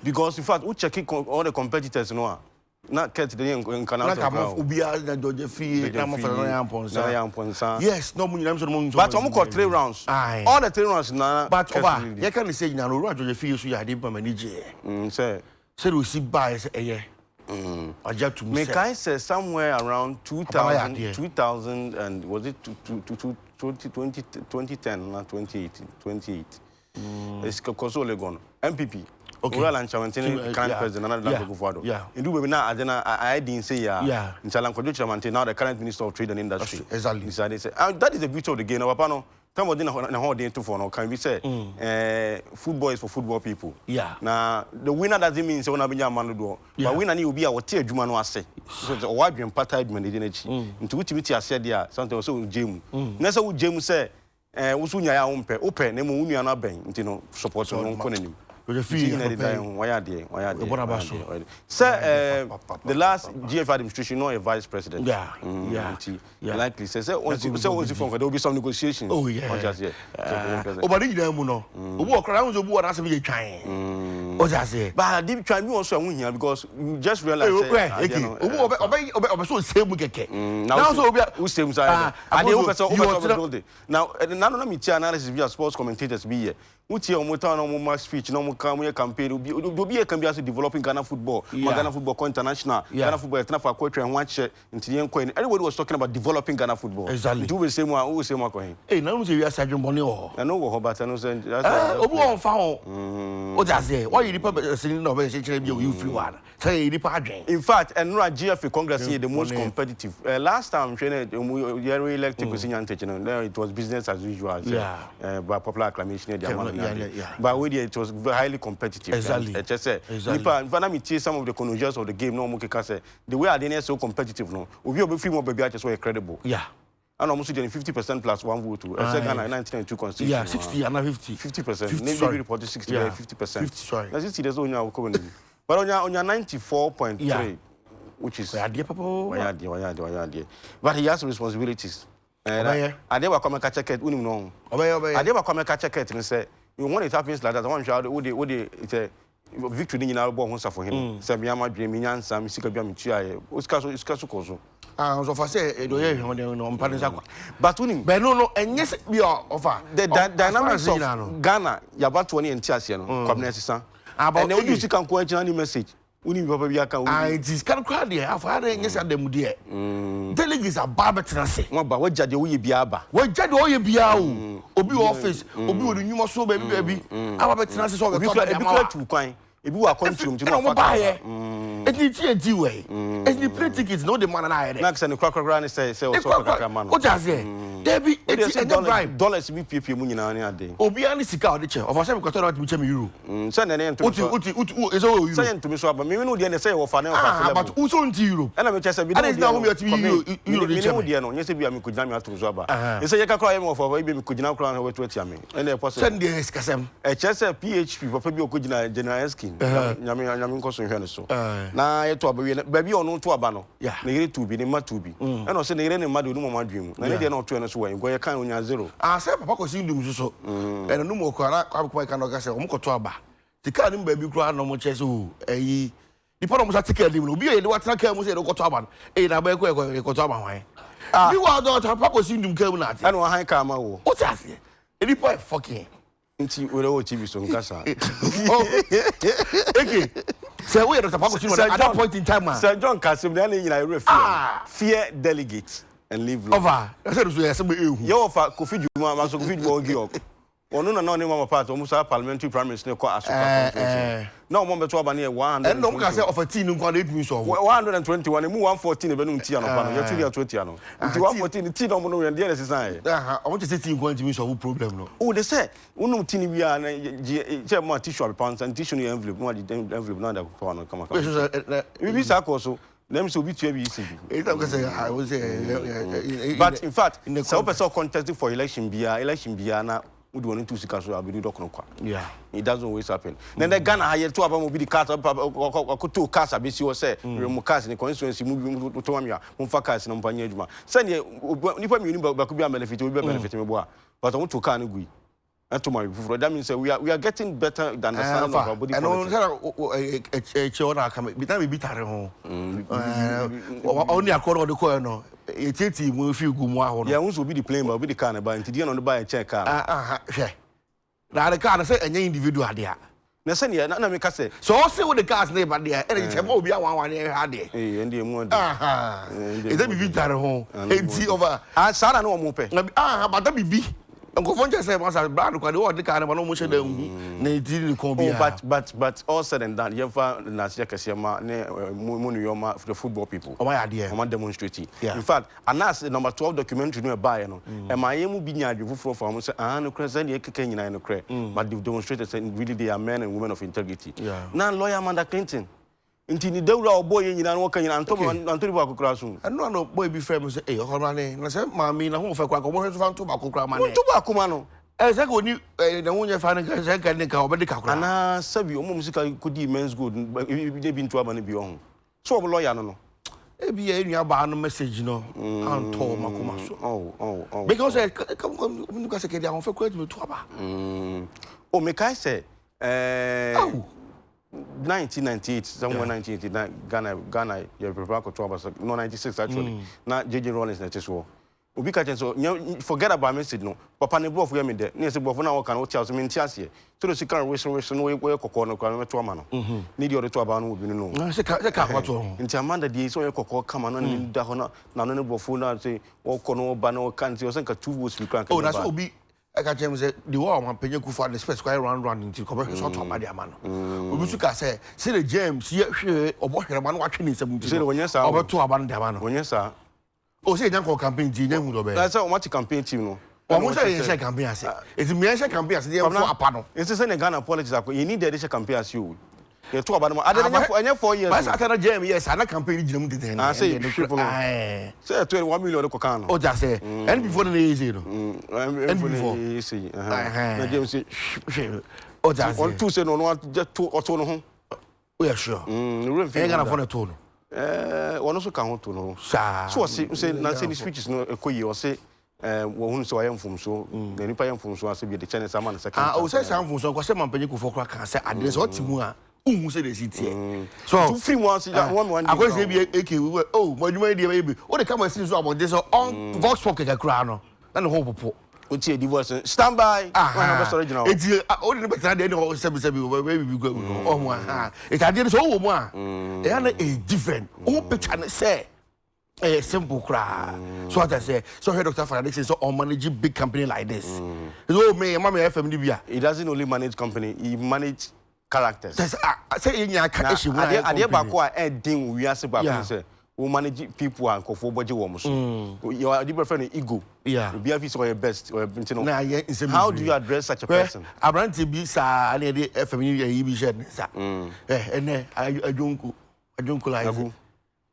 Because in fact, we check all the competitors no. Not get the in Canada. Yes, no money. But I'm got 3 rounds. All the 3 rounds now. But over, you can say now, Roger Fee, so you had him manager. Say, we see by a year. I just to make I say somewhere around 2000 and was it 2010 not 2018. It's Kosole gone. MPP. Okay. Well, and Chamantini, current president, another Kufuado. Yeah. In do we now, I didn't say, yeah. In Salanko Chamantini, now the current minister of trade and industry. Exactly. That is the beauty of the game. Our panel, time of dinner, whole day to phone, can we say, football is for football people. Yeah. Now, the winner doesn't mean so when I've been a man to do. But winner will be our tier Jumano say. So it's a wide and part-time man, into which I said, yeah, something also Jim. Nessa would James say, Usunya open, name Uniana Bank, you know, support on Conan. Sir, the last GF administration, no a vice president. Yeah. Likely says, there will be some negotiation. Oh, yeah. Just yet. Oh, but you know, walk around the board as we trying. What I say, but I did try me also here because you just realized. Now, so we same side. Now, none of me analysis via sports commentators be here. Uti omutano mo speech no mo come campaign obi can be as developing Ghana football Ghana football international Ghana football na for quote and watch into the encoin everybody was talking about developing Ghana football exactly do we say mo who say mo ko hin eh na we say we are Sergeant Bonny o na no wo but no say obi on fa ho o just say why you the sitting no be say kire bi you free one say you pa adwen in fact enura GF Congress is the most competitive last time trainer you elected Kusinya it was business as usual by popular acclamation but with it was highly competitive. Exactly. Some of the connoisseurs of the game, no more say the way I didn't so competitive. No, we will be free more baby just so incredible. Yeah. And almost getting 50% plus 1 vote. Second, 1992 constitution. Yeah, 60 and 50%. Maybe reported 60, 50%. 50. Sorry. That's it. There's only our community. But on your 94.3, which is but he has responsibilities. I never come and catch a cat. I never come and catch a cat and say. When it happens like that, one child would it's a victory in our born for him. Sabiama dreaming, some sick of Yamichia, Uskasu. So if I say, but no, and yes, we are offer the dynamics of Ghana, Yabatwani and Tiasiano, Community. About no music and question any message. It is kind of crowded here. I've had yes at the Mudia. Delegates are barbetrance. But what Jadu Biaba? What Jadu Biao? Obi office, Obi, the new so baby. Our betrance is all the time. If you are consumed, you know, buy it. It's the way. It's the play tickets, no the man and I. Max and the cracker granny say, what does it? Debbie, it's $dollars be people money on a day. Obiani Sika, the chair of a 7 quarter to you. Send an end to is all you saying to me, so but maybe no, the say of Fana, but who's on to Europe? And I'm just a bit of you, yes, be a Mukujama to Zaba. You say you can cry him off, or maybe could now crown over 20 Yami. And they send the Escasem. A chess PHP for Fabio Kujina General Skin. Yamin Cosin Henso. Now, I told baby or no to Abano. Yeah, they to be the Matubi. And also, they didn't matter no more dream. And they don't turn us away. Go a kind on zero. I said, Papa seemed to so. And no more quite cannot say, Omokotoaba. The cannon baby cry no more chess. The problem was a ticket. Will be a what I can say, Okotaban. A Nabeko Kotaban. You are not Papa seemed to come out. I know I come out. What's that? Any point fucking. Inti ulo TV so nkasa. Okay. So we are at that point in time, Sir John Kasim, then in fear delegates and leave over. I said we are some you offer Kofi Juma, so Kofi Juma Ono na no mama part almost parliamentary prime minister ko asuka. No mo beto aba na 100. And no ka say of a team nko na edumi so. 121 mu 114 be no ntia no pa no. You 20 ano. Nti 114 team no mo no dey necessary. I want to say team go edumi so problem no. Oh they say unu team wi a na je mo tissue pounds and tissue envelope no the envelope na da ko no come. We be sa ko so. Them so be to ECB. I was but in fact, some person contesting for election bia na would want to see Kaso Abidu Dokonokwa. Yeah. It doesn't always happen. Then the Ghana hired two of them will be the cast up two cast a bit you say, Remukas in the constituency moving to Tomia, Mufakas and Umpanyajma. Send you Nipa Bakubi benefit will be benefiting, but I want to Kanugui. That means we are getting better than the understanding of our body politics. Only according to the coin, no. It's will feel good more. Yeah, who will be the plane, but be the car, but into the end on the buy a check car. Now the car say any individual there. Nasenia, not make us say. So also with the car's name, but there, and it's a more be a 1 year had there. And the one. It's a bit at home. It's over. I saw no more pay. But that be. Uncle Fonja said, "Once I brought the car, but no much of them. But all said and done, you have Nasia Kasiama, Munuyoma for the football people. Oh, my idea. I'm demonstrating. In fact, and that's the number 12 documentary nearby. And my aim will be near the from say, I no crescent, you can in a crack. But they've demonstrated that really they are men and women of integrity. Now, lawyer Amanda Clinton. Until the Dora boy in and walking and tobacco classroom. And no boy be famous, say, eh, Horane, I said, Mammy, I won't for quack, I found tobacco cram. Tobacco mano. As I go, you don't you find a can cover the cock. And I said, you almost could be men's good, but they've been to a beyond. So, lawyer, no. Maybe a bad message, no. I'm told Macuma. Oh. Because I come because I get down for quite with Twaba. Oh, make I say, 1998, somewhere 1989, Ghana, you prepare to trouble. No, 96 actually. Not JJ Rollins, that is all. We can't so forget about message no. Papa ne blow for me there. Near the blow now can tell us in Tiasia. So the can restoration way corner to a man. Need your to about would be no. I said, in Amanda, the so your come on and Dahona, none of Bofuna say, or Cono, Bano, can't you think a 2 weeks we can't. Oh, that's all be. I can't say the war man pay you for the space quite running to cover his auto by the man. We should say, see the James, here, or what a man watching is when you saw over 2 about the man. When you saw, oh, say, don't campaign team. That's how much campaign team. Or was I campaign? It's me, I campaign as the panel. It's the same Ghana politics. You need the additional campaign as you. You're talking about I don't 4 years. I can't jam, yes, I campaign Jim did. I say, say 21 million. Oh, just say, and before the easy. And before easy. Oh, just on 2 no one just 2 or 2 home. We are sure. You're going to phone a tone. One also can't to know. So, say, Nancy speeches no a quay or say, well, so I am from so, the Nipayan from so as to be the Chinese man second. I will say some from so, because some people for crack and say, and there's what Timua. Who said this here? So, 3 months, one. I was maybe a oh, when you made the baby. What the camera seems about this on Vox Pocket a crown and a hope. What's your divorce? Stand by. Original. It's only better than 77 where we go. Oh, my. It's I did so one. They are a different. Oh, picture say. A simple cry. So what I say, so here Dr. Fernandez is so managing big company like this. Oh, me, Mammy FMDB. He doesn't only manage company, he manages characters. I say in your case, I did back what I did. We are say, we manage people and for budget worms. You are a different friend ego. Yeah, be a for your best. How do you address such a person? I ran to be sir, and the FMU, sir. And then I don't like.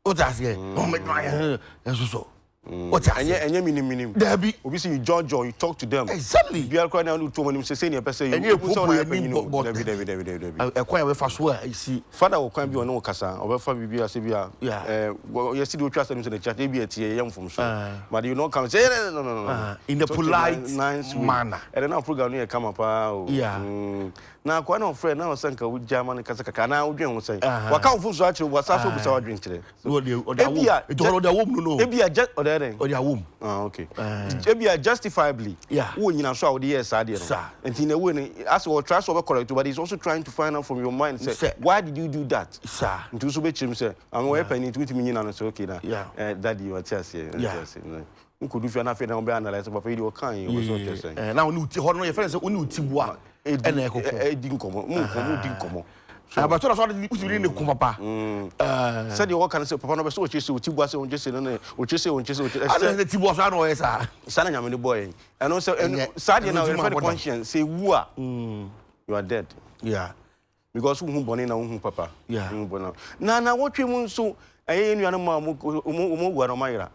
What I say? Oh, my, so. What I say? And you mean, Debbie, obviously, you judge or you talk to them. Exactly. You are quite now to when you say, your person, and you put on David. I quite a fast word. I see. Father will come you no Cassa, or Fabi Sibia. Yeah, well, you still trust them to the chat, maybe a young from so. But you don't come and say, no. In the polite, nice manner. And then I'll program come up. Yeah. Now, quite no friend, now, Sanka with German and Casaka. Now, we say, what can't fool such a was also our drink today. The woman, maybe a jet or the womb. Okay. Maybe justifiably. Yeah. When you saw the yes, I did. And in a way, as well, trust over correct, but he's also trying to find out from your mind, say, why did you do that? Sir. And to submit him, say, I'm aware penny 20 million and so okay. Yeah. Daddy, you are just here. Yeah. Could you feel nothing on analyze about video kind? Now, your friends, only Tibua. And didn't come. But what I was really in Papa. Said you can say, Papa, so which is what you was on just in which is on just it was on sir. Son, I'm the boy. And also, sadly, now you're conscience, say, you are dead. Yeah. Because who born in a papa. Yeah. Now, what you want so I ain't your mamma, Myra.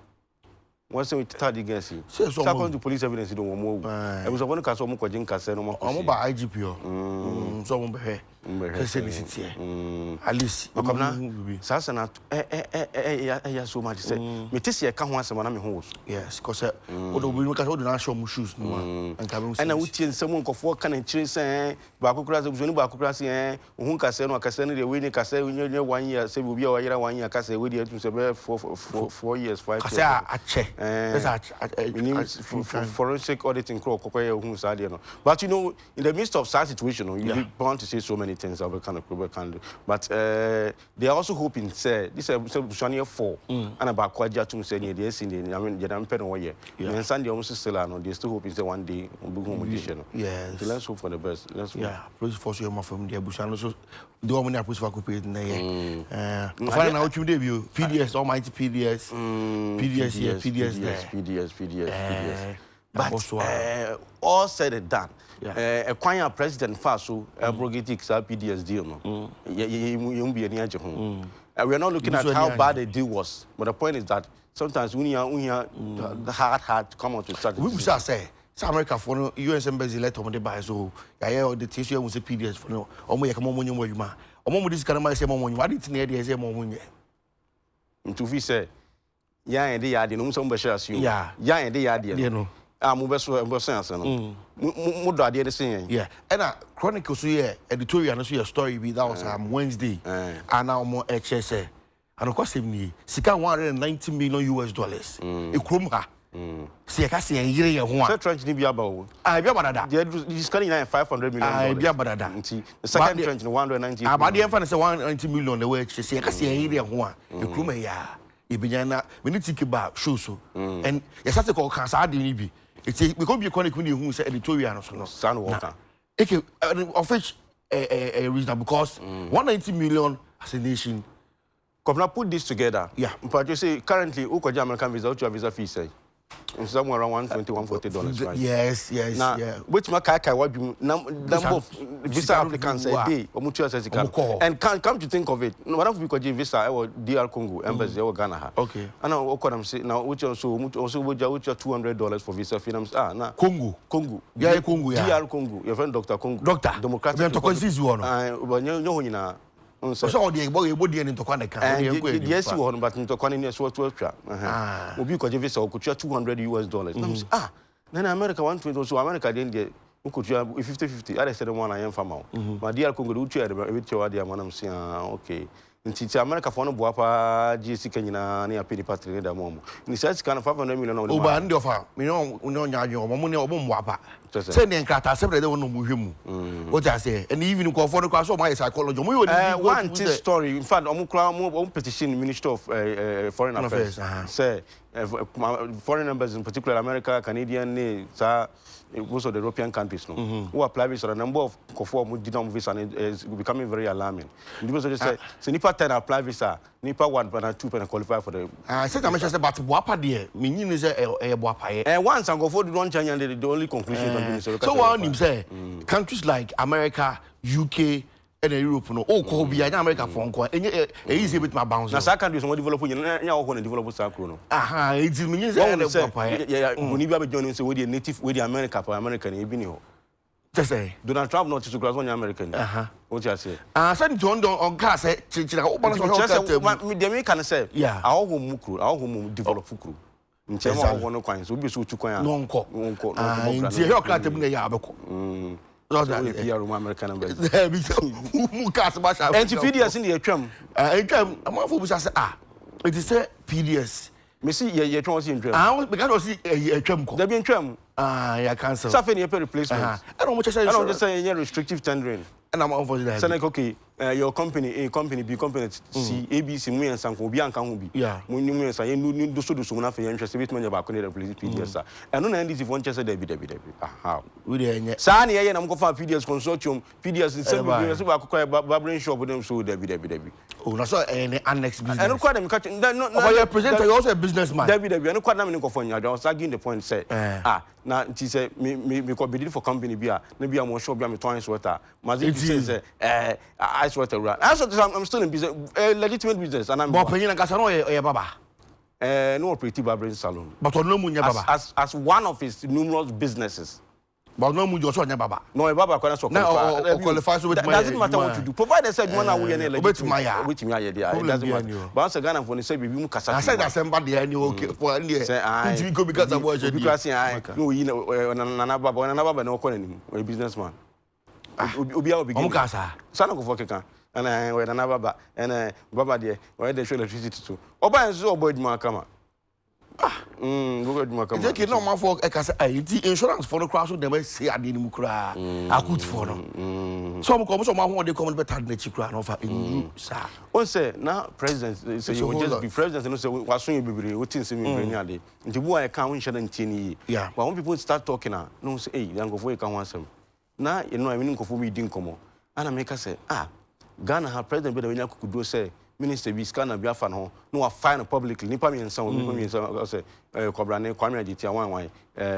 once we start against you. So according to police evidence, you don't want more. I was one case of Mukojin Kase no more. I'm about IGP. So I'm here. At least. Sasana, so much. Say, Metissia can't want someone I'm host. Yes, because we can hold the national shoes. And I would see someone of what can change say, Bakukras, Bakukras, Hunkasen or Casen, the winning Kase, 1 year, say, will be a year, 1 year, Kase, with you to 4 years, 5 years. I check. Forensic auditing crow, but you know, in the midst of such situation, you're bound to say so many things that we can do. But they are also hoping, say, this is 4 and about Quadia to say, yes, in the Yaman Pen or year. And Sunday almost still are, they still hoping say one day on Boom edition. Yes, let's hope for the best. Let's please force your from the Bushano. So the woman I push for cooperate in there. Find out your debut. PDS, almighty PDS. PDS. But all said and done. Acquire President Faso abrogating PDS deal. No, you won't be any edge home. We are not looking at how bad the deal was, but the point is that sometimes we are the hard to come out to start. We should say, South America for no US embassy let on the buy so I hear the tissue was a PDS for no. Omo yakamomo where you ma. Omo this kind of say momo. Why didn't near the say momo? To be said, yeah, and they are the no some shares you. Yeah, and they are the no. No. Yeah, and Chronicles here, editorial, and see a story with that was Wednesday, and now more HSA. And of course, Sika $190 million. A krumha. See, I can see a year one. So, trench ni biaba. I be about that. This scanning $500 million. I be about that. The second trench 190. About the infant is 190 million. The way she say, I can see a year one. A krumha, yeah. We need to think about shoes. And you start to call cancer. It's because we chronic when you say editorial no San Walker. Okay, of which a reason because 190 million as a nation. Come now put this together. Yeah. But you say currently Ukoja American visa out your visa fee say somewhere around $120–140, right? Yes. Now, which Makaka what you number of visa applicants a day or mutual and come to think of it, one of because visa or DR Congo embassy or Ghana. Okay. And now what I'm saying now which also $200 for visa finance. Now Congo. Yeah, Congo. DR Congo. Your friend Dr. Congo. Doctor. Democratic. But no. So the body and into Quanaca. Yes, you want, but into Quanaca was $12. Will be because visa could share $200. Then America 120, so America didn't get. Who could you have 50-50? I said, one I am from out. My dear Congo, which you had with your idea, I'm saying, okay. In America, for no Boapa, GC Kenya, near Pity Patri, the mom. In such kind of $500 million. Oh, but under her, we know, your money or Wapa. Sending Kata, separate the one who him. What I say, and even call for the class of my psychology. We would one story. In fact, Omukla petition Minister of Foreign Affairs. Say, foreign members in particular, America, Canadian, most of the European countries who apply visa, the number of conform with the visa is becoming very alarming. Because they say, so Nipa 10 apply visa, Nipa 1 and 2 qualify for the. I said, I'm just about Wapa dear, meaning is a Wapa. And once I go for the one China, the only conclusion. So what him say? Countries like America, UK, and Europe, no, all call behind America for Hong Kong, and easy with my bounce. Now, countries want to develop, want to develop Sacro. Aha, it means yeah, when you have joining with the native with the America for American, you know. Just say, Donald Trump not to class on American. What you say? Send to on gas, the American say, yeah, our home Mukru, our home develop Fukru. In Chema, one coins will be so to coin. No, your cat, American and PDS in the tram. I'm it is a PDS. Missy, you're trying to I was see a tram. There be tram. I cancel. Something you pay replacement. I don't just say restrictive tendering. And I'm over that. Say okay, your company, A company, B company, C, ABC, Mu and Sanko, B and Kangubi. Yeah. When you say you do so soon for your interest, with money about PDS. And no end is if one just said Debbie. How? With the Sani, I am going for PDS consortium, PDS in several years about barbering shop with them, so Debbie. Oh, that's any annex business. I don't quite them catching. No, your presenter is also a businessman. Debbie, I don't quite know for you. I was arguing the point, say, now she said, me could be for company beer, maybe I'm more sure I'm twice water. Says, ice water. I'm still in business, legitimate business, and I'm opinion. I got no Baba. no operative barbering salon. But no munya baba. As one of his numerous businesses. But no munya also baba. No, a baba can also qualify. Doesn't matter what you do. Provided said one away and with my with me. It doesn't matter. But once again, when say we mukasa. I said that somebody okay for any. Say I. Because I was because I no you know nana baba no call him a businessman. Obi a begin. Mukasa. Sana go for keka. And when nana baba and baba there where they show electricity to. Oba enso obo eduma kama. Go eduma kama. It's okay no man for ekasa insurance for the crash dem say ade ni mukura akut for no. So mo ho dey come better than chikura no for sir. On say na president say you will just be president no say waso you bibire wetin say me bring ade. Nti bu a kan won share ntini yi. But when people start talking no say eh yan go for e kan ho asem. Na you know I mean nkofo mi di nkomo. Ana make say Ghana ha president be da wenya kukudo say minister bi scan na bi afa no no wa fine publicly nipa mi nsan say kobra ne kwame agiti wan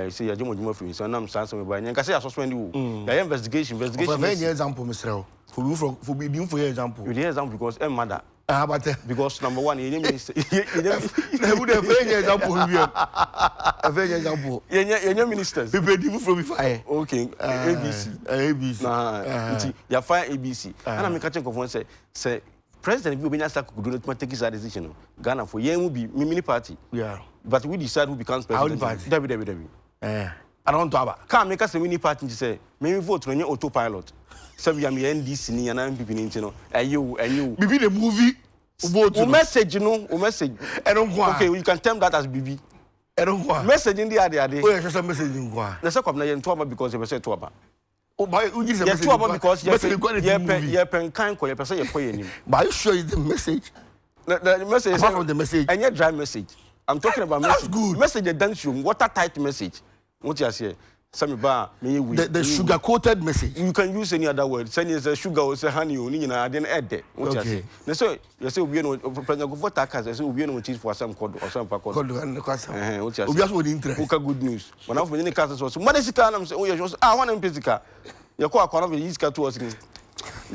say ya jemo jemo free so nam san so me ba nyen ka say suspend wo ya investigation for example Mr. for be for example you the example because mother but because number 1 you minister who the very example a very example you ministers people different from fire okay ABC nah ya fire ABC and I make a check of one say President will be nice to do not take his decision. Ghana for yen will be mini party. Yeah. But we decide who becomes president. WWE. I don't know. Can't make us a mini party to say, maybe vote when you autopilot. Some young NDC and I'm people in you. And you. Bibi the movie. Vote. Message, you know, message. I don't want. Okay, you can term that as Bibi. I don't want. Message in the other day. Oh, just a message in Gua. The second night in Tuaba because they were said Tuaba. Oh, but you just because you're pen kind for your person you're paying him. But are you sure it's the message? The message is from the message. And your dry message. I'm talking about message. That's good. Message the dance room, watertight message. What you say? The sugar coated message. You can use any other word. Say it's sugar or say honey or I didn't add that. What you say? So you say we know President go for takas. I say we know cheese for some code or some code. What you say? We just want interest. Okay, good news. When I was in the cast was what is it? I'm saying, oh yeah, I want him physical. You call a corner of his car to us.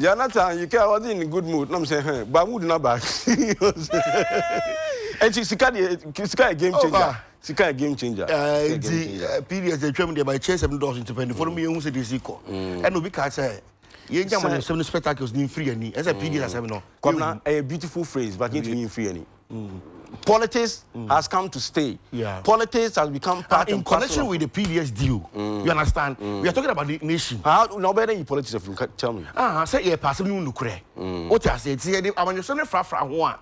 Jonathan, you care was in good mood. I'm saying, but mood not bad. And she's a game changer. Sika game changer. Period the training by chase them doors into penny for me who say this equal. And no because say you jam seven spectacles need free any. As a period as no. Come now a beautiful phrase but need to free any. Politics has come to stay. Yeah. Politics has become part in connection with the previous deal. You understand? We are talking about the nation. How no better in politics if you tell me. Say yeah person you look what I say I'm just fra one.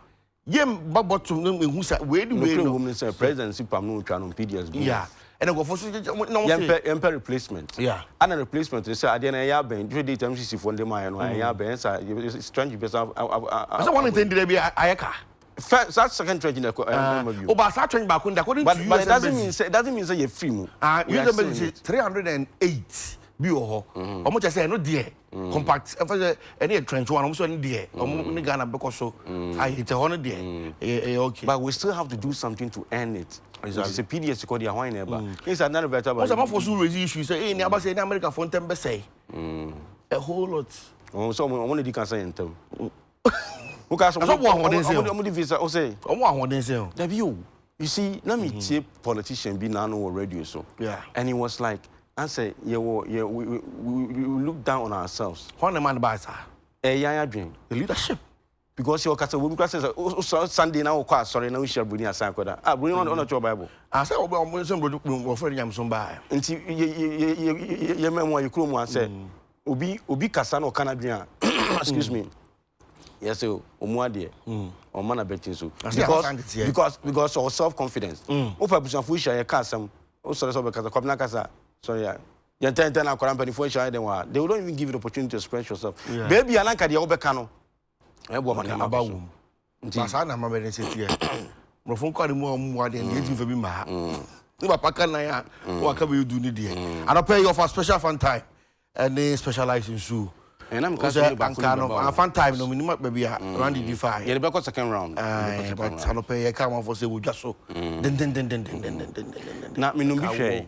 Yem babotum no who say we no say presidency pam no twa no PDS. Yeah. And I go for no say replacement. Yeah. And a replacement they say ade na ya ben do date MCC for dem aye no ya ben say strange person. I one thing dey be ayeka. First second trade in the oh but that trade back according to you but it doesn't mean say you free mu. You say 308 bi ho. Omo just say no there. Compact any trench one almost any there Ghana because so I hit a honor there okay but we still have to do something to earn it. Exactly. It's a PDS called the Hawaii neighbor. It's another better but some for so raise issues say hey never say in America for 10 be say a whole lot oh so I want to can say ntem because I'm visa o say that you see let me see politician be now on radio so yeah and he was like I say, we look down on ourselves. What the man buys, sir? Dream. The leadership. Because your castle will be Sunday now, sorry, no share Bruni as Sankoda. Bring on your Bible. I said, I'm friend Yamson by. Until your memoir, you come and say, Ubi Casano Canadian. Excuse me. Yes, so, Omwadi, or Mana betting so. Because of self confidence. Opa Fush, I can't some. Also, because of Cobnacasa. So yeah, you tell our company for sure they don't even give you the opportunity to express yourself. Yeah. Baby, I like the Obekano. I woman about whom. Masana, my mother said here. Mofon call more than getting for me. You are Pacana, what can we do? And I'll pay you for special fun time and they specialize in shoe. And I'm going to fun time, no minimum, baby, Randy Defy. Yeah, because second round. But I'll pay a camera for say, we just so. Then. Not me, no be.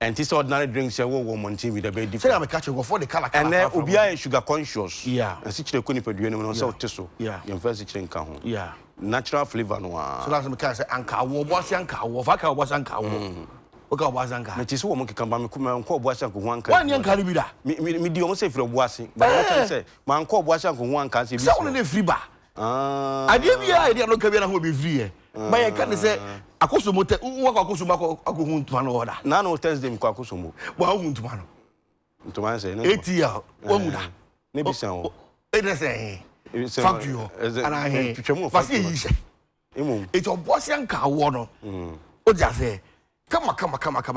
And this ordinary drinks are one team with a bit different. Say I'm catching go for the color. And then Ubia sugar conscious. Yeah. And such a couldn't put you in so teso. Yeah. University in Cajon. Yeah. Natural flavor no. So that's me can say anka wo boss anka wo faka was anka wo. Oka was anka. It is wo monkey can ba me kuma nko boss anka ho anka. One yanka bi da. Me di o say free boase. But I say man nko boss anka ho anka say bi. Say one dey free ba. Ade bia ide no ka bia na ho be free e. Ba ya kan say akosomo te wo akosomo akohu ntuma no oda. Na no Thursday me ko akosomo. Bo ahu ntuma no. Ntuma say no. 8 year wo mu da. Ne bi san o. E dey say factory o. Ana he. Fasi yi se. It's a boss and car one. O just say, come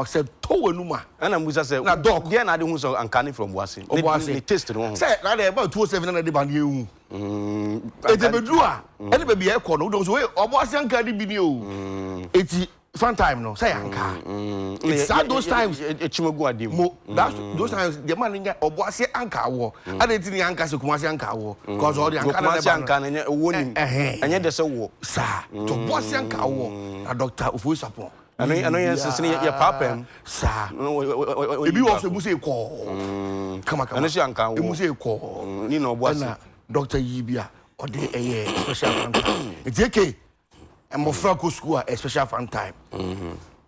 say, tow numa. And I'm say, na dog. Then I don't so uncanny from Bossing. They tasted one. Say, now they about 2,700 band you. It's a bedua. Any baby air corner, those way, or boss and carry video. It's fun time, no. Say, it's sad those times. It's that's those times the man in or bossy anchor war. I didn't think the anchor so Kumasi anchor war. Because all the anchor and warning. And yet there's a war. Sir, to bossy anchor war. A doctor of who support. I know you're saying your papa. Sir, if you also must say call. Come on, and she anchor. You must say call. You know, bossy. Dr. Yibia or the special fun. It's okay. I'm a Franco school a special fun time.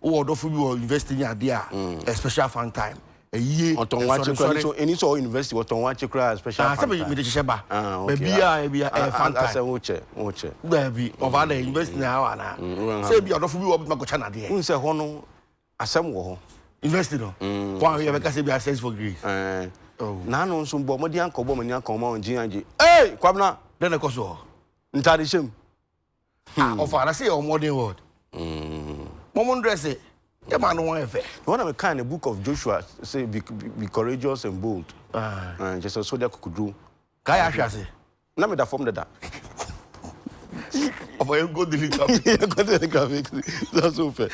Oh, don't you investing in idea a special fun time. A year on watch so any so university what on watch a special fun time. Maybe a fun time. Baby, of other investing now. Say, be out of you up my channel there. Who say, Hono, a some invested on. Why you ever say be a sense for Greece? Oh, none on some bombardian Cobomania Como and GNG. Hey, Quabna, then a coso. Intadishim. Of I say, or modern word. Moment dress it. The man won't have it. One of a kind of book of Joshua say, be courageous and bold. Just so that could do. Kaya say. Let me that form that. Of a good graphic. That's super.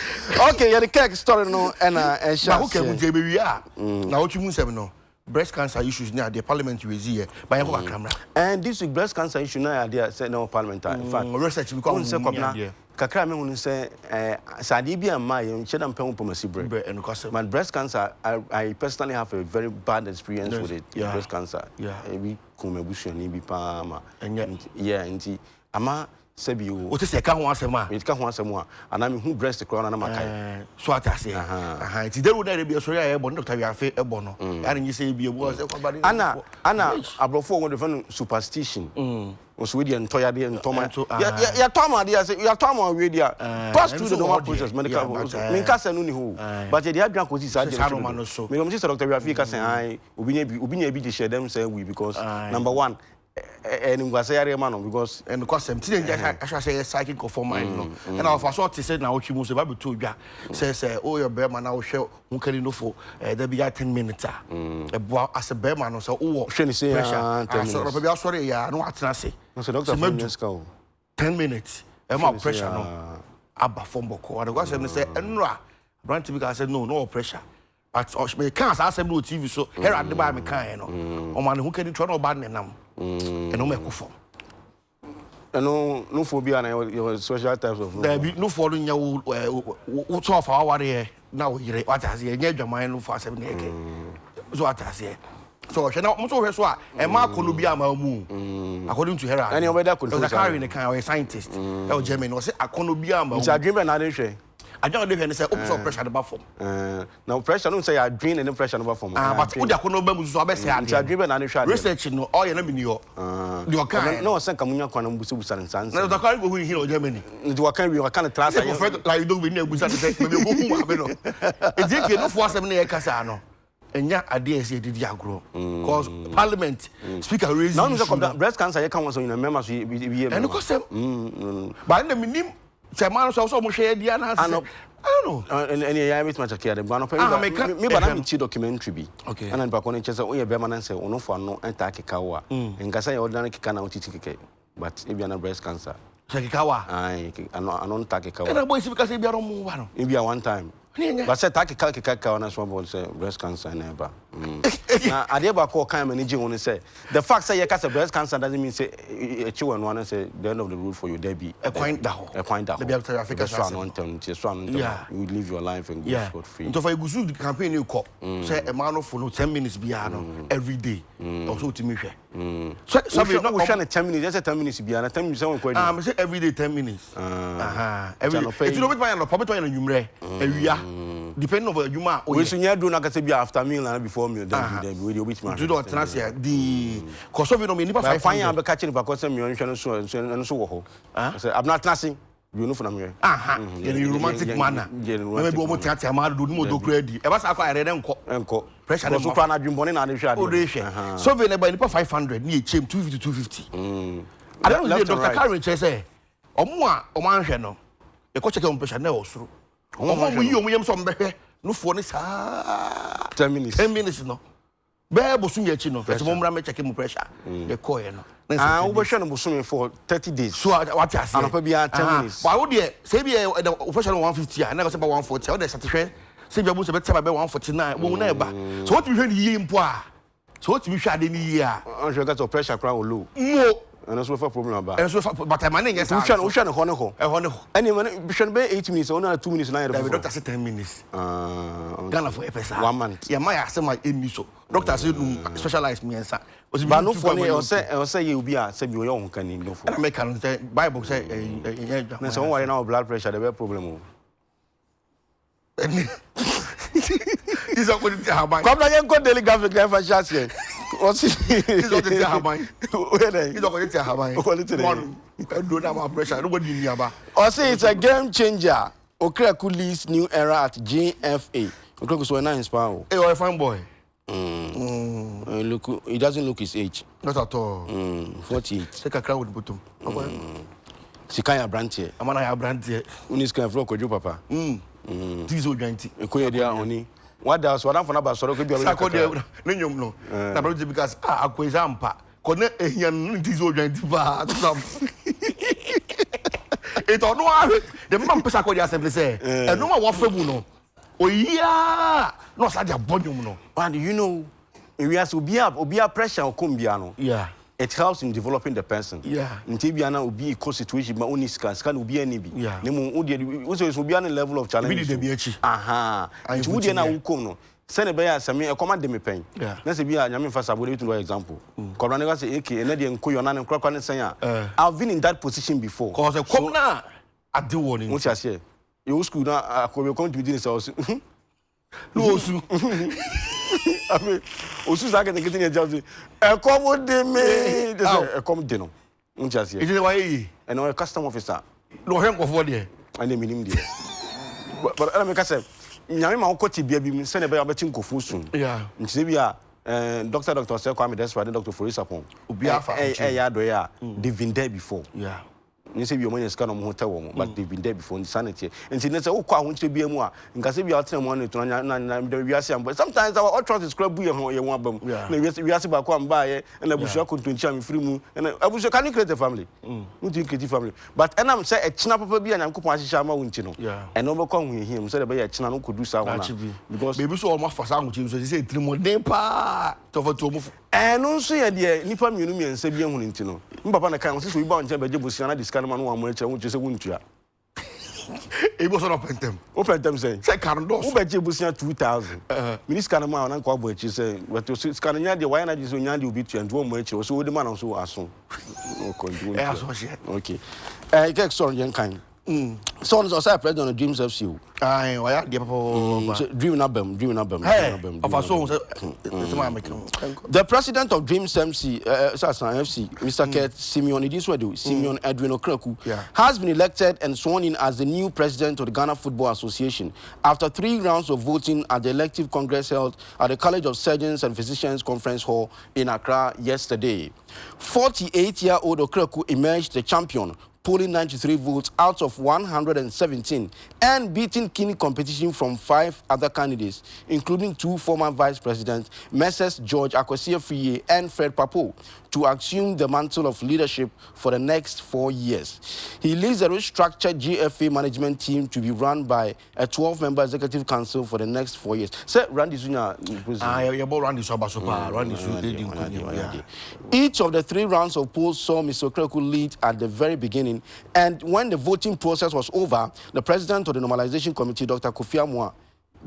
Okay, yeah, the cake story no and shall okay, we are. Now, what you must have no. Breast cancer issues near the parliament you see by a camera. And this week breast cancer issue now idea said no parliament. In fact, research because kakra me wonu say sade bia ma ye chedam pem pomasi bread. But breast cancer I personally have a very bad experience with it. Breast cancer. Yeah. We come ebusu ni bi pa ma. Yeah, nti ama sebi o te se ka ho asema me ka ho asema ana me hu breast crown na makai so atase ti dey would be so ya ebo Dr. Wiafe ebo no ana nyi say bi ebo say kwabade ana abrofo won defend superstition so we dey ntoya dey ntoma ya toma dey say ya toma we dey pass through the normal process medical me ka say no ni ho but dey adwan ko si sa dey me no say Dr. Wiafe ka say ai obinya bi dey share them say we because number 1 and in Guasayare man because and because some I say psychic for mine no and our first to say now what you must about to ya say oh your bear man now share who can no for there be 10 minutes as a bear man so oh say so sorry ya no atena say so doctor 10 minutes e ma pressure no aba from boko and because say enra brand to because no pressure but me can say no TV so here at the bar me can no o man who can try no bad nenam and no make for no phobia na your social types of there be no for nya wo to of our here now yire what has here nya dwaman no for 7 eke so what has here so she na mo so hwe so a e ma kono bia ma mu according to her and over there control the car in the kind of scientist that German was say akono bia ma mu agreement na dey hwe I don't know if say up pressure the bathroom. Now pressure don't say I drain and pressure the bathroom. But who dey kono ba mu so abese ade. Agreement na dey hwe. Research no all you no be ni yo. The kind. No say kamunya kwana mbusu busa nsansa. Na the kind go who here Germany. The kind we can translate like you don't be near busa say maybe go hu abe no. Adekye no for asem na ye kasa no. Enya ade ese didi agro because parliament speaker raise now no breast cancer you can want so in members we and because but na minim say man so mo hwe dia na I don't know and yeah meet much care dem no me ba na me chi documentary bi and then ba ko ne chese o ye be man say ono fo no enta keka wa nkasa ya ordinary keka na otiti keke but e bia na breast cancer keka wa ai ano nta keka wa and boy si because e bia no mo wa no e bia one time but say ta keka na so say breast cancer na ba Now, Adeba call kind managing when say the fact say you catch a breast cancer doesn't mean say a child and one say the end of the road for you. There be a point down. A point down. Maybe after Africa, you live your life and go scot free. So for you go through the campaign you call say a man of follow 10 minutes beyond every day. Also to me. So we not 10 minutes. Just 10 minutes beyond 10 minutes. I say every day 10 minutes. Every day. If you don't buy no probably to number depending on what you ma. We should do na say be after meal and before meal. Then we which man. Do not transfer the cause of you know me nipa 500. Fine am be catching because me on hwe so wo ho. Say I'm not transing. You know for me. You romantic manner. Maybe we mo tiatia ma do mo do credit. E ba sa kwa ere enko. Pressure so kwa na dwumbone na hwe ade. So we never nipa 500 ni e chem 250. I don't know Dr. Karen say omo a o man hwe no. E ko check on pressure na o suru. Omo mu yi omo yem so mbehwe no fo ni sa 10 minutes. 10 minutes no. Be bosun ye chi no. First mo mra me check mo pressure. The call no. We be showing bosun for 30 days. So what you say? And be 10 minutes. But would you say be the operation 150 and never say 140 or the satisfy say be bosun be tell be 149 wo na eba. So what you hear yi mpo a. So what you hear dey ni yi a. On je get pressure crown o low. Mo and also for problem about. And so but I manage yes. We shall ho. Any man be shall be 8 minutes or 2 minutes na. The doctor say 10 minutes. Ghana for a person. 1 month. Yeah, my say my emiso. Doctor say specialize me answer. But no for me or say you be a say you young can no for. American say Bible say na so why now blood pressure the problem. This is what it happen. Come na go daily graphic for chat here. This is what it happen. Where dey? This is what it happen. One do na pressure. Nobody ni aba. Or say it's a game changer. Okreku leads new era at GFA. Okreku so na inspire. Hey, you're a fine boy. Look, he doesn't look his age. Not at all. 48. Take a crowd with bottom. Sikaya brand here. I'm gonna have brand here. Unis can flow kojo papa. This old giant. Ekoye dia oni. What else? What am for na ba soro ko bi o. Sakode no nyom no. Na bro because akweza ampa. Kone ehian this old giant ba. It on no the man pesa ko dia simply say. E no ma wo famu no. Oya no sa dia bonyum no. And you know we has obia pressure o come bia no. Yeah. It helps in developing the person. Yeah. Nti bia na obi equal situation ma oni scan obi ani bi. Yeah. Nemu wo so obi an level of challenge. Bi de bi achi. Nti wo de na wo kom no. Se ne be ya same e command me pen. Na se bia nyame fa sabo to example. Kobra ne ga say okay na de nkoyo na ne nkrakwa ne sen a. I've been in that position before. Cause come na ade warning. What you say? You school na akobe come to be this house. No osu. Abi osu za ke getting a job. E come de me. E come de no. What you say? It is why e no a custom officer. No hen go for there. And minim there. But I make say nyame ma ko ti bia bi mi se ne be abeti nkofo sun. Yeah. Nti bia doctor say Kwame Desperate doctor for Isapon. Obi afa. Ya do ya. They've been there before. Yeah. You say you money scan no hotel wo but they've been there before in sanity. And say wo kwa ho bia mu a nka say bia otena mo to na we ase am but sometimes our ultra describe bu ye ho abam na we ase ba kwa mba ye na busua kontonchi am free mu na abusua can create a family no to create family but enam say e china papa bia nyankopon ahihia ma wonti no e no be kwa ho hihim say be ye china no kodu sa wona because baby so almost for sa ho chi so say trimode pa to for to mu no so ye de nipa mienu miensa bia hu nti no mbapa na kan so we ba onche beje bosia na discan man wo amon eche wo se wontua e bo so no pentem say kan do wo beje bosia 2000 mini scan man na kwa bo eche say but scan nya de why na je so nya de obi tua ndo mo eche so wo de man so aso okay get sorry yen kan so on say president on Dreams FC ai why dey dream na bam the president of Dreams FC Mr. Kurt Simeon Simeon Edwin Okreku has been elected and sworn in as the new president of the Ghana Football Association after 3 rounds of voting at the elective congress held at the College of Surgeons and Physicians Conference Hall in Accra yesterday. 48-year-old Okreku emerged the champion, polling 93 votes out of 117 and beating keen competition from 5 other candidates, including 2 former vice presidents, Messrs. George Akosua Friye and Fred Papo, to assume the mantle of leadership for the next 4 years. He leads a restructured GFA management team to be run by a 12-member executive council for the next 4 years. Sir, Randy Sunya. Each of the 3 rounds of polls saw Mr. Okreku lead at the very beginning, and when the voting process was over, the president of the Normalization Committee, Dr. Kofi Amwa,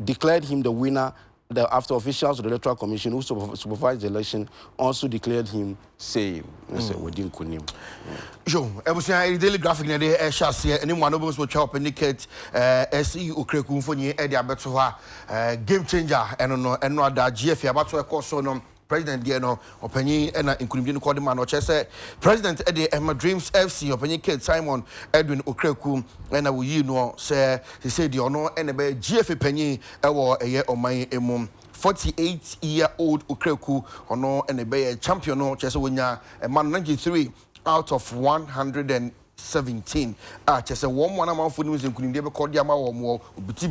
declared him the winner. After officials of the Electoral Commission who supervised the election also declared him same. Within Kunim. Joe, I was saying daily graphic na de chassis anyone of us will chop indicate SE Okreku for ye Eddie Abetoha game changer and no that GFA about to course on President Diano Openi and including the man or Chese President Eddie Emma Dreams FC Openi Kate Simon Edwin Okreku and I will say he said the honor and a GFA penny a year on my 48-year-old Okreku honor and a champion no Chese winya a man 93 out of 117. Chese one amount for news including the Cordiama or more biti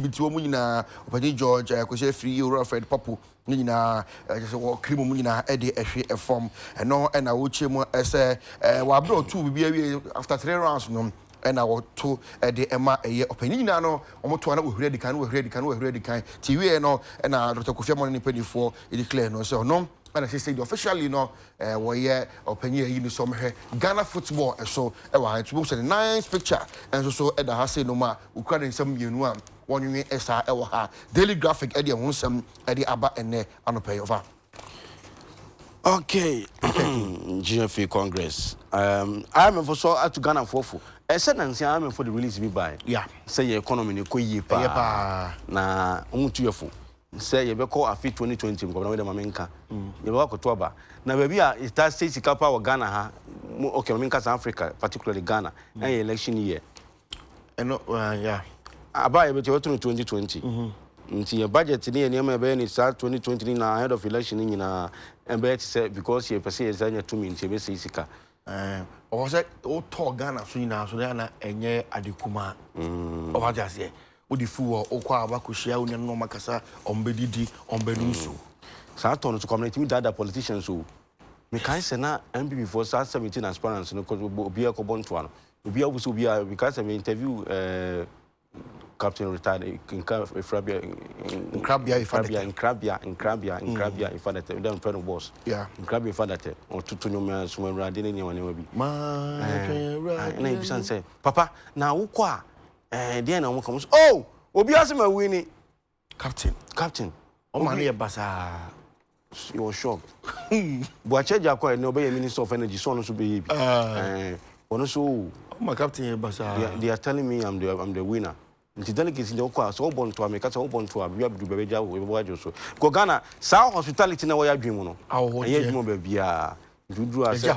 na Openi George Kose free Euro Fred Papu Nina just walk Krimumina Eddie a form and no and I would chimo as a wabro 2 after 3 rounds no and I will 2 the Emma a year opinion no almost 2 ready can TV no and Dr. Kofi Amwa penny for it declare no so no and I say officially no we opinion you some Ghana football and so it's most a nice picture and so at the house no ma Ukraine some you know one you esa ewa daily graphic Eddie Wonsam Eddie Aba ene anope over. Okay. GFA Congress. I am for so to Ghana for. I said I am for the release me by. Yeah. Say your economy ni ko yipa. Na umutu yefo. Say you be call afi 2020 because we dey mamenka. You work to aba. Na baby it start state kapa wa Ghana ha. Okay, mamenka South Africa, particularly Ghana. And election year. And yeah. About 2020. Nti your budget ni enema be ni start 2020 na ahead of election ni na embe say because you person is anya 2 minutes be say sika o say o to Ghana so na so na enye adekuma o wa just here o di fu o kwa abakohia o ne no makasa ombedidi ombenusu sa to no to community me that politicians so me kan say na MPP for 17 aspirants no ko obi e ko bonto ano obi abuso obi because I interview Captain retired in Krabia in father them friend boss yeah in Krabia father or to no so when radin any one be and I be say papa na wo kwa there na wo come oh obi asema wini captain o man e basa you were shocked but check akwa no be minister of energy so no so be ono so my captain e basa they are telling me I'm the winner. Nti delegates in okwa so bonto ameka so bonto abia bidu bebeja we boajo so go Ghana sa hospitality na we adwemu no eye adwemu ba bia dudu ase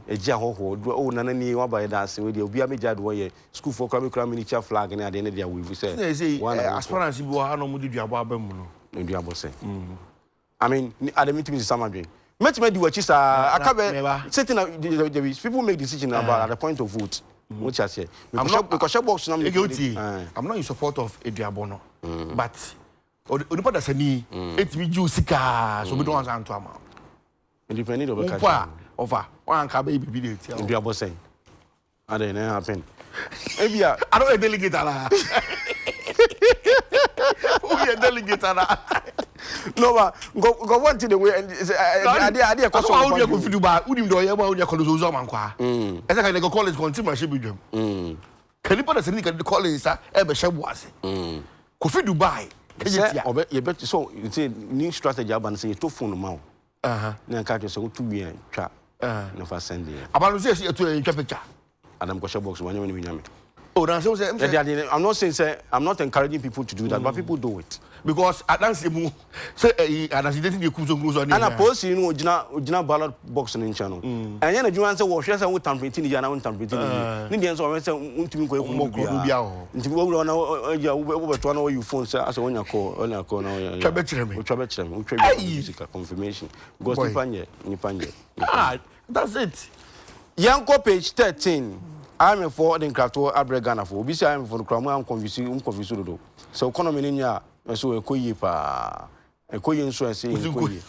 eja hoho o nana ni wa ba da ase we de obi ameja do ye school for kra miniature flag na de ne dia we say aspirants bi wa no mu duduabo abamu no duduabo say I mean at the meeting is Samadrin met me di wachi sa akabe sitting people make decision about at the point of vote. Which I say, I'm not in support of Ediabono, but Onipa da sani it me jusika so we don't want to amount. Independent of the over one can baby video. Ediabo say, I don't know happen. Maybe I don't delegate ala. Who you delegate ala? No, go one to the way and idea because how you go fit do ba unim do ye ba unya kolozo man kwa esa ka go college continue she bidwam can you put us in the college sa e be shebu ase ko fit Dubai kejetia obe ye bet so you say new strategy aban say to phone ma na ka so to wi twa na fa send e aban say e to e twa picture adam ko share box wanyo ni nyame oh na say I'm not saying say I'm not encouraging people to do that but people do it because at that time say dating the kuzo and a post you know original ballot box in channel and then you answer wo hwe say wo tampeti ni ya na wo tampeti ni ni say untimi ko bia ho ntimi wo na ya wo beto na you phone say as wonya call na twa be kire me music confirmation because nipanye that's it yanko page 13 I'm for the Krato Abregana for Bisi I'm for the Kramu confused do so economy in ya so ekoyi pa Ekoye insurance Ekoye.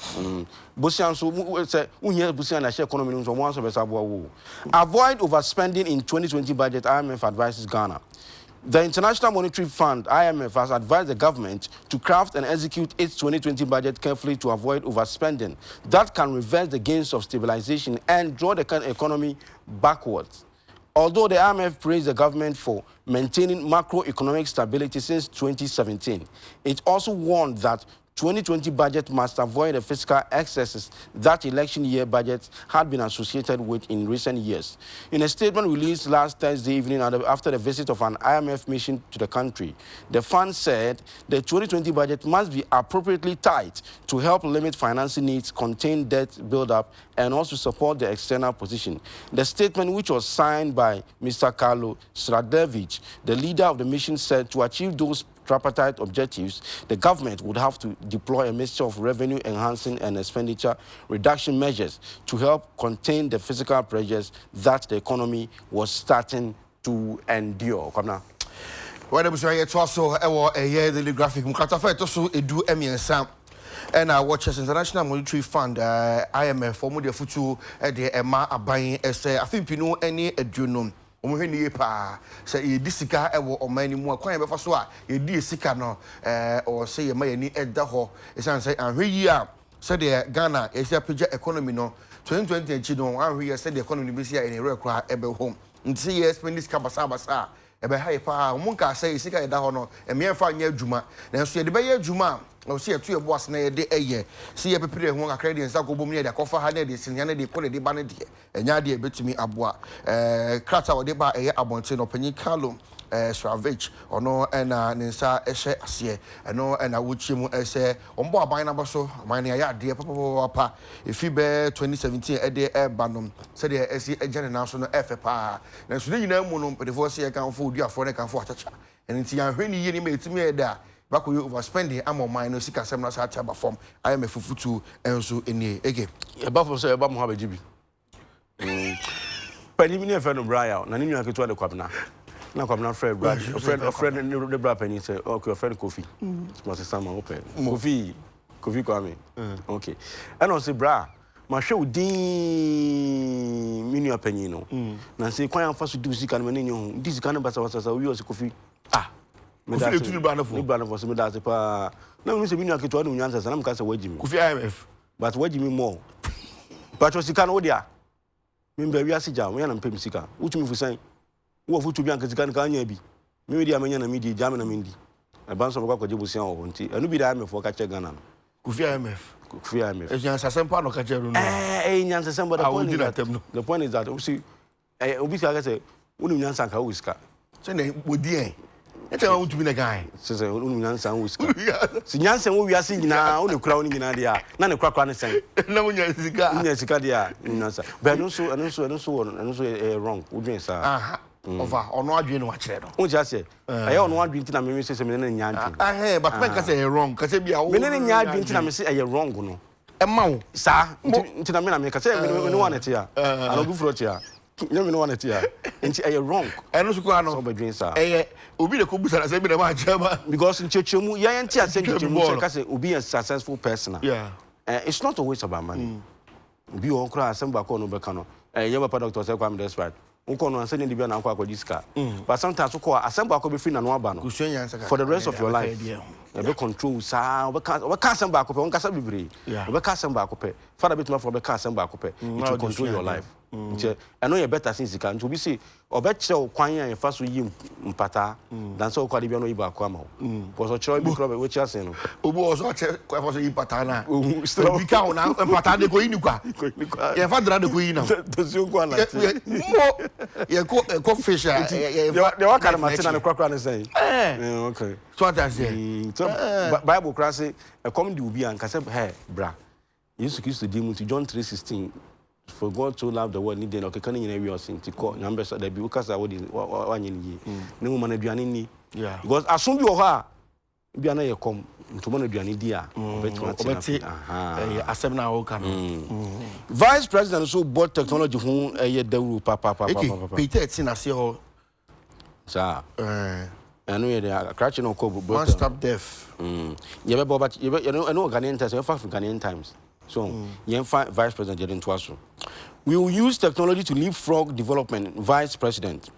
Busian so say unye busian na share economy no so mo anso be sabo wo. Avoid overspending in 2020 budget, IMF advises Ghana. The International Monetary Fund, IMF, has advised the government to craft and execute its 2020 budget carefully to avoid overspending that can reverse the gains of stabilization and draw the economy backwards. Although the IMF praised the government for maintaining macroeconomic stability since 2017, it also warned that 2020 budget must avoid the fiscal excesses that election year budgets had been associated with in recent years. In a statement released last Thursday evening after the visit of an IMF mission to the country, the fund said the 2020 budget must be appropriately tight to help limit financing needs, contain debt buildup, and also support the external position. The statement, which was signed by Mr. Carlo Sradevich, the leader of the mission, said to achieve those tripartite objectives, the government would have to deploy a mixture of revenue-enhancing and expenditure reduction measures to help contain the fiscal pressures that the economy was starting to endure. Come now. When I was here to also a year daily graphic, Mukatafa to so edu emiensa. And I watch International Monetary Fund, IMF, for the future the Emma Abayin say I think you know any edunom. Omuheni pa say ye disika ewo omani mu akwan be fa so a ye di sika no or say ye ma ye ni eda ho esan say anhwe yi a say the Ghana e sia page economy no 2020 echi no anhwe ye say the economy be sia in rekra ebe home nti ye spend this basa ebe ha pa omunka say sika eda ho no e me fa nya adwuma na so ye de be ye adwuma o see etu ebo ase na ye de eye see ye pepere ho akra de nsa ko bom ne de kofa ha na de sinya na de ko de ba na de enya de betumi aboa krata wo de ba eye abonte no panyi Carlo Sravage ono na nsa ehye ase eno na wuchi mu ese ombo aban na boso aban na ya de papa efi be 2017 ede banom se de esi ejane na so no efe pa na so nyina mu no pedefo se kan fo du afo ne kan fo achacha enti ya hweni ye ni metumi eda bako you overspending am on mine no sika sem na sa chaba form I am a fufutu enso eni ege e ba fo so e ba mo ha ba jibi pani mi ne fe no bra na ni nwa ketu ade kwabna na kwabna friend ne de bra pani say okay friend Kofi must say man open Kofi kwame okay and on say bra ma hwe odin mi nwa pani no na say kwan afa so du sika no ne nyu di sika no basa we o se Kofi Kofi etu ni banafo so me da se pa na me se bi nwa ketu ade nyansa na me ka se wagimi Kofi IMF but wagimi more but sika no dia me mba wi ase ja we na mpem sika utumi fu san wo fu tu bi anka sika nka anya bi me di amanya na me di jam na me di e ban so me kwa jebusian wo nti anu bi da IMF ka che Ghana no Kofi IMF e nyansa sempa no ka che ru no nyansa sempa the point is that obi ka say unu nyansa ka wo sika so na bodi ete wa utumi na guy say unu nyansa wo sika si nyansa wo wi ase nyina unu kura wo nyina dia na ne krakra ne sen na munya sika dia nyansa but no so wrong wo dwen sa over ono adwe no wa kire no wo ja say aye ono adwe ntina me say me ne nyanti but man ka say wrong ka say bia wo me ne nyanti ntina me say aye wrong no e ma wo sa ntina me na me ka say me no wan etia ano bu fro tia nyame no wan etia nti aye wrong eno so ko ano so bedwen sa obi de ko busa na say bi na ma chama because nchechemu ya ntia say nchechemu ka say obi a successful person it's not always about money obi on kra asem ko no be ka no ye papa doctor say kwam despite unko no anse ndi bia na akwa diska but sometimes ko asem ko be free na no aba no for the rest of your life you be control sa we ka asem ko pe on ka sa bibre we ka asem ko pe father bit ma for be ka asem ko pe it will control your life nche eno ye better since ka nto bi say obeche kwan yan fa so yi mpata dan so kwade bia no yi ba kwa ma ko so chiro bi club we chia sen no obo so che kwa fa so yi mpata na bi ka ho na mpata de ko yi ni kwa ye fa dra de ko yi na to si kwa na ye ko fish ye wa kana matina na kwa na say okay so that say so Bible class say come the obi an ka say hey bra Jesus Christ di mu John 3:16 for God to love the world need den okeka nyina wi osin ti ko nyambe so da bi ukasa wo di wanyen yi ne mu mana duane ni because aso bi wo ha bia na ye kom ntomo na duane di a obeti asem na wo ka no Vice President so board technology hu ye dawru papa Peter tin ase ho sa I know they are crouching on cold. One stop deaf. Yeah, but you know Ghanaian times. You from Ghanaian times. So Vice President Jedin Twaso. We will use technology to leapfrog development. Vice President.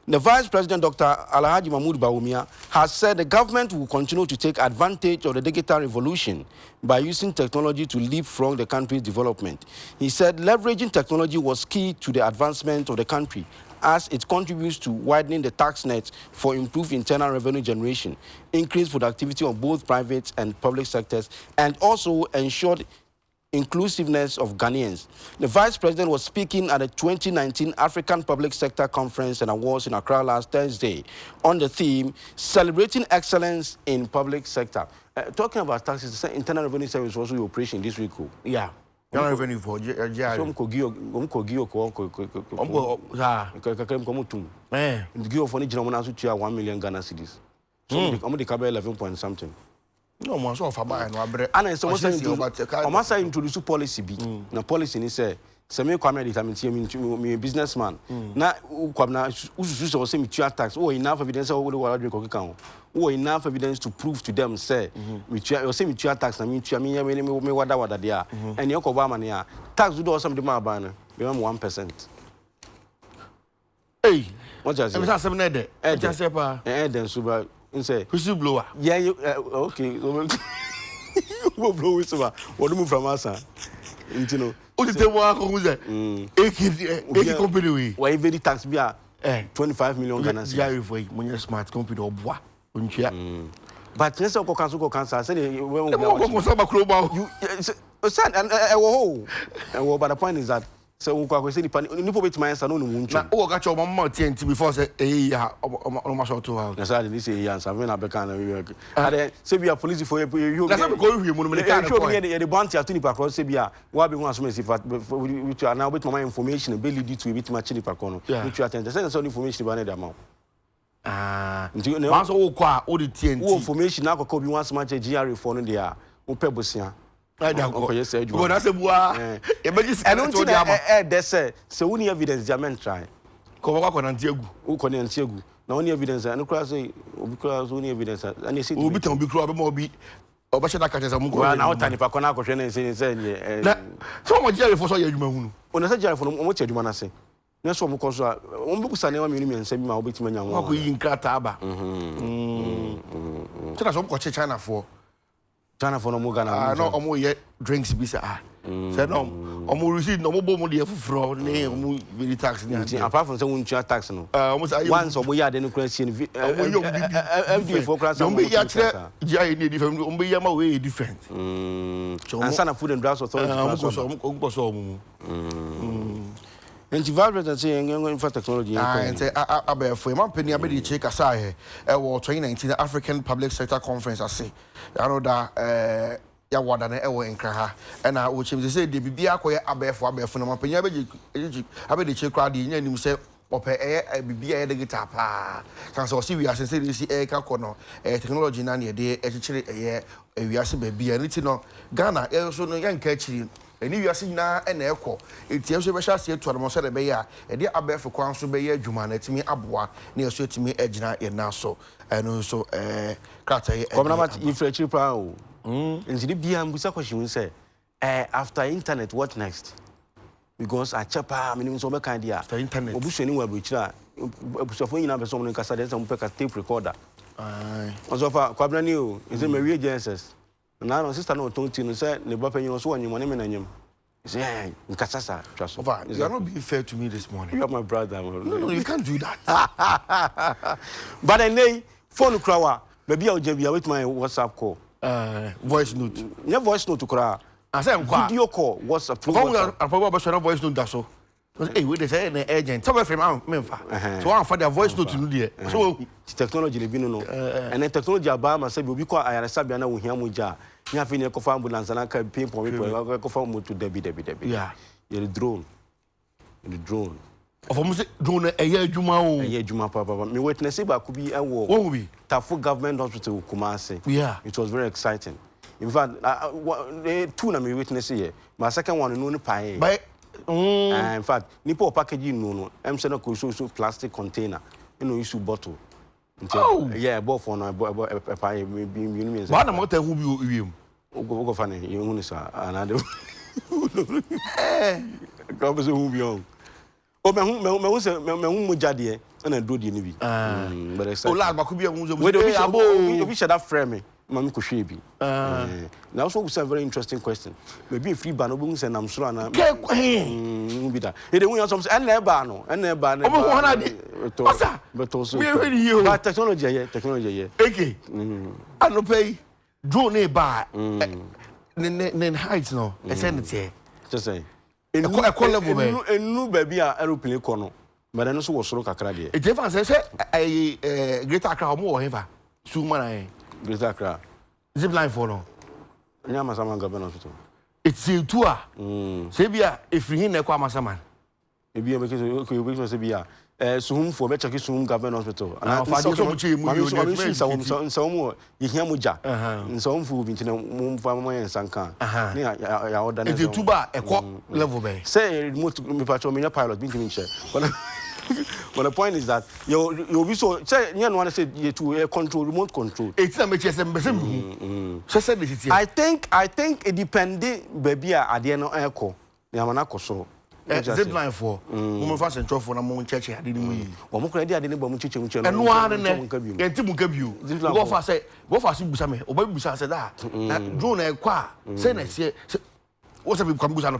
The Vice President, Dr. Alhaji Mahmoud Bawumia, has said the government will continue to take advantage of the digital revolution by using technology to leapfrog the country's development. He said leveraging technology was key to the advancement of the country as it contributes to widening the tax net for improved internal revenue generation, increased productivity of both private and public sectors, and also ensured inclusiveness of Ghanaians. The Vice President was speaking at the 2019 African Public Sector Conference and Awards in Accra last Thursday on the theme, Celebrating Excellence in Public Sector. Talking about taxes, the Internal Revenue Service was also operation this week. Yeah. Internal Revenue for Some Gio 1 million Ghana cedis. Some the Kabe 11 point something. No, man, so far by no bread. And so much introduce policy B. Na policy ni say me kwame determination me businessman. Na kwamna ususu so say me tua tax. Oh, enough evidence we dey drink okikan. Oh, enough evidence to prove to them say me tua say me tua tax na me tua me wada there. And you ko ba man ya. Tax do some the man ba no. Be 1%. Hey, what just say? Me say 7 there. Just say pa. Then so say whistle blower. Yeah, okay. You blow whistle. What do you move from us? You know. O the table ko who say? Eki company we. Why very tax be 25 million Ghana cedis. Yeah, for money smart company oboa. Ontua. But let's go cancel. Say when we go so ba global. You said and but the point is that so we go say the bit my answer no munchu na o ga cho mama TNT before say ya o ma short to house na say this say answer when abeka na we and say be a police for you na say go hwe mu no me can show me the bounty atuni pakro say be a wa be hu asome si with you now bit my information be lead to bit my chini pakro no which you attend say some information ba na the amount once o kwa o the TNT information na akoko bi once match GRA for no there o pe bosia I don't go. Go na se bua. Emergency. I don't think they say we need evidence jamen try. Ko wa na ntiegu. Wo ko na ntiegu. Na we need evidence. And kura say obi kura so need evidence. And they say obi tan obi kura be mo obi. Oba sheda ka tesa mu ko. Na o tani pa ko na akwohwe na say na so mo jere for so ya adwuma hunu. Ona say jere for mo che adwuma na say. Na so mo ko so o mbu kusa na wa mi nsa bi ma obetima nya wo. Ko yi nkrata aba. So na so ko che China for China for no more Ghana. No, omo ye drinks bi say say no, omo receive no mo bo mo de fufuro ne omo very tax ni. Apart from say we tua tax no. Omo say once omo ya de no kura see omo yo FD for kura say omo ya kire GI ni different omo ya ma we different. And Sana Food and Drugs Authority. Omo so omo. And the Vice President say ngwe for technology. And say abefo man peni abedi che kasa he e wo 2019 African Public Sector Conference ase. I know that ya wada na e wo nkra ha. E na wo chim say de bibia akoye abefo no man peni abedi che kra de nya nim say ope bibia ye digital pa. San so si wi ase say si e ka kono technology na na de e chire e wi ase bibia ni ti no Ghana e so no yan ka chiri eni wiase nyina na ekọ etie so be sha se etu armo se de be ya e de abefo kwan so be ya adwuma na timi aboa na eso timi agina ye na so eno so krata ye komna mat infrastructure plan o nti bia mbusa question say after internet what next because a chapa minim so be kan dia after internet obusu ni wa buchira obusufo nyina be so mo nkasa de se mo peka tape recorder ozo fa kwabna ni o is me we agencies na no sister no tonti no say ne ba panyin so wanyim ne menanyim say nkasasa twaso you are not being fair to me this morning. You are my brother. No, you can't do that. But then phone krawa baby a ojabia with my WhatsApp call voice note ne voice note kra I say video call WhatsApp I probably should voice note that so hey we dey say na agent tell me from memfa so one for their voice note no there so technology le bi no and then technology aba ma say obi kwa ayare sabia na wo hia mo ja nya fi ne ko fa ambulance na ka pin pon people ko fa mo to debi yeah the drone of almost drone adwuma papa me witness ba ku bi ewo wo bi Tafu government hospital Kumasi. Yeah, it was very exciting. In fact, two na me witness here. My second one no pay. In fact, nipo packaging no. I'm saying no so plastic container. You know issue bottle. Oh, yeah, both on a pie, maybe you mean. But I'm not who you go funny, you want to and I do. Go who be on. Oh, my Mujadi, and I do the Navy. But I said, oh, lad, but could be a woman. We should have frame me. Mammy Kushibi. Now, so it's a very interesting question. Maybe a free banoons and I'm sure I'm be that. It will some and never and never. But also, but technology, okay. I no pay, draw nearby. Then heights no, a sentence. Just say, in a level, and no baby are aeroplane corner. But I also was so cacradi. It difference a greater crowd more ever. Suman. Greater crowd. Zip line for no. Yamasaman governor. It's a tour. Sabia, if you hear Quamasaman. If you make it okay, we can say, soon for better soon government hospital. And I found so much some more. You hear Muja and some food into the moon family and Sankan. It's a tuba, a quap level bay. Say, most me patrol pilot, being but the point is that you'll be so say you want to say you to control remote control. It's a I think it depending baby at the end of echo. Yamanako so. Zip line for woman fast and for a moment church. I didn't mean. One more idea didn't bomb chicken and one and then Timu. Go for say, go for Sibusame, or Baby said that. Drone a qua, say next year. What's up with Cambusan?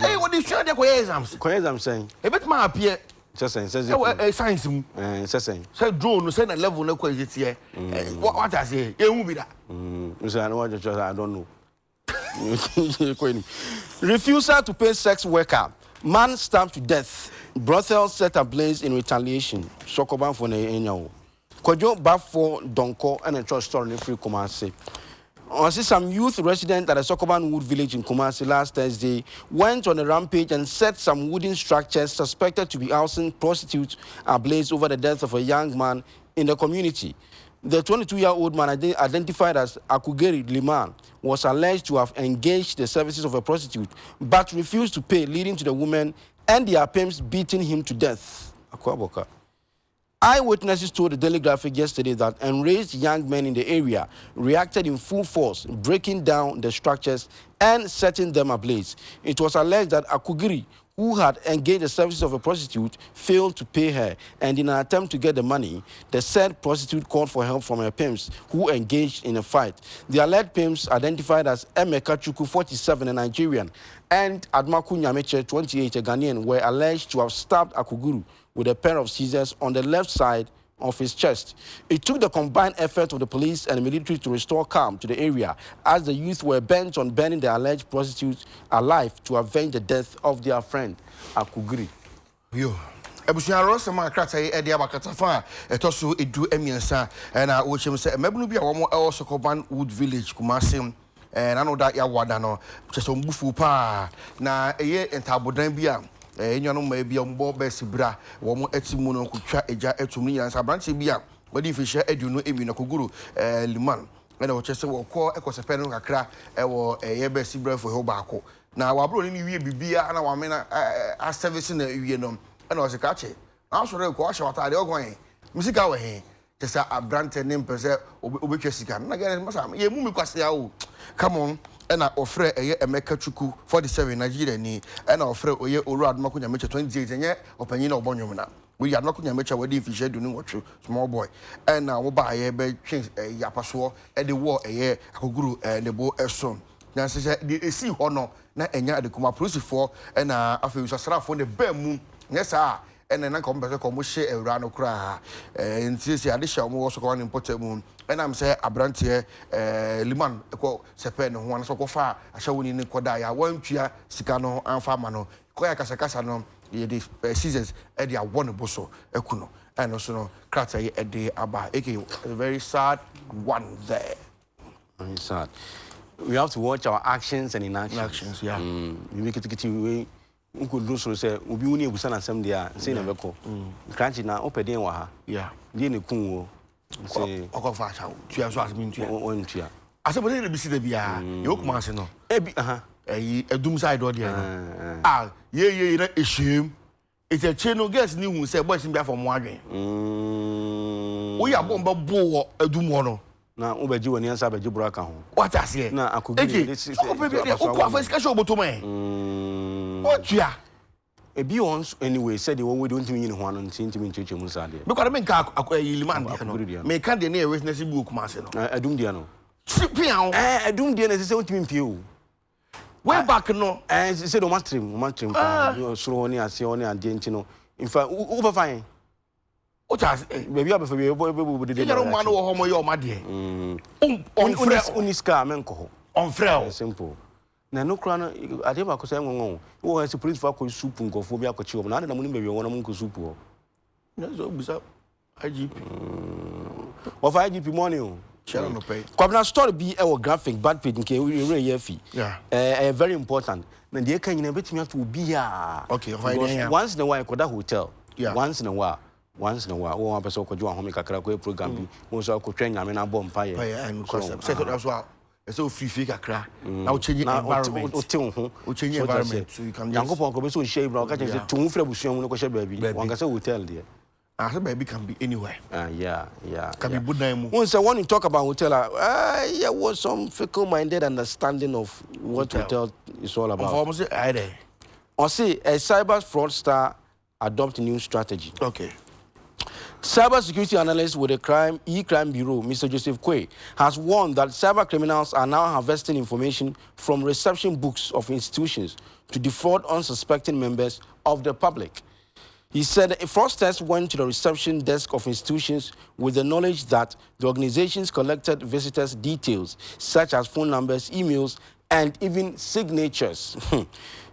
Hey, what is your exams? I'm saying, a bit my appear. Just saying, says science, saying, said drone, send a level no quality here. What I say, it won't be that. I don't know. Refusal to pay sex worker, man stabbed to death, brothel set ablaze in retaliation. Sokoban for the annual. Kojo Bafo Donko and a trust store in free Kumasi. I see some youth resident at the Sokoban Wood village in Kumasi last Thursday went on a rampage and set some wooden structures suspected to be housing prostitutes ablaze over the death of a young man in the community. The 22-year-old man identified as Akugeri Liman was alleged to have engaged the services of a prostitute but refused to pay, leading to the woman and their pimps beating him to death. Eyewitnesses told the Daily Graphic yesterday that enraged young men in the area reacted in full force, breaking down the structures and setting them ablaze. It was alleged that Akugiri, who had engaged the services of a prostitute, failed to pay her, and in an attempt to get the money, the said prostitute called for help from her pimps, who engaged in a fight. The alleged pimps, identified as Emeka Chuku, 47, a Nigerian, and Admaku Nyameche, 28, a Ghanaian, were alleged to have stabbed Akuguru with a pair of scissors on the left side of his chest. It took the combined effort of the police and the military to restore calm to the area as the youth were bent on burning the alleged prostitutes alive to avenge the death of their friend, Akugiri. Yo. Ebusia Rosama krata e abakatafa etoso edu emiensa na wo chem se mebunu bia wo mo Sokoban Wood village Kumasi na no da ya wada no cheso mbufu pa na eye entabodan bia enyo no ma bia mbo besibra wo mo atimu no kutwa eja etum ni yansa branche bia wadi fisha edu no emi na Koguru Liman na wo chese wo ko ekose no kakra wo eye besibra fo ho baako na wabro ni wie bibia na wa me na a service na wie no na o se ka che na so re ko a shawata de ogon musika we he tesa abrante ne mpese obetwa sika na ga masa ye mu mi kwase ya o come on na ofre eye Emeka Chuku 47 Nigeria ni na ofre oye Oru Admaku Nyameche 28 enye opanyin na obonwom na we Admaku Nyameche wadi fishe du ni wotwe small boy na wo ba ye be twen yapaso e de wo eye Akoguru nebo eso na se de esi ho no na enya adekuma prosifo na afi usasrafo ne ba mu nyesa ene na kompese ko mo hye ewura no kura ntisi ade hye mo so ko ne importamu ena am se abrante Liman ko sepe ne ho an so ko fa ahye woni ne koda ya wantua sika no anfa ma no ko ya kasa no ye de scissors e de awon boso ekuno and also no krata ye e de aba a very sad one there. Very sad. We have to watch our actions and inactions. Yeah. We make it get away. Uncle Lusso say, "Ubi uni busana sem dia say na beko." Crunchy na opeden wa ha. Yeah. Di ne kun say okofa cha. Tua so as min tua. On tua. Ase bo dey be see dey bia. You kuma ase no. Ebi edum side or there. Ye na ehiem. It's a chain no guess ni hu say boys bia for mo adwen. We are bomb bo edumono. Na ubeji woni ansa beji braka ho. What I say? Na akugbe this is. So baby, o kwa first cash oboto man. What ya? Ebi once anyway said the one we don't mean ho anu ntimi ncheche mu sade. Because me ka yiliman no. Me ka de na witness book ma se no. Adum dia no. Sipian. Adum dia na se ontimi mpie o. Way back no. Say do matrim pa. So oni ase oni ade nti no. In fact, who be fine? What has baby abefa be de. You know man wo homo yo ma de. Uniska menko ho. On frère. Simple. Na no kra no ade ba ko say ngongo. Wo ha police fa ko soup nkofo bi akochi wo na ade na mu ni be won na mu ko soup ho. Na so busa IGP. Of IGP money o. Share no pay. Kwabna story bi e wo graphic bad page nke we ye fi. Yeah. Very important. Na de kan nyina betimi ato obi a. Okay, once in a while koda hotel. Yeah. Once in a while wo wan person ko jo ahome kakra ko program bi mo so ko twa nyame na bom pa ye. And concept. Set that's why so free kakra. Now changing environment. O te ho. O changing environment so you can Yankopon ko be so share bra o ka say to hu fra busuam no ko share baabi. Wan ka say hotel there. I said baby can be anywhere. Yeah. Can be Budaimu. Once when you talk about hotel, there was some fickle-minded understanding of what hotel is all about. Almost Or say a cyber fraudster adopt new strategy. Okay. Cyber security analyst with the E-Crime Bureau, Mr. Joseph Quay, has warned that cyber criminals are now harvesting information from reception books of institutions to defraud unsuspecting members of the public. He said fraudsters went to the reception desk of institutions with the knowledge that the organizations collected visitors' details, such as phone numbers, emails, and even signatures.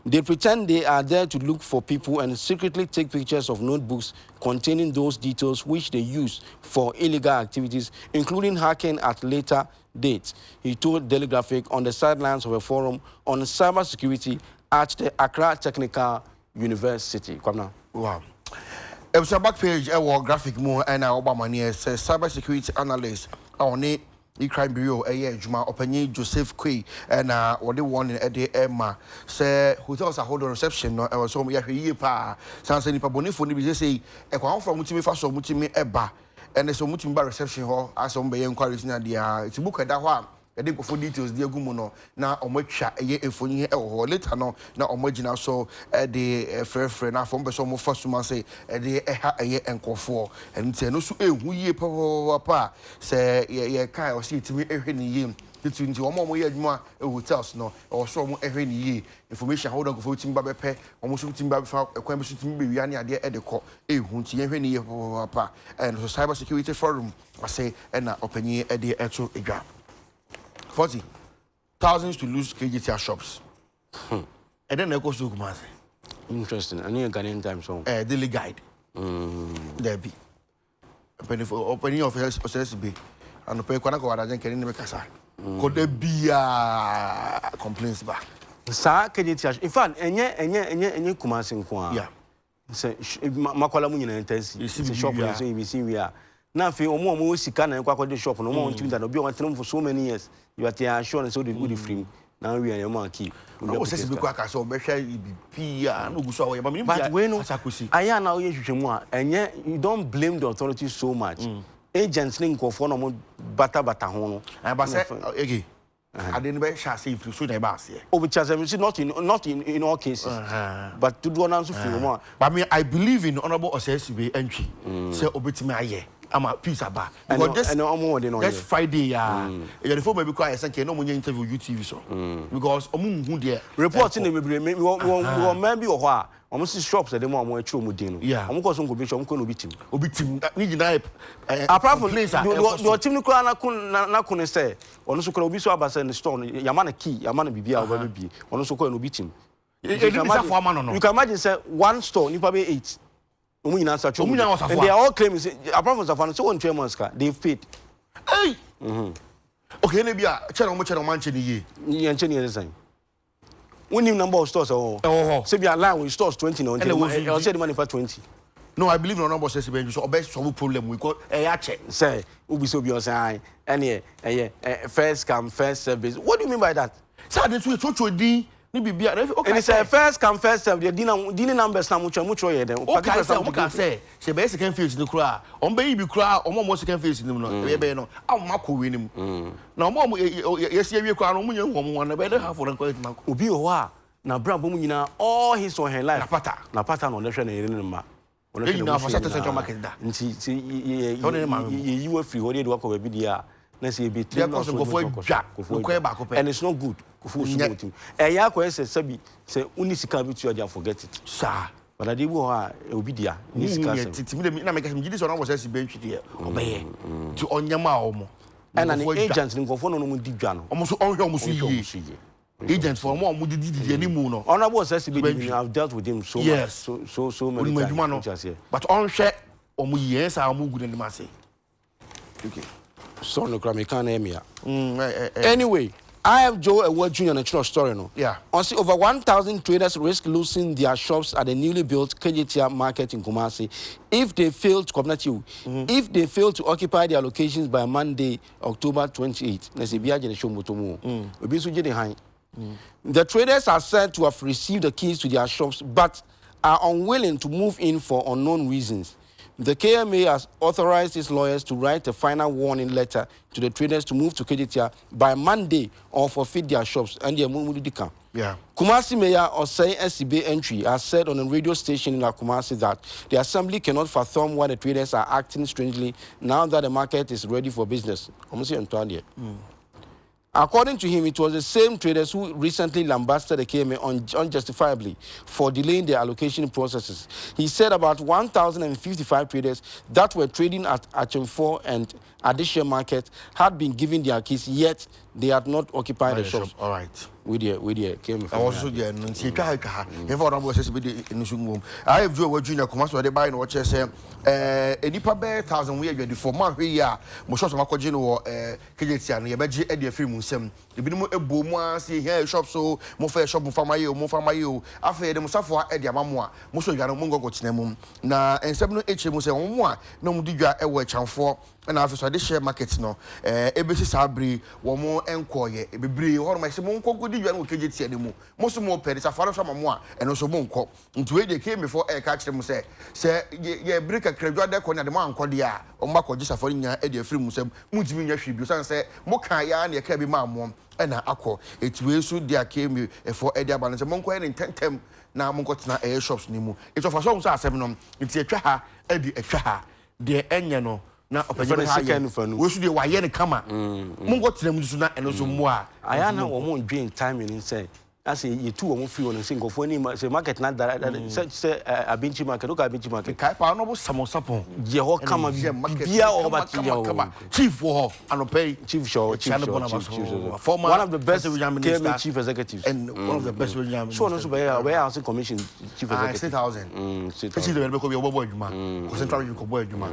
They pretend they are there to look for people and secretly take pictures of notebooks containing those details which they use for illegal activities, including hacking at later dates, he told Daily Graphic on the sidelines of a forum on cybersecurity at the Accra Technical University. Come now. Wow. It was a back page, a graphic more, and our Obama says cybersecurity analyst on it. E-Crime Bureau, Juma, Openi Joseph Quay, and what they want in the Emma say hotels are holding reception. No, I was home year pa. Sans any pabonifo, they say a quam from Mutimi Faso Mutimi Eba, and there's a Mutimba reception hall as some bay inquiries in the it's a book at that one. I didn't go for details, dear Gumuno. Now, on which a year if we or later no, now on which now so the fair friend, now from some of first month say a year and call for and say no, so who ye papa say, yeah, Kai or see to me every year. It's into one more year more hotels no or so every year information hold on for Timba pay almost Timba a question to me yani idea at the call a hunty every year papa and the cybersecurity forum I say and open year at the actual exam. 40 thousands to lose KGTR shops. And then they go to Kumasi. Interesting. I need a Ghanaian time song. Daily guide. There be. Opening of SSB. And the pay Kwanako Wadajan can never casa. Could there be complaints back? Sir, KGTR. In fact, any Kumasi in Kwa. Yeah. Say, Makola Munina intense. You see the shop, you see we are. Now, if you more Sikana and Kwako shop, no more that will be on film for so many years. You are sure and so the good free. Now we are your monkey. No, says because so Besha be no so but when I am now and yet you don't blame the authorities so much. Agents link of one of bata hono. And but again. I didn't be shall see if you should have asked. Oh, which has not in all cases. But to do an answer for more. But me, I believe in honorable SSB entry. Say Obitime. I'm a piece of bar. This Friday, you're for maybe quite a second. No one interview UTV so because who there reporting maybe or what almost shops at the moment true Mudino. Yeah, I'm going to be some Obitim. Apart from place, your team couldn't say on so could be so about the store. Yamana key, Yamana Bibia or be on so called Obitim. You can imagine say one store, you probably 8. And they are all claiming, apart from Safan, so on 2 months, they've paid. Hey! Okay, maybe a channel much on Manchester. You and Cheney design. We need number of stores. Oh, say, be allowed with stores 20 no, and I'll say the money for 20. No, I believe no number of says, so best some problem we got a check. Say, Ubi so be on sign, and first come, first service. What do you mean by that? Sir, that's what you Ni bibia and it's a first come first serve the dinner numbers na mucho ye dem okay say she be second phase ni kura on be bi kura omo second phase ni no be no amako we ni mu na omo yesi awie kura no munye ho na be dey half for na obi o ha na bra bom nyina all his or her life na pata no hwe na yere ni ma na for Central Market da nti ye you free ho dey do akọ ba bi dia na say be three no so go for and it's not good kufu so team ya ko say uni sika bi to forget it sir but ade bi ho a obi dia ni sika say timi na make some gidi so na was say be ntwi de obeye ti onyama omo and an agent ni nkofo no di dwa no omo so onhwe omo so yi agent for omo di ni mu no honorable say be I've dealt with him so yes. so many times but onhwe omo yes a omo gudu ni ma say okay so no crime can hear anyway I have Joe a word junior natural story no. Yeah. On see over 1,000 traders risk losing their shops at the newly built KJTR market in Kumasi if they fail to connect you. If they fail to occupy their locations by Monday, October 28. The traders are said to have received the keys to their shops but are unwilling to move in for unknown reasons. The KMA has authorized its lawyers to write a final warning letter to the traders to move to KJTR by Monday or forfeit their shops and their Mumudika. Yeah. Kumasi Mayor Osei SCB entry has said on a radio station in Kumasi that the assembly cannot fathom why the traders are acting strangely now that the market is ready for business. According to him, it was the same traders who recently lambasted the KMA unjustifiably for delaying their allocation processes. He said about 1,055 traders that were trading at Achemfor and Adekye Market had been given their keys, yet they had not occupied the shops. All right. With the KMA. I also there. I have Joe Junior Commerce they buy no what say enipa be 1,000 we ready for man hwe ya mo shops ma kwaje no KJTR no ye beje e de free mu nsem ebi no ebo mu ase here shop so mo fa shop mo fama ye o afa de mo safo e de amamo a mo so dwa no mo ngogo tena mu na ensem no eche mu se mo a na mo di dwa e wo chamfo na afa so de share market no ebesi sabri wo mo enkoye bebre ho no ma se mo nkogo di dwa no KJTR mu mo so mo pere safaro so mamo a eno so mo nko nti we de came before e ka kire mu se ye break kredwa de ko na de mo ankode a o ma ko gisafo nya e de afiri mu sem mutimi nya hwe bi so say mo kan ya na ye ka bi ma mo na akọ etiwe so de akemi efo e de aba no se mo nko e tentem na mo nko tena e shops ni mu eto fa so asem no nti etwa ha e di etwa ha de enye no na opanyere ha ye we so de wa ye ne kama mo nko tena mu so na eno so mo a aya na wo mo ndwen timing ni say as you two mo free on single for any market na say abinchi market look abinchi market kai pa no bo samosapon je ho kama bia o ba chief wo anopay chief show former one of the best minister chief executives and one of the best regional so no so be housing commission chief executive 6,000 see the be ko be obo adwuma ko central region ko bo adwuma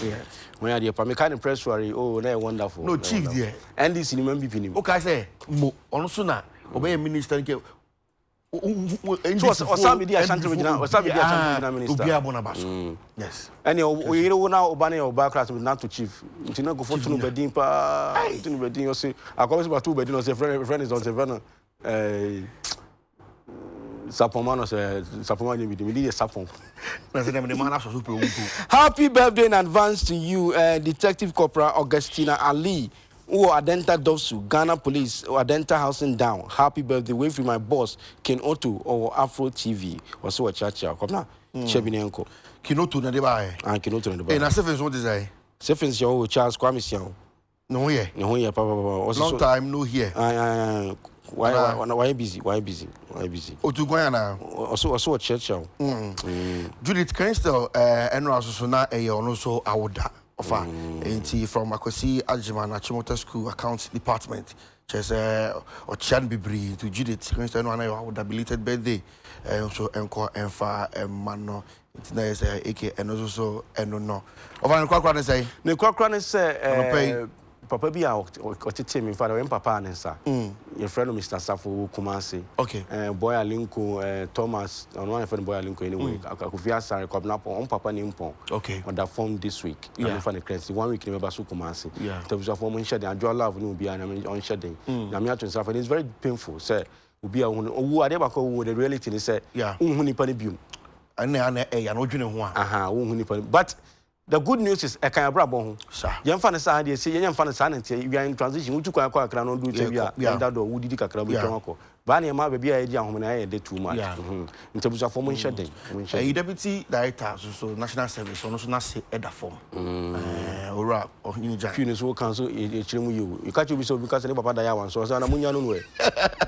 yeah when you dey pa me kind press story oh na wonderful no chief there NDC ni man BP ni okay say mo ono so na obey minister nke Osamidi Ashanti regional minister Obi abona baso yes any oyire na obane oba class not to chief nti na go for tunu bedin pa tunu bedin you say akoso ba tu bedin no say friend is on seven Sapoma no say Sapoma ni bi dey Sapon na say dem man aso so pe owu. Happy birthday in advance to you Detective Corporal Augustina Ali who Adenta Dovsu, Ghana Police, Adenta Housing Down. Happy birthday, way from my boss, Ken Otto, or Afro TV, or so a chacha. Come now, Chebinenko. Kinoto na deba and Kinoto na deba. And Sefens what is I? Sefens your Charles Kwame Siao. No here. No here, papa. Long time no here. Why busy? Why busy? O to go na. Also a church. Judith Kenstel, Enro Asosona, no so awoda. Offer from Akosi Ajima na Chimota School Accounts Department. Just or Chan Bibri to Judith Kenstel no I would have belated birthday. So encore enfa mano. It's nice AK and also no. Over the Quackran say. The Quackran say Papa be out or me father when Papa and sir. Your friend Mr. Safo Kumasi. Okay. Boy Alinko Thomas on one friend Boy Alinko anyway. Akufia Sare Kobna on Papa Nimpon. Okay. On that form this week. Yeah. For the credit 1 week remember su Kumasi. Yeah. To be form shedding and draw love no be on shedding. Na me at himself and it's very painful. Say Ubi a who are never called the reality is say, Unhunipanibium. And no junior one. But the good news is a kind of brabo. Young fantasy idea, say young fantasy, we are in transition, which you can call a crown do that or would you crack Bani ma baby idea when I did too much. In terms of formation shedding. A deputy director, so national service, or not say edda form. Or in Funis will council you. You can't be so because I never had a one, so I'm a way.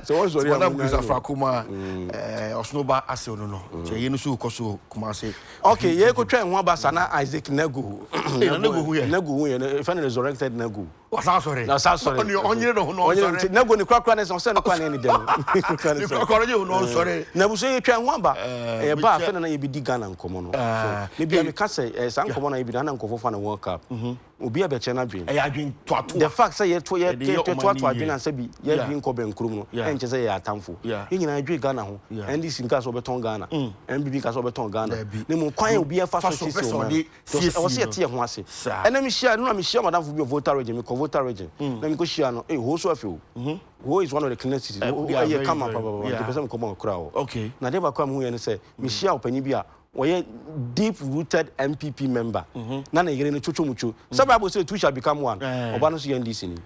So also, one of Frakuma or Snowba Asono. Yenusu Koso Kumase. Okay, you could try one Basana Isaac Negu. Negu, if I resurrected Negu. Was sorry. No, sorry. On you don't know. Never going to crack runners on Santa Clan any day. Sorry. Never say you try one bar. A bar, and you be digging and common. Maybe I can't say, some common, I be done and go for a World Cup. Will be a better dream. I dream the fact say you to what I been and say, yeah, being Coben Krumo, and just say, I tamful. In I drink Ghana, and this in Gas over Tongana, and because over Tongana. Nemo Quine will be a fast was here, Tia Mwasi. And let me share, no, I'm sure Madame will be a voter region, voter region. Let me go share, who feel. Who is one of the cleanest cities? Who come up, the person come on crowd. Okay. Now they will come here and say, Michelle Penibia. We deep-rooted MPP member. Nana yere chuchu muchu. Some people say two shall become one. Obano si NDC.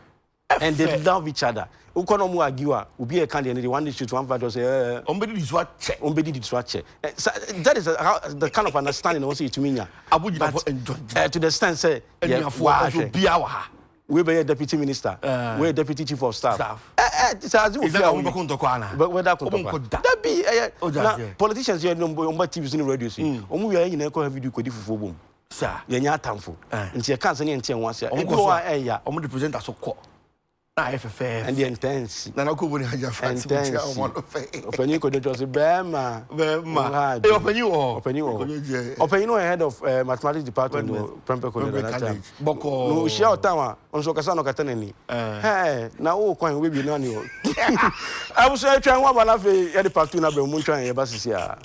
And they love each other. Ukono mu agiwa. Ubi a candidate. One day shoot one fight. Say, "Ombedi this what check. Ombedi this what check." That is the kind of understanding also to me. To the extent say, "Yeah, we be a deputy minister. We a deputy chief of staff. Politicians here no TV in radio. We are in a video code for boom. Sir, you're not thankful. And you can't say anything once. I'm the presenter so called. And the intense. Nana Kubu intense. Open you could just say, Bema. Open you ahead of mathematics department or Prempe. Boko. No, shout tower on Sokasano Catanani. Hey, now coin will be none. I was trying one of the Patuna Bermuda and Basia.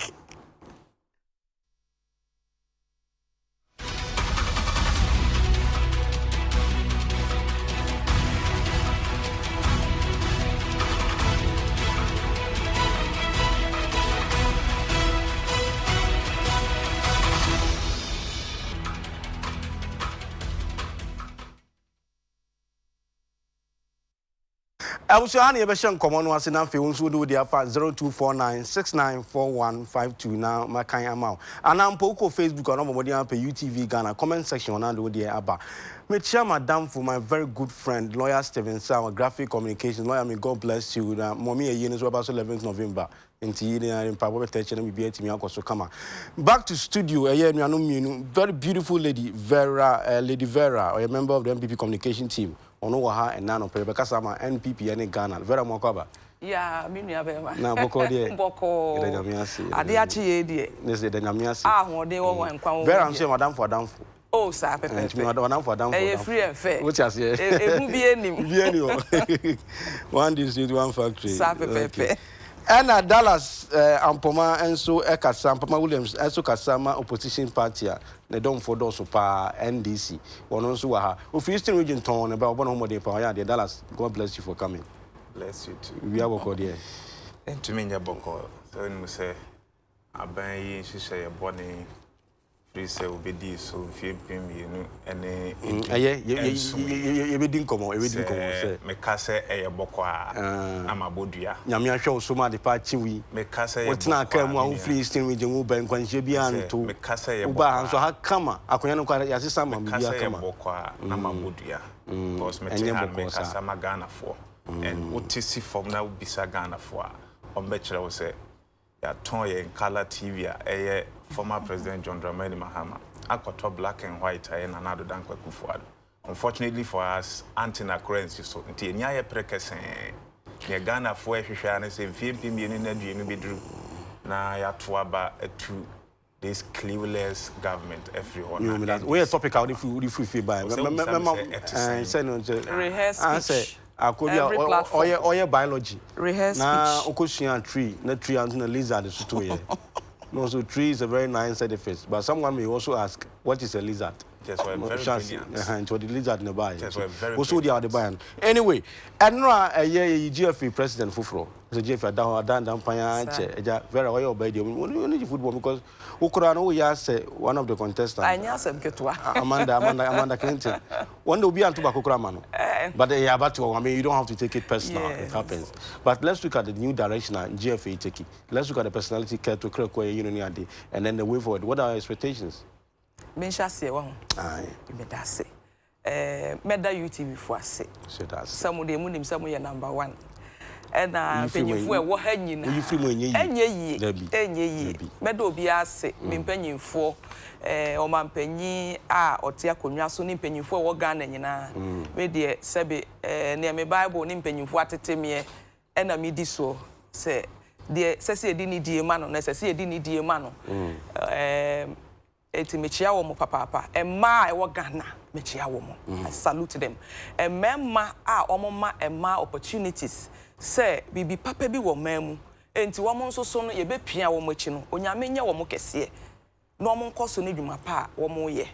I was only a version common was enough. You will do the 0249694152 now. My kind amount. And I'm Poco Facebook or nobody up UTV Ghana comment section on do the Abba. Me share madam for my very good friend, lawyer Steven Sauer, graphic communications lawyer. May God bless you. Mommy a year is about 11th November. In probably teaching me be me so come back to studio. Very beautiful lady Vera, Lady Vera, or a member of the MPP communication team. Ono ha and nano Rebecca Sama NPP and Ghana. Vera Mokoba. Yeah, Minia Bema. Now Boko de Boko. Adiachi de. Yes, the Namias. One day one. Very I'm saying Madame for down. Oh, sir, Madame for down. Free and fair. Which has here. One district, one factory. Sape. And Dallas, Ampoma, and so Ekasam, Pama Williams, and so Kasama opposition party, the Dom for Dosso Pa, NDC, one also ha. If you still region town about 100 day per year, Dallas, God bless you for coming. Bless you too. We have a code here. And to me, your boko, so when we say, I buy she say a bonny. So be this so film you know and you be din komo say me ka say e boko amabodua nyame ahwe so ma de pa chiwi me ka say what na ka mu a free stin region wo ban kwanhye bia anto me ka say e ba so ha kama akonya no kwa ya sesa ma bia kama boko amabodua because me te ha me ka sa magana for and what see from na bisa Ghana for on be kire wo say ya ton ye color TV a former President John Dramani Mahama, Akoto black and white, and another Dankwa Kufuad. Unfortunately for us, anti-occurrence so until near precase, near Ghana for a shana say, VP energy in the bedroom. Now, ya tuaba to this clueless government, everyone. We are topic out if you free by. Rehearse. Or biology. Rehearse now, Okoshia tree, not tree and a lizard is no, so tree is a very nice edifice. But someone may also ask, what is a lizard? Just were very brilliant. Into the lizard nearby. Just were very also they are the band. Anyway, and no a year GFA president Fufro. The GFA down Panya, very well obeyed you football because Ukrano yes one of the contestants. I know some good one. Amanda Clinton. One will be on tobacco craman. But they are about to, I mean, you don't have to take it personal. It happens. But let's look at the new direction GFA taking. Let's look at the personality care to Kirk Union and then the way forward. What are our expectations? Mention say one. Aye. You better say. Meda UTV for say. So that's. Some of the munim some are number one. And penny for what hanging. You feel when you enye Medo be say me penny for o man penny or tia konwa so ni penny for what Ghana nyina. We de sebe near me Bible ni penny for ateteme e na me di so say de sese di ni die ma no na sese di ni die ma no. Eti mechia wo mo papa emma e wo Ghana mechia wo mo. I salute them. Emma omoma emma opportunities say bibi papa bi wo mamu enti wo mo nso so no ye be pia wo mo chi no onyame nya wo mo kese no mo nkoso ne dwuma pa wo mo ye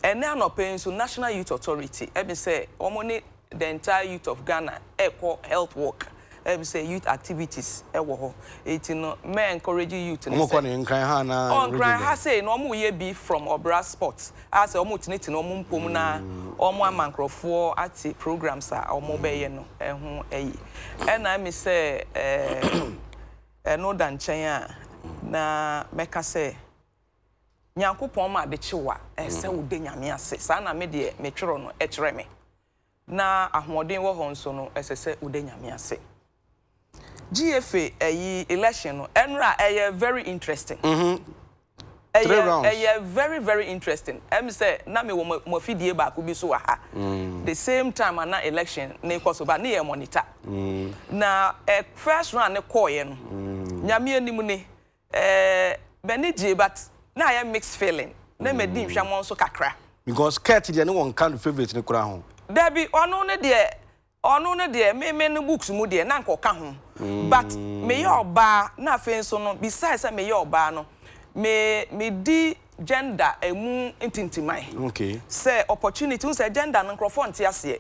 ene anopen so National Youth Authority e be say wo mo ni the entire youth of Ghana equal health work e be say youth activities e wo ho enti no me encourage youth no say mo nkran ha na on nkran ha say no mo ye bi from Obra Sports as o mo tiniti no mo mpom na o mo amankrofo ati programs a o mo be ye no ho eyi ena mi say no dan chen na meka say nyankopon ma de chiwa se wo de nyame ase sa na me de me twero no e kire me na ahoden wo ho nso no se wo de nyame ase GFA election no enra very interesting very very interesting say na me wo mafidie ba ko bi so ha the same time na election na ikoso ba na ye monitor na first round ne call ye no nyame anim ne benije but na ya mixed feeling na me di hwamon so kakra because Kurt dey no one kind favorite ne kura ho Debbie ono ne de me no books mu de na nkoka ho but me ye oba na afen so no besides me ye oba no me di gender emu intintimai okay say opportunity un say gender no crofo nti ase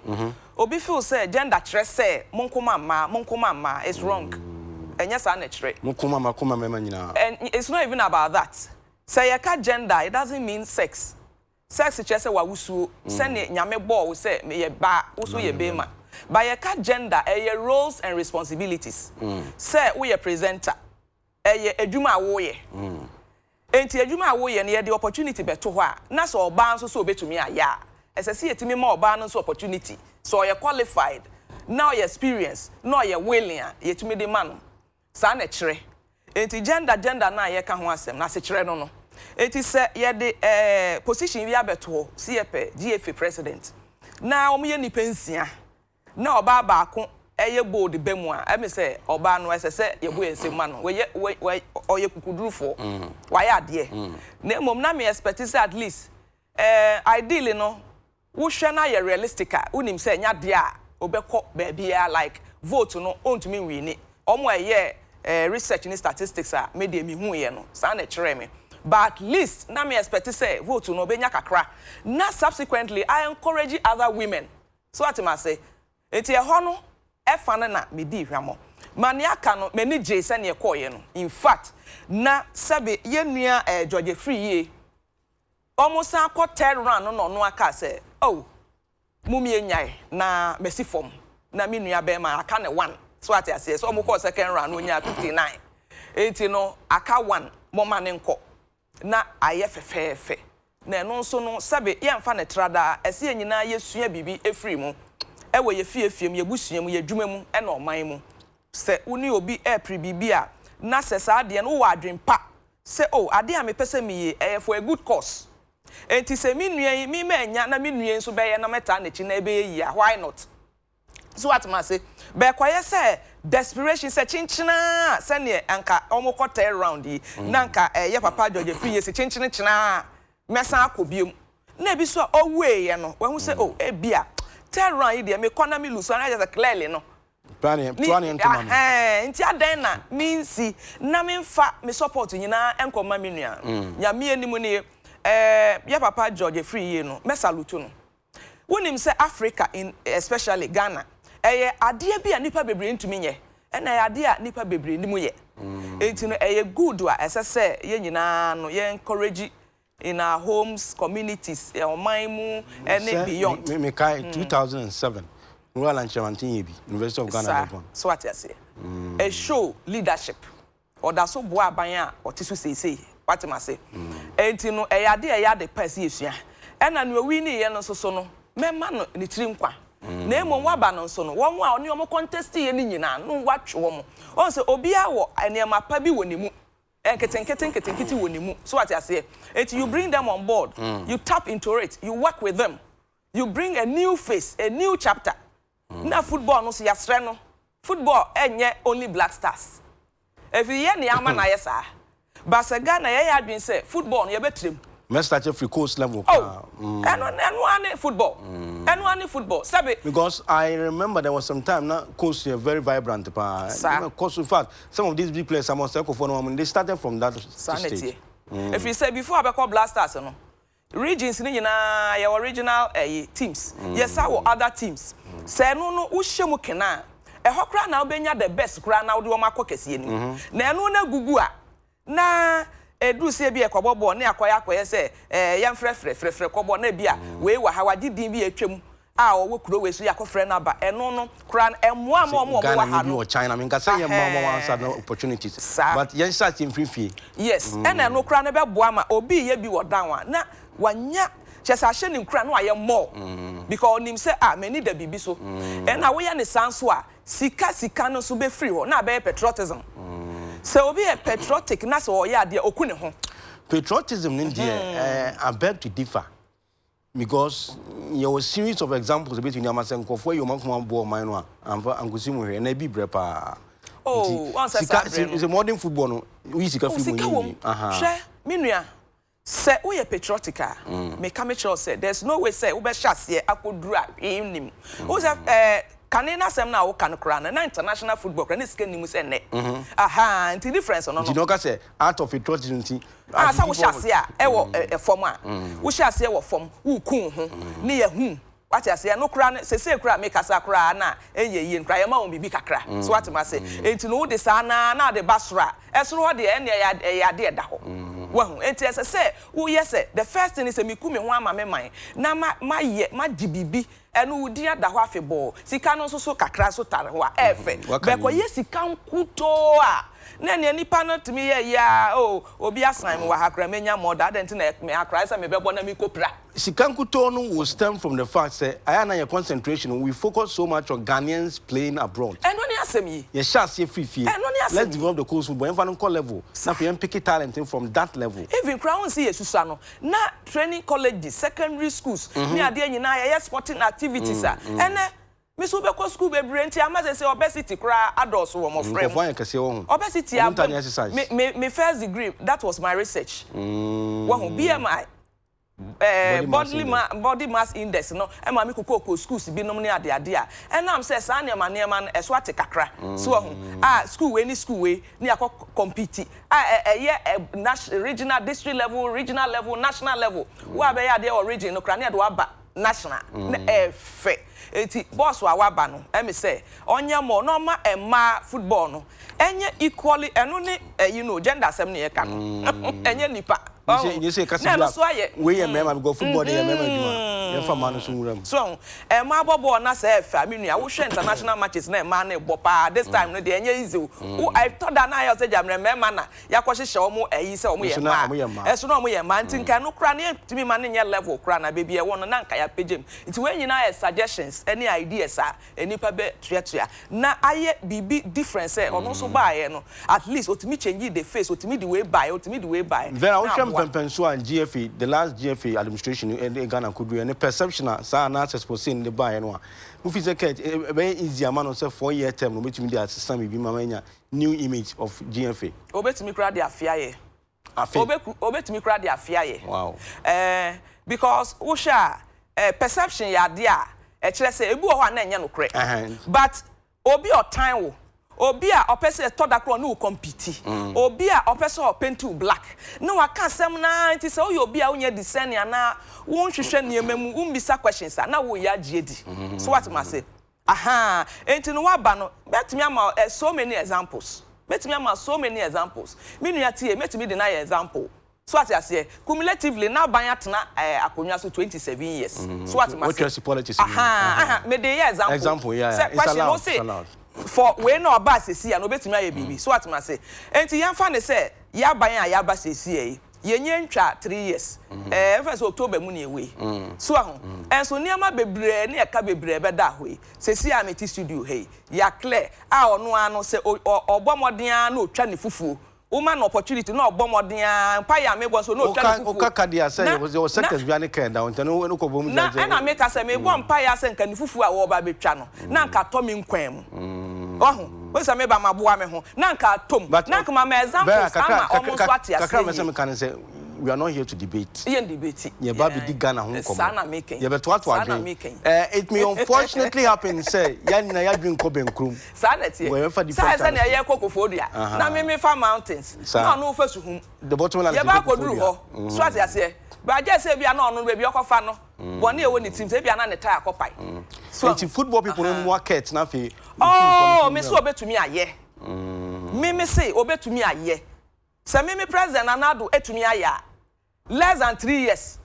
obi feel say gender kire say monkoma ma is wrong enya sa na kire monkoma mema nyina and it's not even about that say you ka gender it doesn't mean sex kire say wa wusuo say ne nyame bo say me ye ba wuso ye be ma but you ka gender your roles and responsibilities say we ye presenter edwuma wo ye enti adwuma wo ye ne the opportunity beto ho a na so oba nso so obetumi aya esese yetimi ma oba nso opportunity so you qualified now your experience now your willing yetumi de man sa na kire enti gender na ye ka ho asem na se kire no enti se ye de position wi abeto ho si ye pe GFA president na omo ye nipensia na oba ba ko eye bold bemu a me say oba no esese ye bo ensema no we oye kukudurufo wa ya de na mom na me expect say at least ideally no wo hwe na ye realistic a unim say nya de a obekọ ba bia like vote no ontumi wini omo eye research ni statistics a me de mi hu ye no sa na kire me but at least na me expect say vote no obenya kakra na subsequently I encourage other women so what am I say enti e ho no efane na me di hwamo mane aka no me ni je se ne ekoye no in fact na sebe ye nua George Free ye almost akọ third round no aka say oh mumi enyai na mesi form na me nua be ma aka ne 1 so ati ase so mo call second round no nya 59 eti no aka 1 mo ma ne nko na aye fefefe na no nso no sebe ye mfa ne trada ese nyina ye sua bibi efri mu ewe ye fiefiem ye busuam ye dwuma mu e na oman mu se uni obi pribibia na se sa de no wa adwempa se oh ade a me pese me ye for a good cause enti se mi nua mi ma nya na mi nua nso be ye na meta na chi na be yi a why not so what ma say be kwaye se desperation se chinchina se ne anka omoko tie round yi na anka ye papa George Free ye se chinchina china mesa akobiem na bi so owe ye no we hu se oh e bia terror yi de me economy lose na just clearly no plan ntoma no nti adan na minsi na me mfa me support nyina enkoma me nua nya me animu ne ya papa George free ye no me salute no wonim say Africa in especially Ghana ade bi a nipa bebre ntumi nye na ade a nipa bebre ni mu ye enti no good wa say ye nyina no ye encourage in our homes communities maimu and beyond me kai 2007 Rural and Chamantin University of Ghana so what you say a show leadership or da so boa ban or tisu say what am I say enti no ade the person yesua na no wi ni ye no so no memma no ni tiri nkwa na emo waba no so no wo a oni omo contest ye ni nyina no watwe wo mo on se obi a wo enema pa bi wonimu enkete wonimu so what you say it you bring them on board you tap into it you work with them you bring a new face a new chapter na football no so yasre no football enye only Black Stars if you hear ni ama na yesa Basega na ye adwin say football no ye betrem me start free coast level and football football sabe because I remember there was some time now coast here very vibrant coast in fact some of these big players some they started from that stage if you say before I call Black Stars no regions ni nyina your original teams yes our other teams say no wo hyemu kena hokra na obenya the best kra na wo de makokese ni na eno na gugu a na edu se bi ekobobo na akoya se yam frefre kobo na bia we wa hawaji din bi atwam a wo kuro we so yakofre na ba eno no kra emo am wa ha no China me nka say yam one opportunities but yen start in free yes and eno kra na be boa ma obi ye bi wodan na wanya chesa hye ni kra no aye more because onim say many da bibi so and na we ya ne sanso a sika no so be free ho na be patriotism so be a patriotic na so ya de okune ho patriotism in there I beg to differ because there was series of examples between Yamasenko for you man come boy man no angusimu here na bi brepa it's a modern football no we sika football hwe menua say we are patriotic me come sure say there's no way say we be shase akoduru a him who say kanena sem na wo kan kra na international football kra na sika nimu se ne anti difference no you know ka say out of patriotism sa wo shase a e wo form a wo shase e wo form wo kun ho ne ye hu what you say no kra na se kra make asa kra na enye kra ye ma won bibi kakra so what ma say enti no de sa na de basra esoro ho de ene ya de da ho wahu enti say wo yes the first thing is me ku me ho ama me man na ma dibibi enu udi ada ho afebol sika no so kakra so tare ho a efe be ko yesika nkuto a na ne nipa no timi ye ya obi asan wa hakra menya moda dent na me hakra say me bebo na mi kopra sika nkuto no will stem from the fact say ayana your concentration we focus so much on Ghanaians playing abroad eno ni asem yi ye chance free let's develop the coast football even on level na fi pick talent from that level even crown see yesusa no na training colleges secondary schools ni ade nyina ye sporting activities ene me so be ko school be brenti amase say obesity kra adults wo mo frame obesity me first degree that was my research wo BMI body mass index no e ma me kokoko schools bi nom ne ade a enam say sa ne ma no eso ate kakra so school we ni school we ni akọ compete regional district level regional level national level wa be ya de origin no kra ne de wa ba national efe eti boss wa waba no me say onye mo no ma emma football no enye equally eno ne gender asem ne ye ka no enye nipa you say we remember go football dey remember you for man so wuram so emma bobo na say efe aminu wo hwe international matches na emma na ebo pa this time no dey enye easy I thought that na you say jam remember na yakọ hye omo say omo ye ma eso na omo ye ma ntinka no kra na timi ma na level kra na baby e won na nka ya pejem nti we nyina suggestions any ideas enipa be tuatua na aye bibi difference ono so baaye no at least otimi change the face otimi the way buy then I wish Penso and GFA the last GFA administration in Ghana could do any perception sa na suppose in the buy no we feel say very easy man on say 4-year term no betimi dey assistant be mamanya new image of GFA obetimi kra dey afia ye obetimi kra dey afia ye wow because wo sha perception ya dey a kire say ebu ho na enye no kre but obi o time wo obi a opese todakro no compete obi a opese o paint black no waka sem na nti se oyo obi a unya discern na won hwehwe niemam umbisa questions na wo ya giedi so what ma say aha enti no waba no betimi ama so many examples betimi ama so many examples me nua tie metimi deny example so what I say cumulatively now ban atena akonwa so 27 years so what ma say politics aha me dey example yeah it's allowed for we no aba sesi ya no betimi aye bibi so what ma say enti yemfa ne say ya ban a ya ba sesi e yenye ntwa 3 years first October mu ne ewe so ahụ enso niama bebre ne eka bebre be da hoyi sesi a meti studio hey ya clear a onu anu se ogbomodin a na otwa ne fufuo woman opportunity na ogbomodin a mpa ya mebo so na otwa ne fufuo o kaka dia say was sectors bi ane down ntano no ko bom na na make say mebo mpa ya say nka ne fufuo a wo ba betwa no na nka to mi nkwan mu ohụ we say me ba maboa me ho na nka tom na nka ma examples ama almost what you kakra me say me kan say we are not here to debate. Yeah, debate. Yeah, baby, di Ghana home come. Sana making. Yeah, but what it may unfortunately happen. Say, ya na ya drink kobe nkrum. Sana tie. Say na ya kokofodia. Na me fa mountains. Na no fa suhum. The bottom line. Ya ba koduru ho. So as ya say. But just say bia na onu baby okofa no. Boni e woni team say bia na ne tie akopai. So football people no market na fe. Oh, me so obetumi aye. Me say obetumi aye. Say me president Anado etumi aye. Less than 3 years.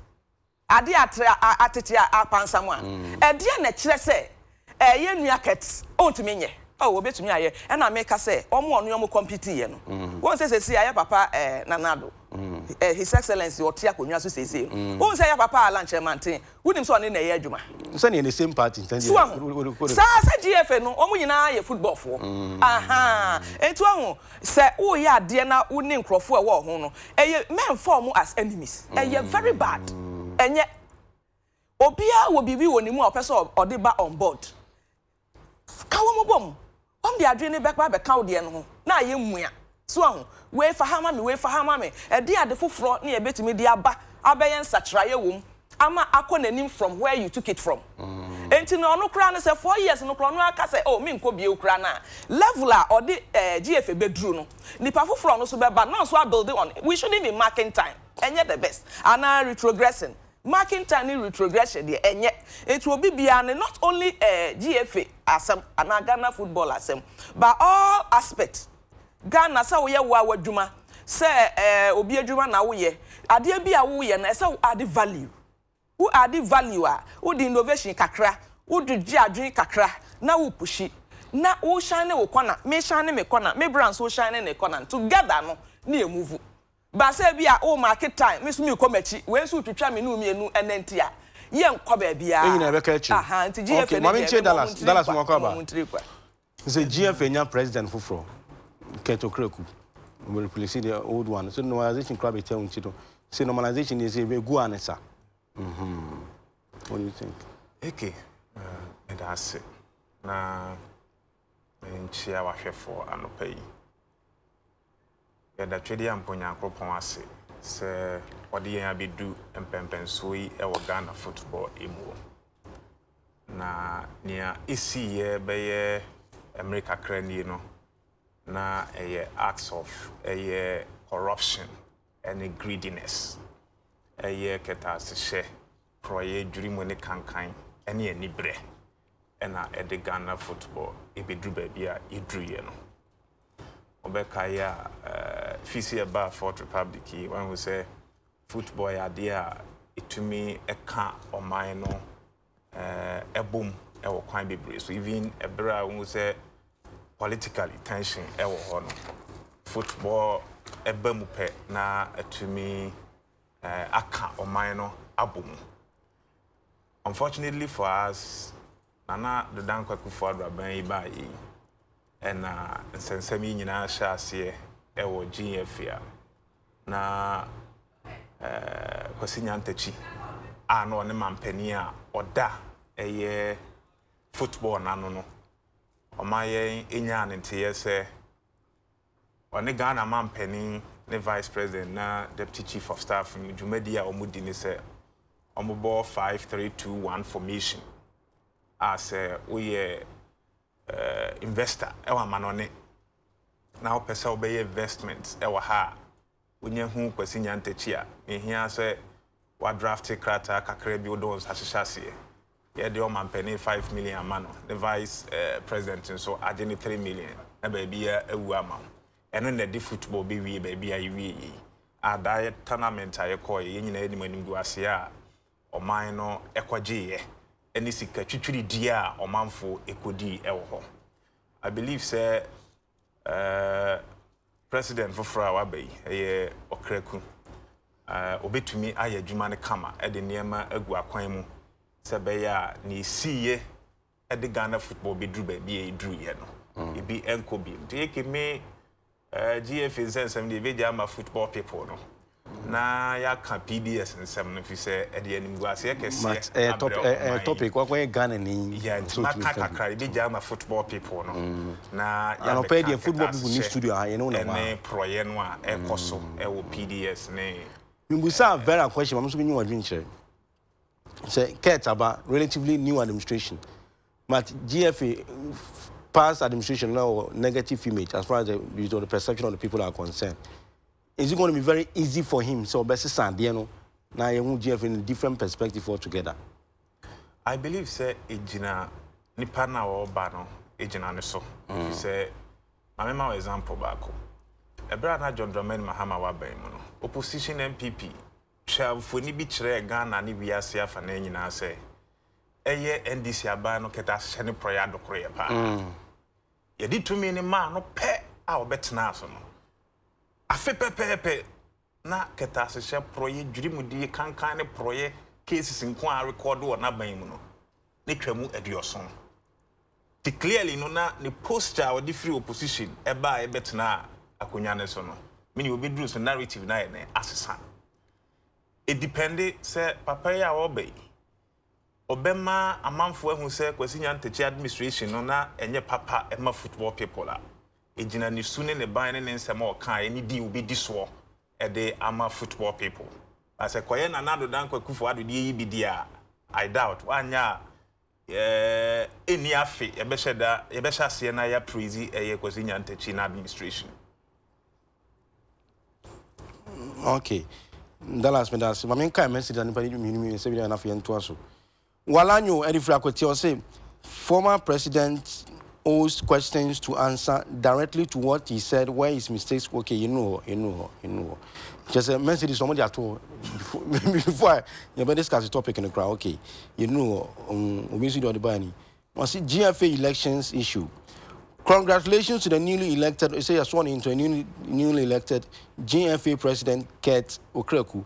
Ade atete apansamo a. E de na kire se ye nua ket ontumi nye. Oh obetumi aye. E na make say omo onu omo compete ye no. Won say say aye papa Nanado. His excellency otia konwa so say. Won say aye papa lunch mantin. Wunim so ne na ye adwuma. So ne same party ntandi. Sa GFA no omo nyina ye football fo. Aha. Entu ahu say wo ye ade na woni nkrofo e wo ho no. Eye men form as enemies. Eye very bad. Enye obia wo bibi woni mu opeso ode ba on board. Kawo mo bom. Om de adwe ne bekba be kawo de no ho. Na ye mmua. So ahu we fa hama me. E de ade foforo na ye betimi de aba abeyen sachraye wom. Ama akonanim from where you took it from. Enti no no kra na say 4 years no kra no aka say oh me nko bie kra na level a or the GFA bedru no nipa foforo no so be ba na so build on we shouldn't be marking time enye the best ana retrogressing marking time ni retrogression de enye it will be bia not only GFA asem ana Ghana football asem but all aspects Ghana say wo ye wo adwuma say obi adwuma na wo ye ade bia wo ye na say add value. Who add the value who the innovation kakra who the adwin kakra na who pushi na who shine wo corner me shine me corner me brands who shine in the corner together no na e move ba say bia o market time me so me come achi we so twetwa me no mienu enenti a ye nkọ ba bia e nyina be ka achi aha nti GFA mama che Dallas mo kwa ba say GFA nya president fufuro Keto Kreku we replace the old one so normalization club e tell unti say normalization is a go anesa. What do you think? Okay, and that's it. Na nchia wahwefo anopai. Ya da twede amponya akropon ase. Se ode yen abedu empempenso yi e wo Ghana football emu. Na nia esi ye beye America krani no. Na acts of corruption and greediness. Eye keta se hye proye dwurimu ne kankan ene anibre ena ede Ghana football ebedru ba bia edruye no obeka ya fisi eba Fourth Republic when we say football ya dia etumi eka oman no ebom ewo kwan bebre so even ebra when we say political tension ewo ho no football eba mu pe na etumi aka oman abum. Unfortunately for us, Nana the Danko Kufuadra Ban yi and sensemi nyina shase ewo GFA na kwasinya ntachi no ne mampani a oda football nano no omaye enya nte se one Ghana mampani the vice president na deputy chief of staff in Jumedia omudi ni se omobo 5-3-2-1 formation as we investor e wa manone now pesa obey investment ewa ha wonye hu kwasi nyantachi a ehia se wa draft krata kakra bi odons ahyehyase ye de o mampeni 5 million amano the vice president so agene 3 million na ba bia ewu ama eno na de football be wie ba bia wie ada tournament aye koy ye nyina enim animgu ase a oman no ekwaje eni sika twitwiri di a omanfo ekodi ewo ho. I believe say President Fofora Wabai eye okreku obetumi aye adwuma ne kama e de niema agu akwan mu se be ya ni siye e de Ghana football be dru ba bi e dru ye no e bi enko bi de ke me GFA sensem de be jama football people no na ya kan PDS nsem no fi se e de animgu ase e kese topic kwa Ghana ni so kakra be jama football people no na ya no pay the football people need studio ha you know na ma proye no a e koso e wo PDS ne mbusa very question am so bi nyi wadwin kire say Kurt about relatively new administration but GFA past administration now negative image as far as the perception of the people are concerned. Is it going to be very easy for him? So, best Sandiano, now you GFA in a different perspective altogether. I believe, say, Ejina Nipana or Bano, Ejina Neso. Say, I remember example back. A brother John Drummond Mahama Wabemono, opposition MPP, shall for Nibitre Ghana, Nibia Siaf and Enina say, Eye NDC Abano Ketas Shani Proyado Korea Pa. You did to me in a man, no pet our bet naso. Afe pepe na ketase she proye dwurimudi kankan ne proye cases nko a record wo na ban mu no ne twamu adioson ti clearly no na ne posture or the free opposition e ba e betena akonya ne so no mini obedru so narrative na ne asesa it depende se papa ya obey obema amanfo ehu se kwasi nyantachi administration no na enye papa ema football people la ejina ni sune ne ban ne nsema o kan ni di obi di so e de ama football people ase koye na nado dan kwakufu ado die yi bi dia I doubt wanya eni afi e be sheda e be hyase na ya praise e kwasi nyantachi na administration. Okay, Dallas Medas I mean kai message and anybody me say na afi ento aso walanyo edifra kwati o say former president owes questions to answer directly to what he said, where his mistakes. Okay, you know. Just a message somebody at all before you better discuss the topic in the crowd. Okay, you know, obviously the bani. I see GFA elections issue. Congratulations to the newly elected. Say you're sworn into a newly elected GFA president, Kurt Okreku.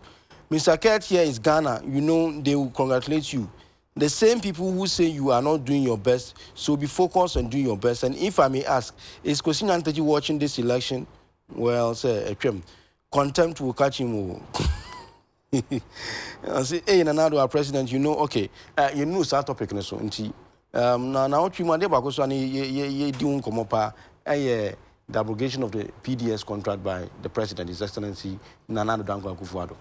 Mr. Kurt here is Ghana. You know they will congratulate you. The same people who say you are not doing your best, so be focused on doing your best. And if I may ask, is Kwesi Nyantachi watching this election? Well, sir, contempt will catch him. I say, hey, Nanado, our president, you know, okay, you know, start topic so. Now, you want to say, you doing come up, the abrogation of the PDS contract by the president, His Excellency Nanado Dankwa Akufo-Addo.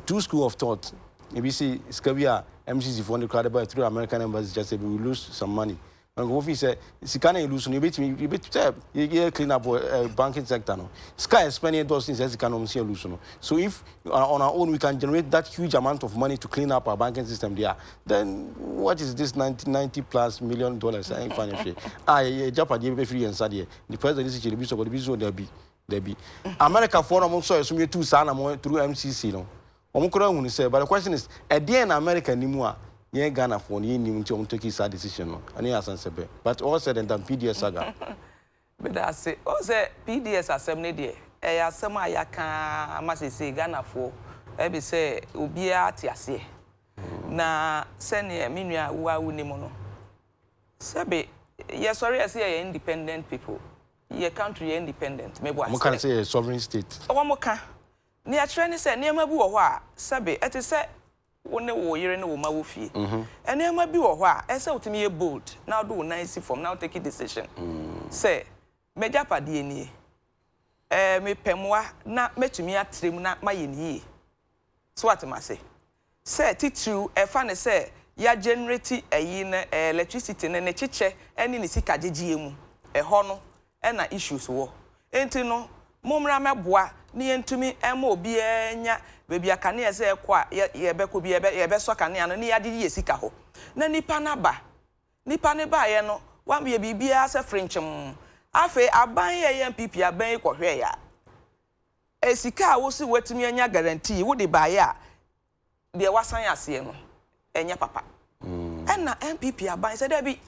Two schools of thought. Maybe see, Scavia, MCC for the crowd by 3 American embassies just say we will lose some money. And Gofi said, Sikana lose, you bet clean up banking sector. No, Sky is spending those things as economics lose. So if on our own we can generate that huge amount of money to clean up our banking system there, then what is this $90+ million? I ain't financial. Japan free and Sadia. The president is the bishop of the business there be. America forum so some 2 sana through MCC no. But the question is, at the end, America anymore, you ain't Ghana for you need to take his decision. And he has answered. But all said and done, PDS saga. But I say, oh, say PDS assembly day. I some I can must say Ghana for. I be say Ubia Tiase. Na send ye minya wa unimono. Sabe, yes, sorry, I say independent people. Your country independent. Maybe I can say a sovereign state. Oh, Moka. Ni atwene se niam bi wo ho a sabe ete se woni wo yire ne wo ma wo fie niam bi wo ho a ese utimi ye bold now do nice form now take a decision say meja pade ni me pemwa na metumi atrem na maye ni so what ma say titu e fa ne say ya generate ayi na electricity ne cheche eni ne sika jegie mu e ho no e na issues wo enti no momra meboa ni entumi ema obi enya bebi akane ese ekwa ye beko bi ye be so kane ano ni yade ye sika ho na nipa na ba nipa ne ba ye no wa me bibia se frenchim afi aban ye MPP aban ko hwe ya esika wo si watumi enya guarantee wo de ba ya de wasan ase no enya papa ena MPP aban se da bi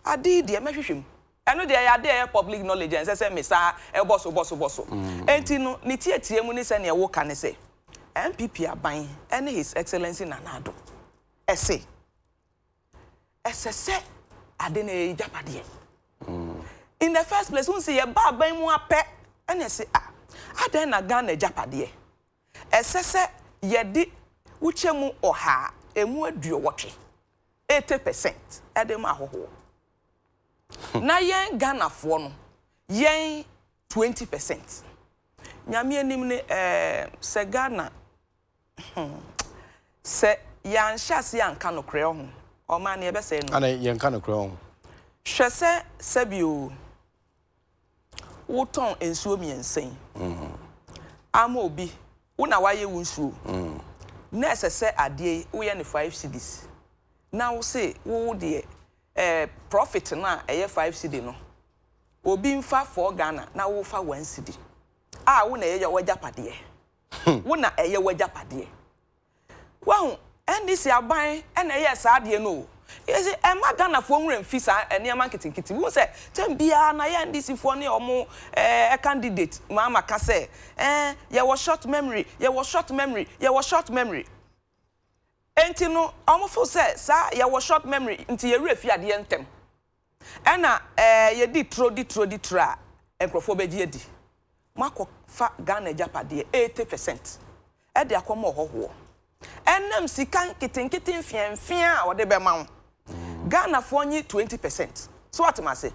adi de mehwehwem eno de ya de public knowledge and say mesa e bosso enti no ni tietie mu ni se ne wo ka ne se MPP aban and his excellency Nanado ese se ade na ejapade in the first place won say ye ba aban mu apɛ ene se ade na Ghana ejapade se ye di uchemu oha emu aduo wotwe 80% ade ma hoho na yen Ghana fo no yen 20%. Nyame anim ne se Ghana se yan hyase anka no kre ho o ma ne be se no ana yen ka no kre ho hwese sabio woton ensuo miensen ama obi una waye wunsuo na se ade wo ye ne 5 cedis na wo se wo de profit na 5 cedi no obi mfa 4 Ghana na wo fa 1 cedi wo na ye wajapade wo na eye wajapade wo NDC aban na ye saade no yesi ema Ghana fo nwura mfisa eniama kitinkiti wo se tambia na ye NDC fo ne omo candidate mama ka se ye was short memory enti no omofo se sa ye was short memory nti ye refi ade entem ena ye di tro enkrofo beji edi mako fa Ghana japade 80% e de akomo hoho enam sikan kitinkiti mfiamfia a wode be ma Ghana fo nyi 20%. So what am I say?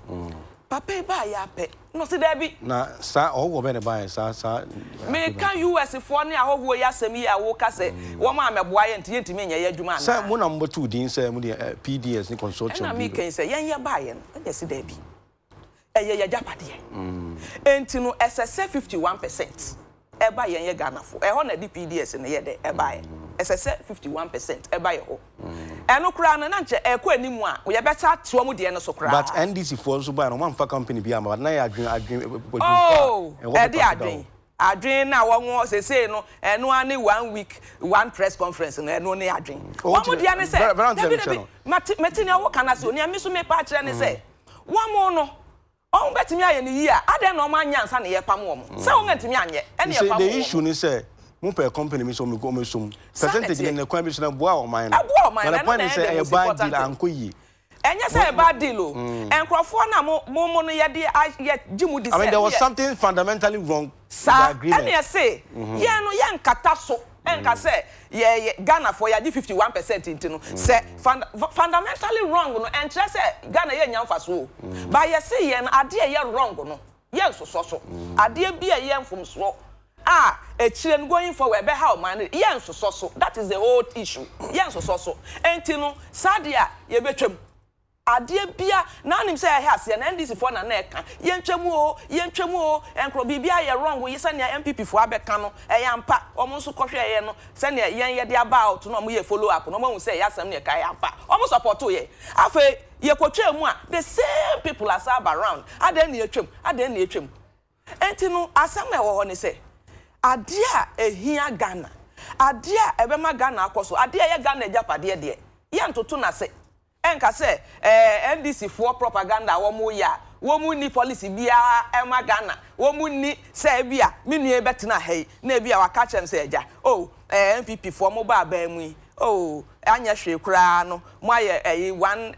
Papa ba ya pe. No se there be. Na sa owo be ne ba sa me kan US fo ne ahowo ya semi ya wo ka se wo ma meboa ye ntimi nya ya adwuma na. Sa mo na mbotu din se mo de PDS ni consortium. Na me kan se yen ye ba ye no. E se there be. Eye ya japade. Enti no SSA 51%. E ba ye Ghana fo. E ho na di PDS ne ye de e ba ye. SSA 51% e ba ye ho. Eno kura na nche ekọ animu a we beta tuo mu de no so kura. But NDC for so ba no man fa company bi am but na ya adwen oh e dey adwen na won say no eno ani 1 week 1 press conference na eno ne adwen won mu de ne say meti ne wo kana so ne so me pa kire ne say won mu no on betimi aye ne yi a ade na o ma nya nsa ne ye pam wo mo say won ntimi anye ene ye pam wo the issue ni say mo per company mi so me go me sum percentage ne kwa bi so na boa o man na the point is say e bad deal anko yi enye say e bad deal o enkrofo na mo no ye de gimu di say I mean there was something fundamentally wrong with the agreement and you say ye no ye nkata so enka say ye Ghana for ye 51% into no say fundamentally wrong no and say Ghana ye nyamfa so but ye say ye ade ye wrong no ye so ade bia ye mfom so echiren going forward be how man yen so that is the whole issue yen so enti no sadia ye betwam ade bia na nim say ahase na NDC for na eka yentwam o enkro bibia ye wrong ye se ne MPP for abeka no yampa omo so kohwe ye no se ne yen ye de about no omo ye follow up no omo say yasam ne ka yampa omo support ye afa ye kwotwa mu a the same people are sab around aden ne etwam enti no asam e wo ho ne say ade a ehia Ghana ade a ebema Ghana akoso ade a ye Ghana japade de ye ntoto na se enka se NDC for propaganda wo mu ya wo mu ni policy bia ema Ghana wo mu ni se bia menu e betena hei na bia waka chem se eja MPP for mo ba ba mu anya hwe kura no mo aye one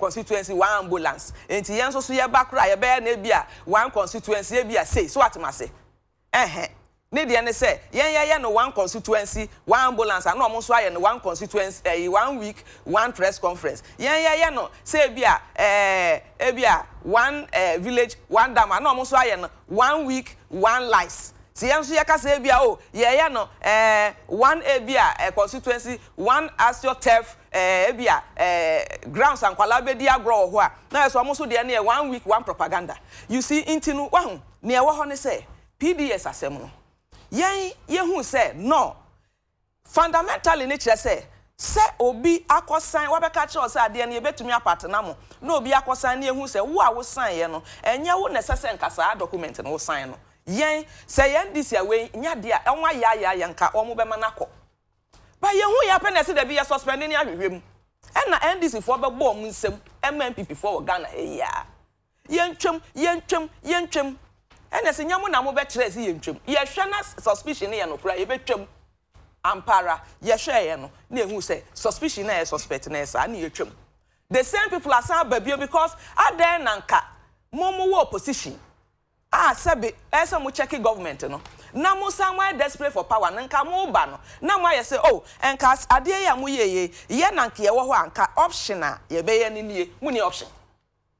constituency one ambulance enti yen so ye ba kura ye be na bia one constituency e bia say so atemase ne de ne say yen no one constituency one ambulance and no mo so aye no one constituency 1 week one press conference yen no say bia one village one dam and no mo so aye no 1 week one lice si yen so ye ka say bia yen no one constituency one astroturf grounds and kwala be di agro ho a na so mo so de ne 1 week one propaganda you see intinu wahun ne ewo ho ne say PDS asem no ye hu say no fundamentally ne kire say obi akosan wa beka kire say ade ne betumi apatena mo na obi akosan ne hu say wo a wo san ye no enye wo necessary nkasa document no wo san no yen say yen this away nya de a enwa ya nka omo be manako ba ye hu ya penese de bi ya suspend ni ahwehwem na NDC for be bom nsem MNPP for Ghana ya yentwem ene se nyamu na mo be kire se yentwem ye hwe na suspicion ye no kura ye betwem ampara ye hwe ye no na ehu se suspicion na ye suspect na esa na ye twem the same people are saying babio because aden nanka momo wo opposition sebe ese mo check government no na mo somewhere desperate for power nanka mo ba no na mo ye say oh enka ade ya mo ye nanka ye wo ho anka option a ye be ye ni mo ni option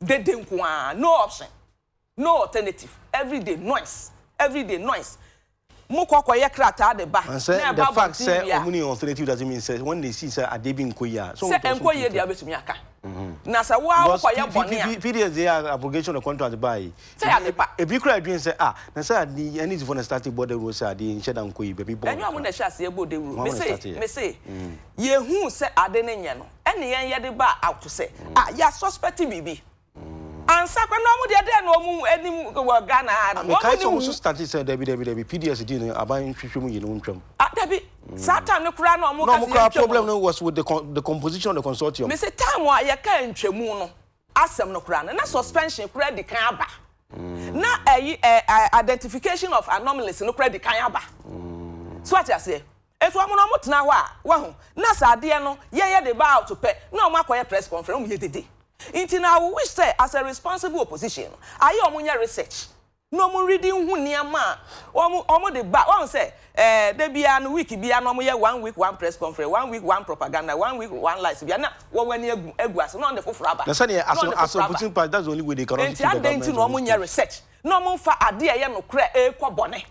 dede nko no option no alternative everyday noise mo kokoye krata de ba na the fact say omuni alternative doesn't mean say when they see say adebi nkoya so nkoye dia betumi aka na say wa kokoye bone a PDS they are abrogation of contract by say adepa e bi kra adwin say na say any for the starting border rules say ade nche da nkoyi be bi border enyo mo na sha say border rule me say ye hu say ade ne nye no ene yen ye de ba out say ya suspect bibi ansa kwa no mu de no mu enim wo Ghana no kai so so started say debi PDS di no aban hwehwem yi no ntwam debi satan no kura no mu ka problem no was with the composition of the consortium me say time wa ye ka ntwemu no asem no kura na suspension kura di kan aba na identification of anomalies no kura di kan aba so what you say if wa mo no mutena ho a wa ho na sa ade no ye de ba out pe na o makoye press conference mo ye dede Inti na we wish say as a responsible opposition aye omunya research no mu reading hu niama omo de ba won say de bia no week bia no mo ye 1 week 1 press conference 1 week 1 propaganda 1 week 1 lies bia na wo wani egu ase no on the foforo aba na say as opposition party that's the only way they can inti adenti no omunya research no mo fa ade ye no kra ekobone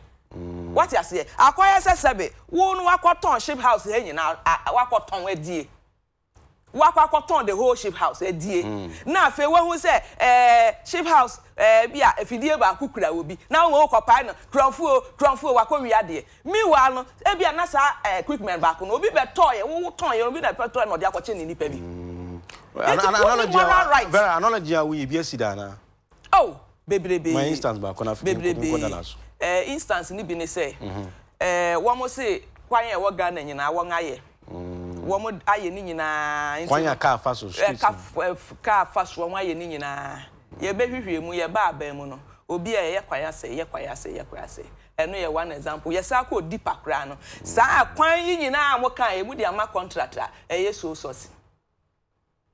what you say akoye sebe wo no wakoton ship house he nyina wakoton adie wakwakoton the whole ship house edie na afi we hu say ship house bia afidie ba kukura obi na wo kopai no kronfuo wakowi ade miwa no bia na sa equipment ba ko no obi beto ye wo ton ye obi na petrol no de akoche ni nipa bi analogy we bi asida na oh bebrebe my instance ba ko na fi ko dalaso instance ni bi ne say wo mo say kwan ye wo Ghana nyina wo ngaye womo aye ni nyina kwanya ka faso ka faso womo aye ni nyina ye behwehwe mu ye ba aba mu no obi ye kwanya se eno ye one example ye sa ko deeper kra no sa kwan yi nyina mo kan e mu di ama contract ye so source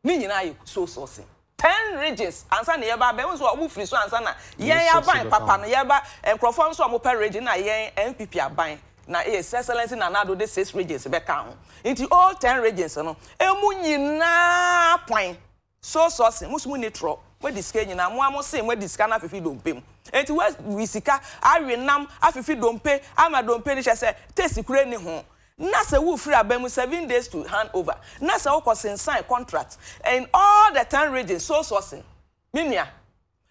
ni nyina ye so source 10 regions ansa na ye ba aba so obu free so ansa na ye aban papa no ye ba enkrofo so mo per region na ye MPP aban na excellency na nado de 6 regions be ka ho into all 10 regions no emu nyina point so source musumu nitro we diska nyina mo amose we diska na afifi dompem enti we sika awenam afifi dompe ama dompe ni chese test kure ni ho na se wo free abam 7 days to hand over na se wo sign contract in all the 10 regions so sourcing minia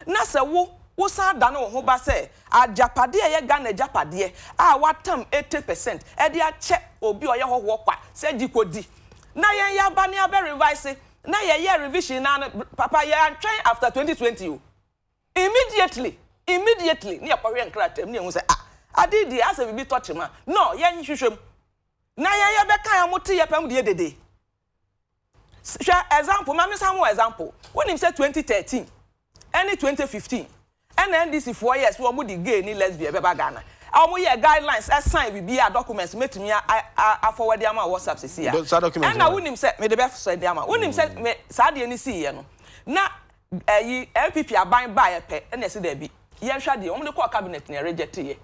na se wo san da no ho ba se ajapade ye Ghana ajapade watam 80% e de a che obi oye hoho kwa se jikodi na yen ya ba ne abe revise na ye revision na papa ye antwen after 2020 immediately ne akwa nkratam ne hu se adidi asa bibi touch ma no yen hwehwem na ye be kan amote ye pam de dede example ma me some example when him say 2013 any 2015 and NDC 4 years we mo di gay ni lesbian be ba Ghana mo ye guidelines assign bibia documents metumi a forward am WhatsApp se sia and na wonim say me de be send am wonim say me sa de ni see ye no na MPP aban ba ye pe na se da bi ye hwa de de call cabinet na reject ye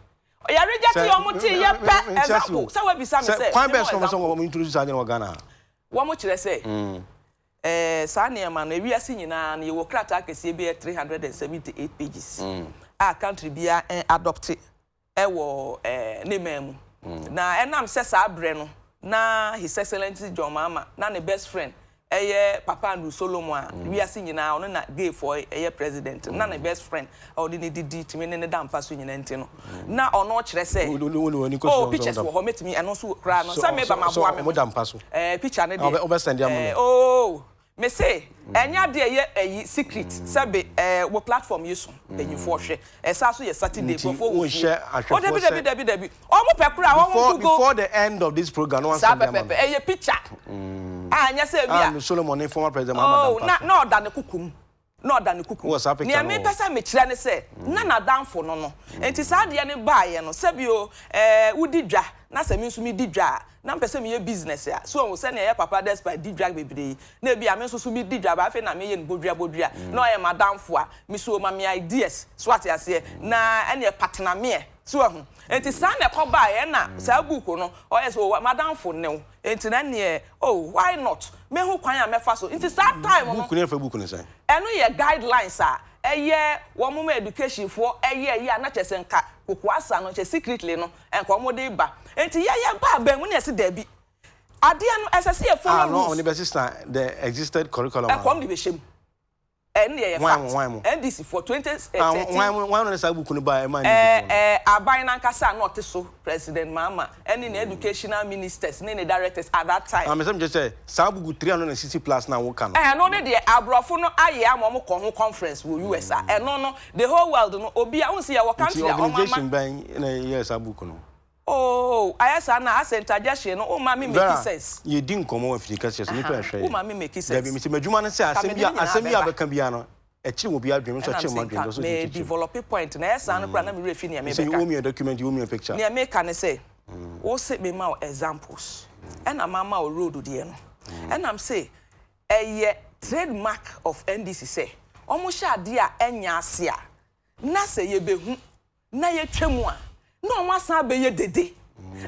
ya reject ye mo ti ye pe example so we be say me say kwan be so mo introduce agent Ghana wo mo kire say sa neema na ewiase nyina na yewo krata akese be 378 pages country bia adopt ewo nememu na enam se sa abre no na his excellency John Mama na ne best friend Papa Andrew Solomon we are singing now on na gay for president na na best friend or the did to me ne dam paso nyina ntino na ono kire say oh pictures wo metimi eno so kra no say me ba maboa me dam paso picture ne dey overstand am oh me say enya de secret sabe wo platform yeso denyi for hwe esa so ye Saturday before we share debi omo pekura won before the end of this program no one send them picture anya say bia Solomon former president Mama na oda ne kukum na oda ne kukum ne me pesa me kire ne say na danfo no enti sa de ne baaye no sabio wudi dwa na se me nso me di dwa na mpese me ye business ya so won se na ye papa despite di dwa bebre na bia me nso me di dwa ba fe na me ye bodua na o ye madamfo a me so ma me ideas so ate ase na ene partner me so hu enti sa na ko baaye na sa book no o ye so madamfo ne enti na ne oh why not me hu kwan a me fa so enti sa time no book ne fa book ne say eno ye guidelines a eye wo mo education for eye na chese nka kokoasa no che secretly no enko mo de ba enti ye ba ba mu na se da bi ade no SSC e follow no on the system the existed curriculum enko mo de be shem en ye fact NDC for 2013 why no say book no ba e man aban na nkasa na oteso president Mama any na educational ministers ne directors at that time am say just say say book 360 plus na wo kan no ne de abrofo no aye am ko ho conference wo US no the whole world no obi a won say your country a organization ban na yes book no oh ayasa na asentaje no o ma me make sense ye di nkomo Africa chess ni pa hwe o ma me make sense da bi mi madwuma no say asem bia beka bia no echi wo bia dwem so che madwem so me develop point na yesa no kra na me refi ne me beka say you owe me a document you owe me a picture ne me can say o say me ma examples and mama o road de no and am say trademark of NDC say omo sha de a enya ase a na say ye behu na ye twemu a no masan be ye dede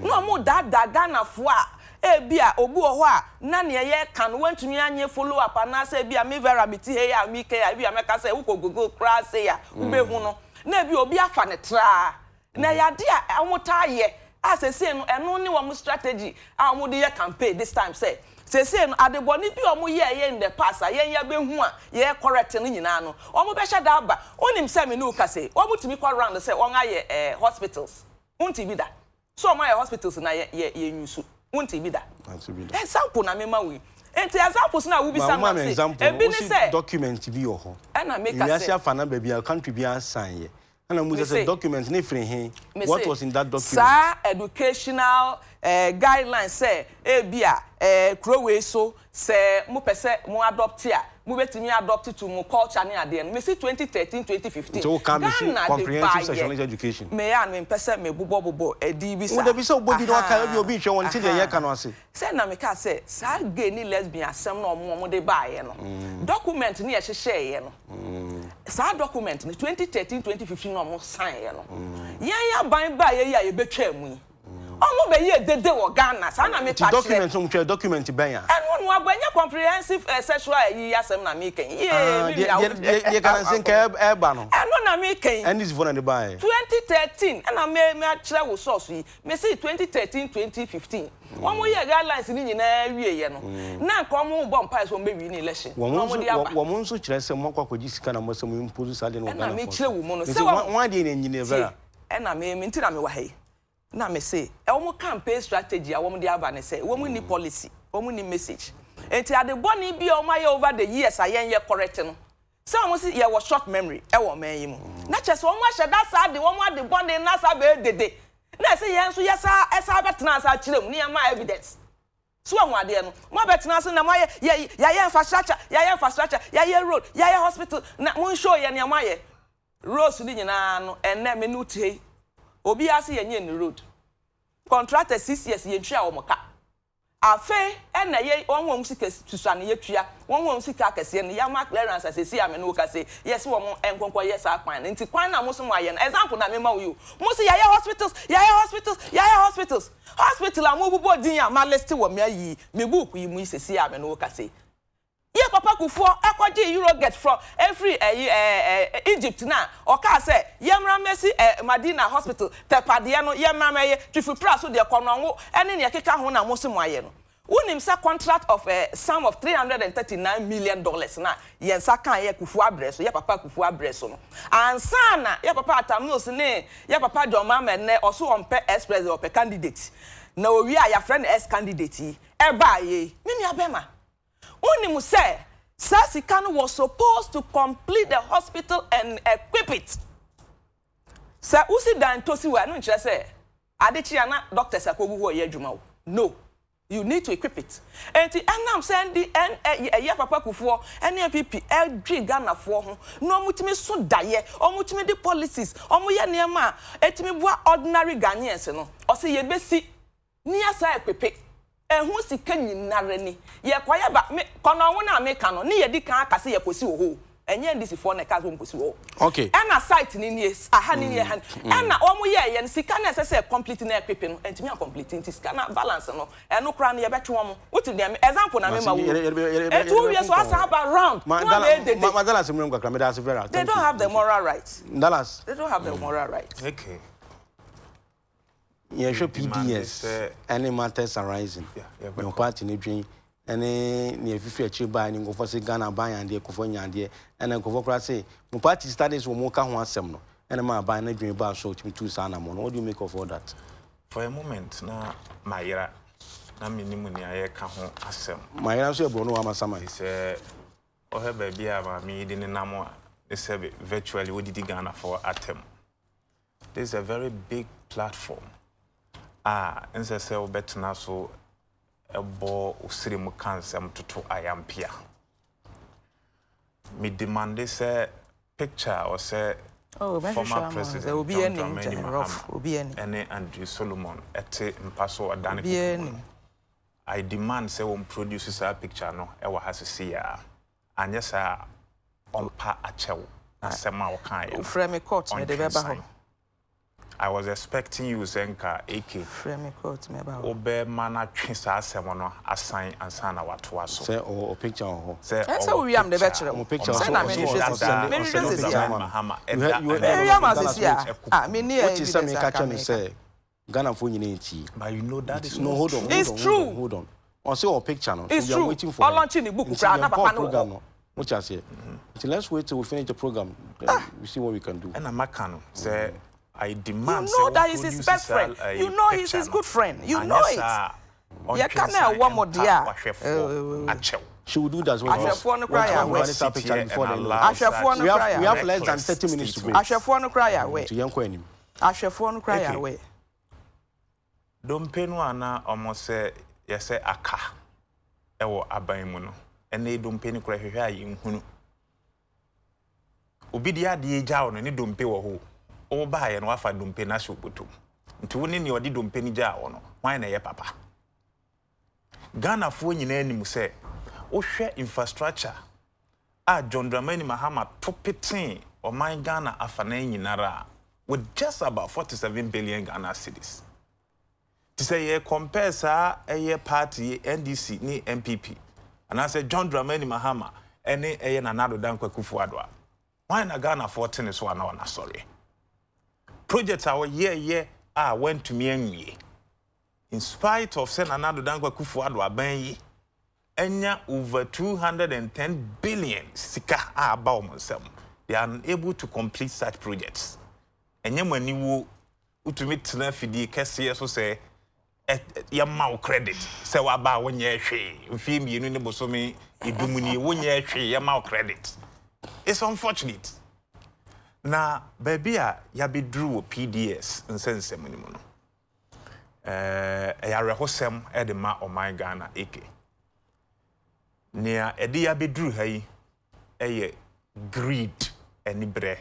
no mo da Ghana fo a bia obu ho a na ne ye kan wantumi anye follow up na say bia me vera meti he ya mi ke ya bia me ka say wo gogo kra say ya wo be hu no na bia obi afa ne tra na ya de a amota ye asese no eno ne wo strategy a mo de ye campaign this time say no adeboni bi omo ye in the past ye be hu a ye correct no nyina no omo be hye da aba onim say me no ka say omo timi kwa round say on aye hospitals unti bi da so omo aye hospitals na ye nyusu unti bi da example na me ma we enti examples na wo bi sam say ebi ni say document bi yo ho na make say ya sia fa na ba bia country bi ansan ye na mu say document ni free hin what was in that document sir educational guidelines say bia crowway so say mo pese mo adopt ya mo betimi adopt to mo culture ni ade me see 2013 2015 so can be comprehensive sexual education me ya me pese me bobo edi bi sa wo da bi so bodi no aka bi obi hwe won ti de ye ka no ase say na me ka say sa gay ni lesbian asem na omo de baaye no document ni ye hye ye no sa document ni 2013 2015 na omo sign ye no ya ban baaye ya ye betwa mu omo be ye dede wo Ghana sa na me pa document ben ya enu abanya comprehensive sexual asem na me ken ye kan sin ka e ba no enu na me ken and this for na buy 2013 na me akire wo source yi me say 2013 2015 omo ye guidelines ni nyina wie ye no na nka omo bo mpa so mbe wi ni election omo de aba wo mo nso kire se mo kwakwaji sika na mo se mo impose sa de no Ghana na me kire wo mo no se wan de na nyine vera na me ntina me wa hai na me say omo campaign strategy a omo de aba ne say omo ni policy omo ni message enti ade boni bi omo aye over the years ayen ye correct no say omo see ye was short memory e wo man yi mu na chese omo ahye da sa de omo ade boni na sa be dede na say yen so yesa esa betena sa kire mu ne ma evidence so omo ade no mo betena so na mo ye infrastructure ye road ye hospital na mo show ye ne mo ye roads ni nyina no enne me no tie obi ase yenye ni road contractor 6 years ye twa wo ka afe ena ye wonwom sika susane ye twa wonwom sika kese ne ya ma clearance asesi ame no ka say yes wo mo enkonkwa yes akwan nti kwan na mo so mo aye no example na me ma wo mo se ya hospital amu bubo din ya ma list wo me ayi me book yi mu isesi ame no ka say ye papa kufo ekwaje euro get from every Egypt na o ka say yemra mesi Madina hospital tepade no yemra meye twifu pra so de kono wo ene ne keka ho na mo se mo aye no Unim sa contract of a sum of $339 million na yensa kan ye Kufu Abreso ye papa Kufu Abreso no ansa na ye papa Atamnos ne ye papa John Mahama ne oso ompe express or candidate na owi a ya friend ex candidate e ba ye me nua bema unim say Sasikan was supposed to complete the hospital and equip it. Sa usi dan tosi wa no nkyere say Adekye na doctors akogu ho ye adwuma wo. No. You need to equip it. And I'm saying the papa Kufuor, NPP, LG Ghana for home. No mutimi so daye, or mutimi the policies, or muya nearma, etimi wa ordinary Ghanaians, no, or say ye besi near sa equip. And who's the Kenyan narreni? Ye kwaya ba me, Konawuna make canon, near the car, kasi ye pussy ho. And yet this is for next one pussy ho. Okay. And a sight in years, a hand in your hand. And a omuye, and Sikana says completing equipping, and to me completing this cannot balance, no, and no crown your better one. What to them? Example, I remember 2 years was around. They don't have the moral rights. Dallas. They don't have the moral rights. Okay. Yeah, sure, PDS, any matters arising. Your party in dream. Any near future buy and go for Ghana buy and dear California and dear and then go for say, my party studies will more come one semino and a man buy a dream bar so to me 2 Sanamon. What do you make of all that? For a moment, now, my era, na minimum I can't asem. My answer, Bruno, I'm a summer. He said, oh, her baby, I'm meeting in Namor. They said virtually what did Ghana for atem. This is a very big platform. And they say, oh, better now so. A bo usiri mukansem tutu ayampia. Me demand say picture or say former president John Dramani Mahama and Andrew Solomon ete mpaso adane. I demand say one produces a picture no ewa hasisi ya anya sa ompa achew na sema wakan frame court me de beba ho. I was expecting you Zenka AK frame court me ba obe mana twisa asem no assign ansa na wato aso say o picture ho say we am the bachelor picture say na me Mahama me near what is some catch me say Ghana for you but you know that is no hold on it's true hold on or say our picture no it's so we are waiting for launching the book na papa no what you say so let's wait till we finish the program then we see what we can do and Amakano say I demand you know that he's his best friend. You know he's his good friend. You know it. You can't one more dear. She will do that when we have less than 30 minutes to go. I shall phone cry away. I shall phone cry away. Don't pay no ana almost say yes aka. Ewo abaimuno. And they don't pay no cry here in Hunu. Obidia di jaw no ni don't pay wo. O ba ye no afa dompe na shopoto nti woni ne odi dompe ni ja wo no wan na ye papa Ghana fo nyina anim se o hwe infrastructure a John Dramani Mahama topeten o man Ghana afa na nyinara with just about 47 billion Ghana cedis to say ye compare sa eye party NDC ni MPP and I say John Dramani Mahama ene eye Nanado Dankwa Kufuor wan na Ghana 14 so na sorry projects our year went to me anyway. In spite of saying another Dankwa Kufuor aban enya over 210 billion sika about myself. They are unable to complete such projects. Enye mani wo utumi tena fidi kese so say ya ma credit say wa ba wonye hwe mfi mienu ne bosomi idumuni wonye hwe ya ma credit. It's unfortunate. Na baby ya be drew PDS nsensem ni mu no ya rehosem e de ma o my Ghana AK nia e de ya be drew hayi ye greed enibre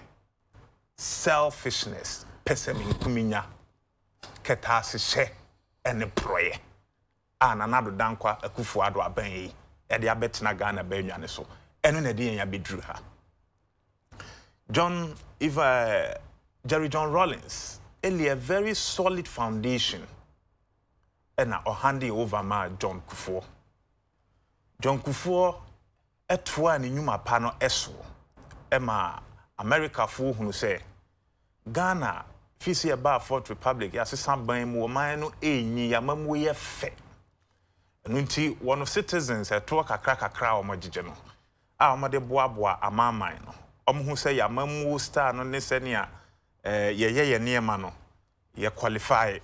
selfishness pesemi kuminya ketase hye ene proye Nanado Dankwa Kufuor aban yi e de abetena Ghana ba nwane so eno na de ya be drew ha Jerry John Rawlings, a very solid foundation, and now handing over my John Kufuor. John Kufuor, a twa ni nyuma pano eso, Emma America for who say Ghana, fisi about Fourth Republic, as a samban mo mano ni yamamu ye fe. nunti one of citizens to kakra omagije no a omade boaboa amaman no omhu say yamamu star no ne senia ye niema no ye qualify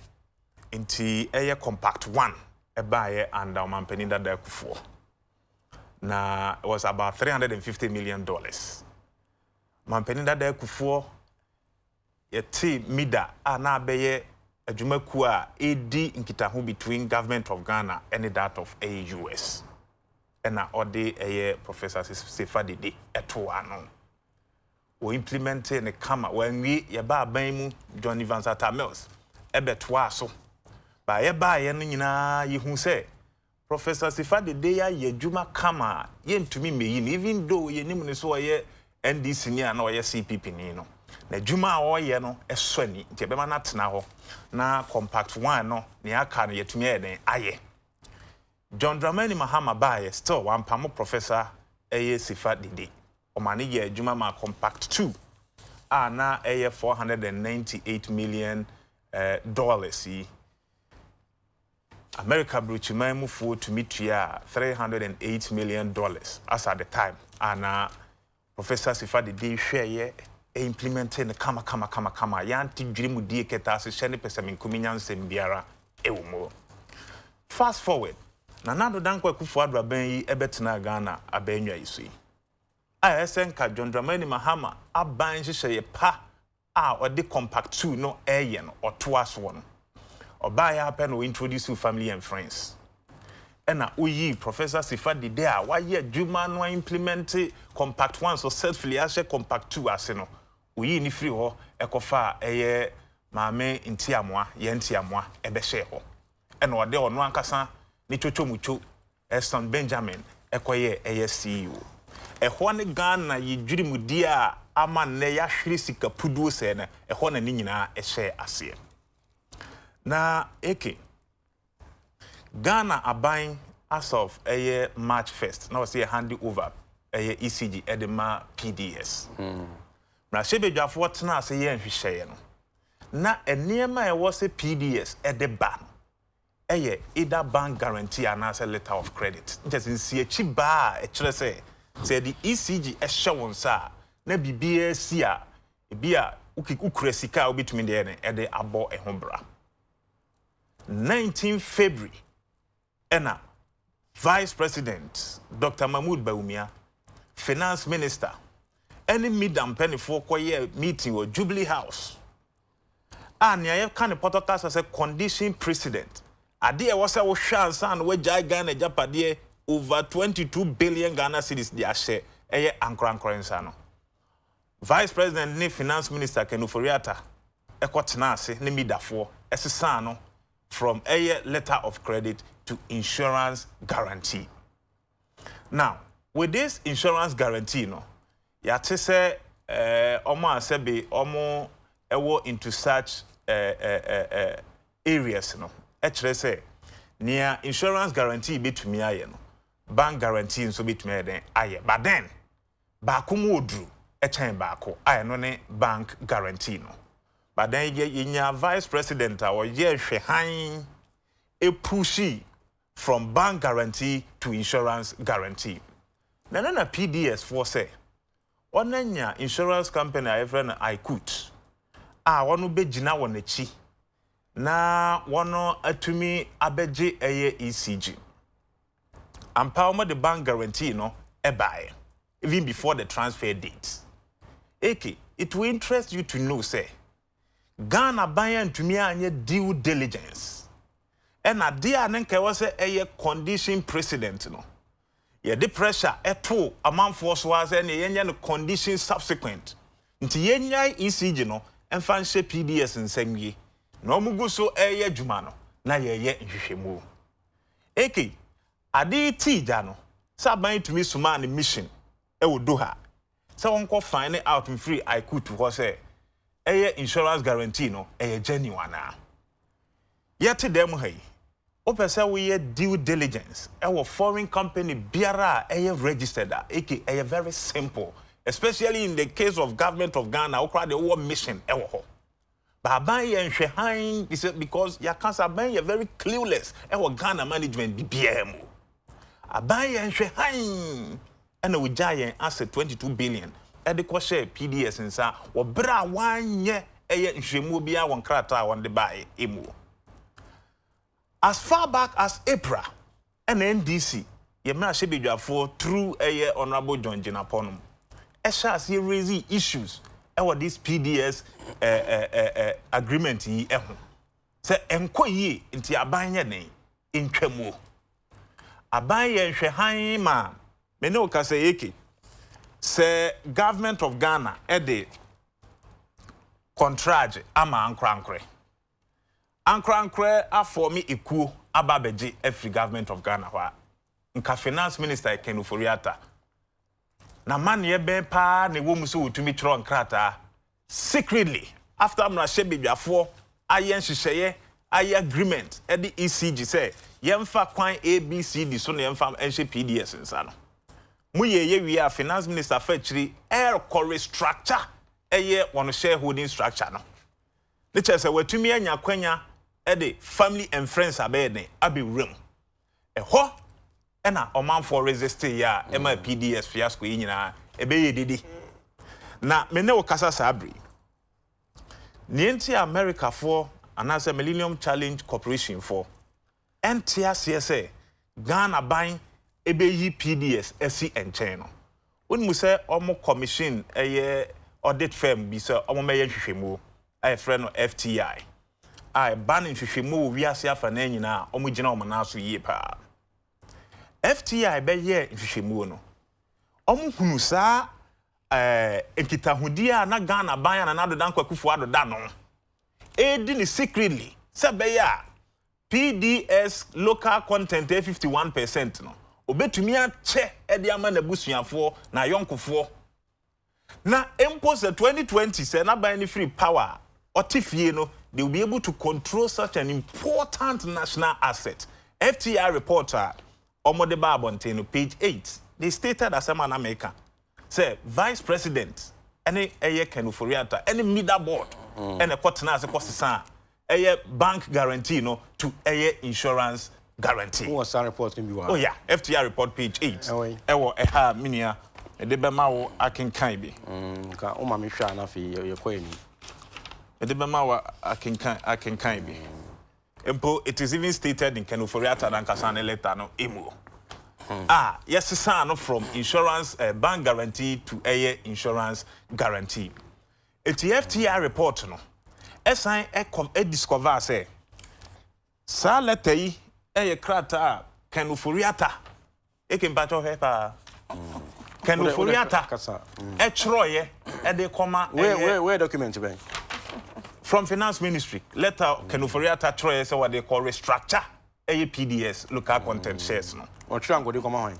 inti eye compact 1 ebaye and omampani dada kufuo na it was about $350 million. Mampani dada kufuo yeti mida na beye adwumaku a edi nkitaho between government of Ghana and that of AUS. Ena ode eye Professor Sifadide eto ano. O implement ne kama wanwi ye ba ban mu John Evans Atamels ebeto aso. Ba ye ba ye no nyina ye hu se Professor Sifadide ya yedwuma kama ye ntumi meyi even though ye nim ne so ye NDC ni na ye CPP ni no. Na dwuma a oye no esoni nti be ma na tena ho na compact 1 no ne aka no yetumi eden aye John Dramani Mahama baye still one pamo Professor eye Sifadide o mane ye dwuma ma compact 2 na eye $498 million yi America bruchiman mu fu to meet ya $308 million as at the time and Professor Sifadide hweye implementing the kama yanti dwirimu die keta se hye ne pesame nkuminya nsem biara ewumo. Fast forward na nado danko akufu adra ban yi ebetena Ghana abanwa yisu isen ka John Dramani Mahama aban hye pa a ode compact 2 no eye no otoaso no oba ya happen no introduce family and friends ena oyi Professor Sifadide a waye adwuma no implement compact 1 so successfully ashe compact 2 ase no uyi ni free ho ekofa eye maame ntiamoa ye ntiamoa ebehye ho ena ode ono ankasa ni chochomucho Eston Benjamin ekoye eye CEO eho ne Ghana yidwiri mudi a ama ne ya hwiri sika puduo se ne eho na ni nyina ehye ase na Ghana aban as of eye March 1st now say hand over eye ECG edema PDS na shebedwafo tena ase ye nhwehye no na eniema e wo se PDS edeba eye either bank guarantee and as a letter of credit just in see echi ba e kire say the ECG e hye sa na bibia si a bia ukura sika obitumi de ne ede abo ehobra 19 February ena Vice President Dr. Mahmoud Bawumia Finance Minister any midam penny for koye meeting or Jubilee House and ya kind of podcast as a condition precedent ade was a chance and we jai Ghana japade over 22 billion Ghana cedis dia share eye ankran no Vice President ni Finance Minister Kenuforiata ekotena ase ne midafo esesa no from a letter of credit to insurance guarantee. Now, with this insurance guarantee, no, ya te say omo asebe omo ewo into such areas, no. Actually say near insurance guarantee betumi aye no, bank guarantee nso betumi aye aye. But then, baako mu odru echen baako aye no ne bank guarantee no. But then your Vice President or ye hwehan a pushy from bank guarantee to insurance guarantee. Na PDS for say onanya insurance company a friend I could wonu begina wonechi na wono atumi abeje eye ECG empowerment the bank guarantee no ebae even before the transfer date. It will interest you to know say Ghana ban ntumi anye due diligence and adia nenka was a condition precedent no ye the pressure eto amanfo so was and ye no condition subsequent nti ye nyai ECG no emfa nhye PDS nsamwie no mugu so eye adwuma no na ye nhwehwemu ade tija no saban tumi suma ne mission e wodo ha se wonko find out in free I could to say insurance guarantee no genuine yet them hey opesa we due diligence foreign company biara registered very simple, especially in the case of government of Ghana okra the mission Baba yen hwehan because ya cancer ban you very clueless e wo Ghana management BBM. Aban yen hwehan and we giant asset 22 billion. Adekye share PDS nsa wo bra wanye eye nhwemu bia won krata won de buy emu. As far back as April and NDC ye ma shebedwafo through eye honorable John Jinaponum. E sha see raising issues with this PDS agreement yi eho. Se enko yi nti aban ye ne ntwemu. Aban ye hwehan ma me no ka say eke. Se government of Ghana the contract ama ankrankre. Ankrankre aformi ekuo ababeji every government of Ghana wa. Nka finance minister Ken Uforiata. Na man ye ben pa ne wo muso utumi tro nkrata secretly after amna shebedwafo ayen hyehyeye aye agreement e the ECG say yemfa kwan ABCD so na yemfa enhye PDS nsa no muye wi a finance minister fachiri air core structure eye one shareholding structure no le che say watumi anya kwanya e the family and friends abede abewrem ho ena omanfo resist ya ema PDS fiasco yi nyina ebeye didi na me ne okasa sabri nienti America for anase Millennium Challenge Corporation for NTSC Ghana ban ebeyi PDS esi enchen no wonmu se omo commission eye audit firm bi se omo meye hwehwemu ay friend no FTI ay ban hwehwemu wi ase afa na nyina omo gina omo na so yie pa FTI beye hwehwemu no omo hunu sa enkitahudia na Ghana ban na nado dan kwakufu adoda no edi ni secretly se beya PDS local content 51% no obetumi ache edi ama na busuafo na yonkofo na impose 2020 say na ban ni free power otifie no they will be able to control such an important national asset. FTI reporter Omode Babonte page 8 they stated as a man America say vice president any eye Ken Uforiata any middle board and a quarter as a cost a bank guarantee no to a insurance guarantee. Who was that report? Oh yeah, FTI report page 8. Ewo eha minia edebema wo akenkan bi. Ka o ma me hwa na fi ye kwani. Edebema wo akenkan bi. Empo it is even stated in Ken Uforiata dan kasane letter no emu. Yes sir from insurance bank guarantee to a insurance guarantee. It's the FTI report no. Esan e discover say sa letter yi e krata Ken Uforiata e ken pato hepa Ken Uforiata e troye e de koma where document ben from finance ministry letter Ken Uforiata troye say what they call restructure a PDS local content shares no or triangle de koma hwan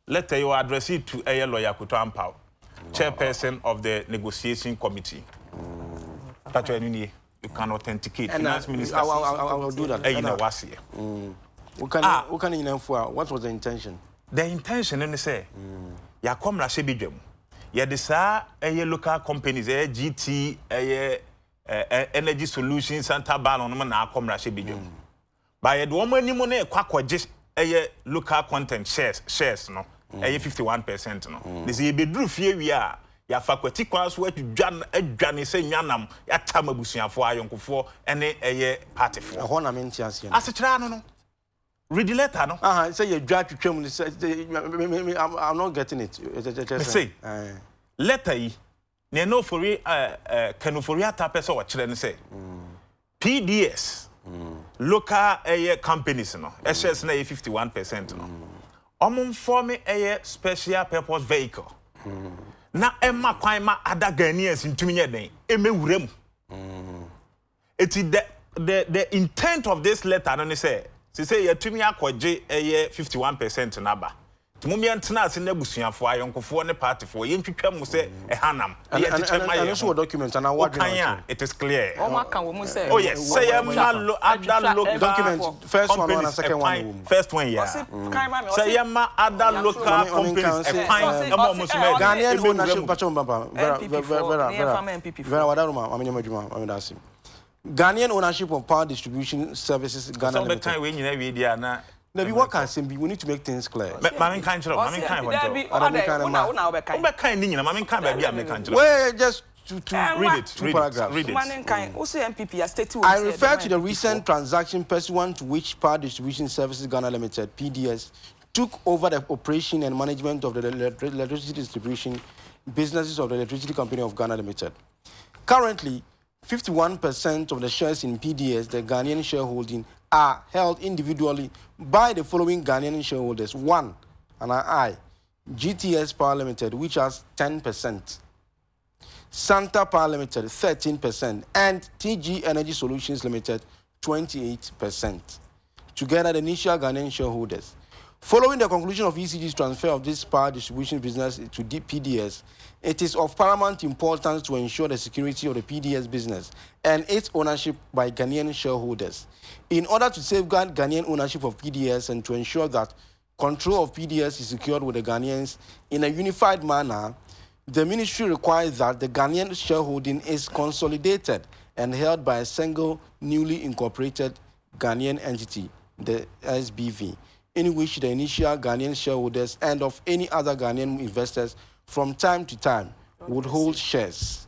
letter you address it to a lawyer Kuto Ampao chairperson of the negotiation committee. You can authenticate. Finance minister. I will do that. What was the intention? The intention is say, ya come la shebidwem. Ya desa local companies, GT, energy solutions, Santa Balon, na come la shebidwem. By the woman ni money kwakwaje local content shares no. 51% no. This is be drew fear we are. Ya fakwati kwanso adwane se nyanam ya tamabusuafo ayonkofo ene party for ho na menti ase asechira no read the letter no say you dwa twetwam ni say I'm not getting it say letter yi ne no for Ken Uforiata person wa kire ne say PDS local companies no shares na 51% no omon form special purpose vehicle na emma kwan ma ada Ghanaians ntumi nye den emewurem the intent of this letter no say yatumi akwaje 51% naba Mumian Tnas in Nebusian for Ionkofo and party for Yintwam will say a hanam. And also documents and what it is clear. Oh yes, say a man look document first one and second one. First one, yeah. Say a man other local companies a pint almost Ghanaian ownership Pachomba. Ghanaian ownership of power distribution services Ghana Limited. Time when you know Maybe what can say we need to make things clear. Mamin kind of just to read it. Two paragraphs. I refer to the recent transaction pursuant to which Power Distribution Services Ghana Limited (PDS) took over the operation and management of the electricity distribution businesses of the Electricity Company of Ghana Limited. Currently, 51% of the shares in PDS, the Ghanaian shareholding, are held individually by the following Ghanaian shareholders. 1, and I, GTS Power Limited, which has 10%, Santa Power Limited, 13%, and TG Energy Solutions Limited, 28%. Together, the initial Ghanaian shareholders. Following the conclusion of ECG's transfer of this power distribution business to PDS, it is of paramount importance to ensure the security of the PDS business and its ownership by Ghanaian shareholders. In order to safeguard Ghanaian ownership of PDS and to ensure that control of PDS is secured with the Ghanaians in a unified manner, the ministry requires that the Ghanaian shareholding is consolidated and held by a single newly incorporated Ghanaian entity, the SBV, in which the initial Ghanaian shareholders and of any other Ghanaian investors from time to time would hold shares.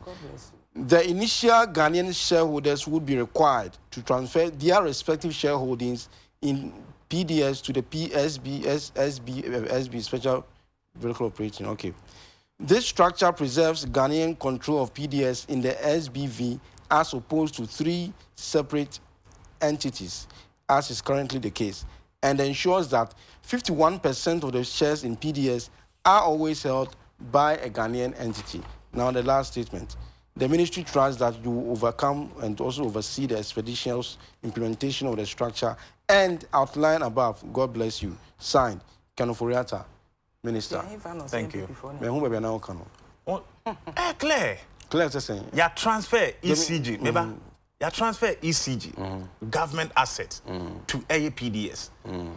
The initial Ghanaian shareholders would be required to transfer their respective shareholdings in PDS to the SB Special Vehicle Operating. Okay. This structure preserves Ghanaian control of PDS in the SBV as opposed to 3 separate entities, as is currently the case, and ensures that 51% of the shares in PDS are always held by a Ghanaian entity. Now, the last statement. The ministry trusts that you will overcome and also oversee the expeditious implementation of the structure and outline above. God bless you. Signed, Kanoforiata, Minister. Thank you. Claire. Claire is saying. Yeah, transfer ECG. Remember? You transfer ECG, government assets, to APDS.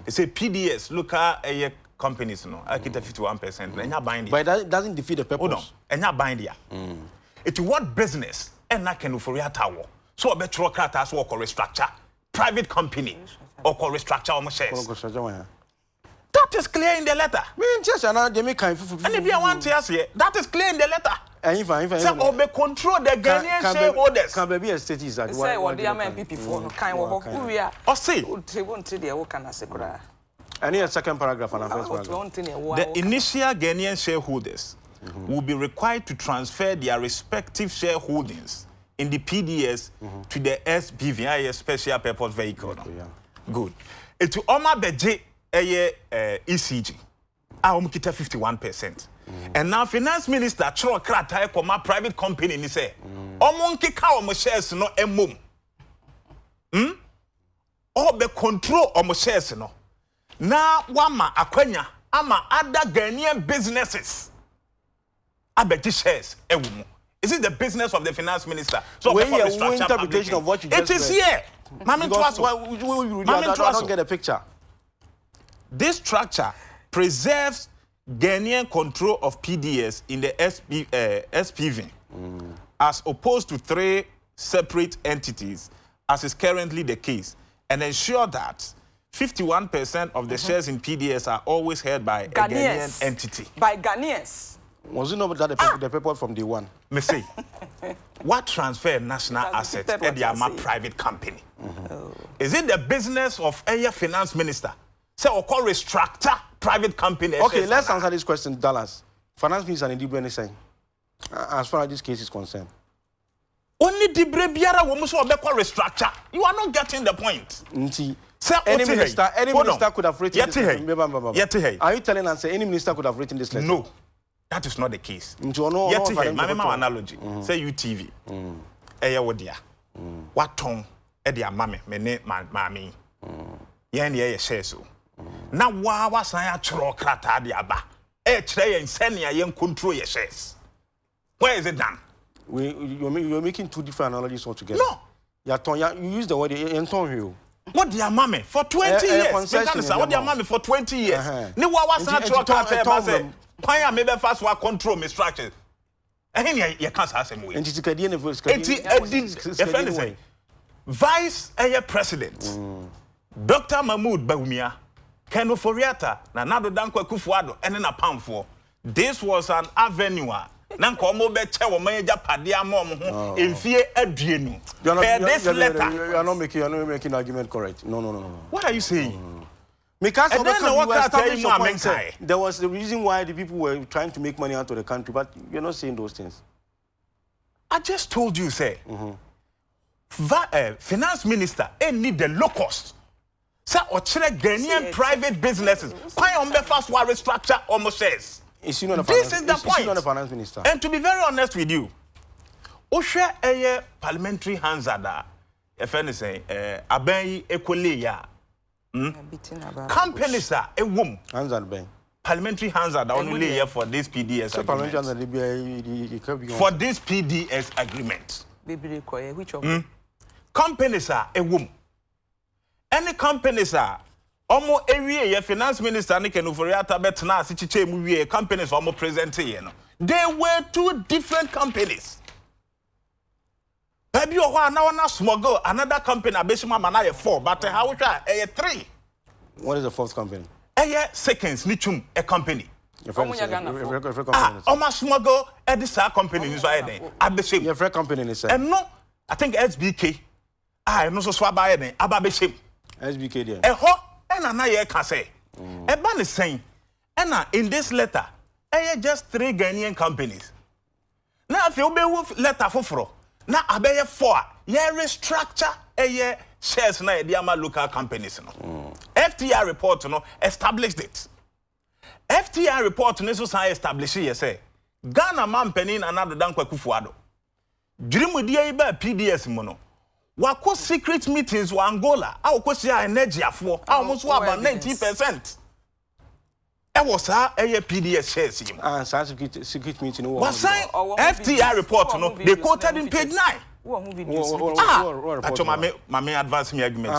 They say PDS, look at a companies, I get 51%, and you're buying it. But that doesn't defeat the purpose. Hold on, and you're buying it. It's what business, and I can for your tower. So I bet you as work or restructure, private company, or restructure or shares. That is clear in the letter. And if you want to say, that is clear in the letter. So we control the Ghanaian shareholders. Can be a state is that say what the MPP for kind of who are. Or see. I need a second paragraph and a first paragraph. The initial Ghanaian shareholders will be required to transfer their respective shareholdings in the PDS to the SBVI, Special Purpose Vehicle. Good. It will almost be ECG. I am kita 51%. And now finance minister Chro Krata my private company ni say omonke ka o shares no emom. O be control o shares no. Na wama akwanya ama other Ghanaian businesses abeti shares ewumu. Is it the business of the finance minister? So when your interpretation of what you just it is here. I don't get a picture. This structure preserves Ghanaian control of PDS in the SPV, as opposed to 3 separate entities, as is currently the case, and ensure that 51% of the shares in PDS are always held by a Ghanaian entity. By Ghanaians. Was it not that the paper from day one? Me say, what transfer national assets at the private company? Is it the business of a finance minister? So, or call restructure private company. Okay, let's answer this question, Dallas. Finance minister and Dibre anything, as far as this case is concerned. Only Dibre biara woman so be call restructure. You are not getting the point. Any minister could have written this letter. Are you telling us any minister could have written this letter? No, that is not the case. My analogy. Say UTV. Wodia. What tongue? Edia mame, mene mami. Yen ye share so. na wa san ya chro krata de aba e kire yen senia yen control your shares. Where is it done? You're making two different analogies altogether. No. You use the word you. What dear mommy for 20 years? What dear mommy for 20 years? Ni wa san chro krata eba say pan me be fast wa control me structures. Ehini ye kan sa asem we. Enti Vice President Dr. Mahmoud Bawumia Keno Foriata na Nado Dankwa Kufuado ene na pamfo. This was an avenue na nkomo be che wo manager pade amom ho emfie aduenu. This letter you are not making argument correct. No. What are you saying? Because there was the reason why the people were trying to make money out of the country, but you're not saying those things. I just told you, say, finance minister need the low cost. Sir, or Ghanaian private businesses. Why on the first one restructure almost says? This is the point. Not a finance minister. And to be very honest with you, Osha a parliamentary hanzada, if anything, Aben Equalia. Companies are a woman. Parliamentary hanzada only here for this PDS agreement. For this PDS agreement. Which of companies are a woman. Any companies are almost every year finance minister Adekye Nsroma betna sichiche mu companies almost present here. They were two different companies. Baby o na smuggle another company abeshima mana 4 but how a 3. What is the fourth company? Seconds nichum a company. Your friend smuggle edisa company is why then abeshim. Your friend company is and no I think SBK no so swaba eden ababeshim. SBK there. And na ye can say. Eba is saying, and in this letter, just 3 Ghanaian companies. Now if you be letter for now abeye 4, ye restructure shares na the local companies no. FTR report no established it. FTR report no so say establish ye say Ghana man penin another Dankwa Kufuado. Jirimu dia iba PDS mo no. Wako secret meetings wa Angola, a ko share energy afo, almost about 90%. E was a PDS shares him. Secret meeting was FTR report no, they quoted in page 9. Mame advance me argument.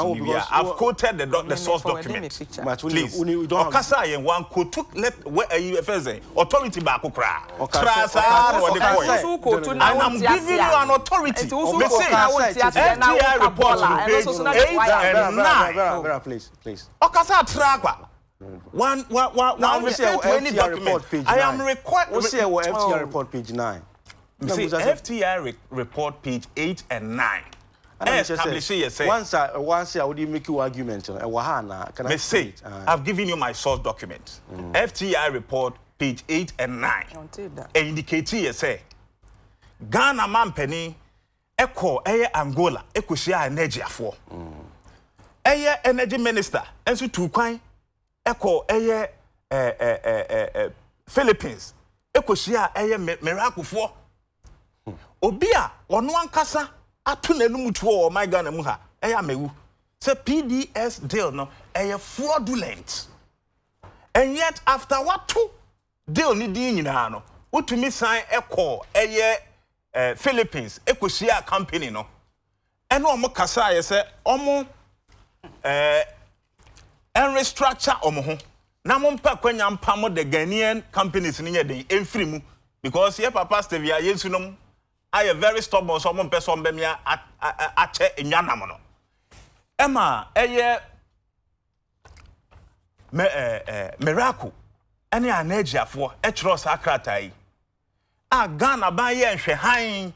I've quoted the source document. Please. Okasa yen one quote took let where you say authority back okra. And I'm giving you an authority. FTR report page 8 and 9. Please. Okasa track. One FTR report page 9. I am required. What's your FTR report page 9? See, FTR report page 8 and 9. Once I would make you argument. Can I say I've given you my source document. FTR report page 8 and 9. Indicate here say Ghana man penny echo Angola echo share energy afo. Energy minister and so two kwan echo Philippines echo share miracle for. Obia ono ankasa atu nanum tuo my Ghana mu ha eya mewu say PDS deal no fraudulent, and yet after what two deal ni di nyina no utumi sign echo Philippines ekosia company no eno omo kasa ye say omo en restructure omo ho na mo mpa kwanya mpa mo the Ghanaian companies ni nye den emfiri mu because here papa Stevia yensunom I am very stubborn, so I'm person be me ache enyanam no. Emma miracle any energy afo etro sakratai. Ghana ban ye nhwe han.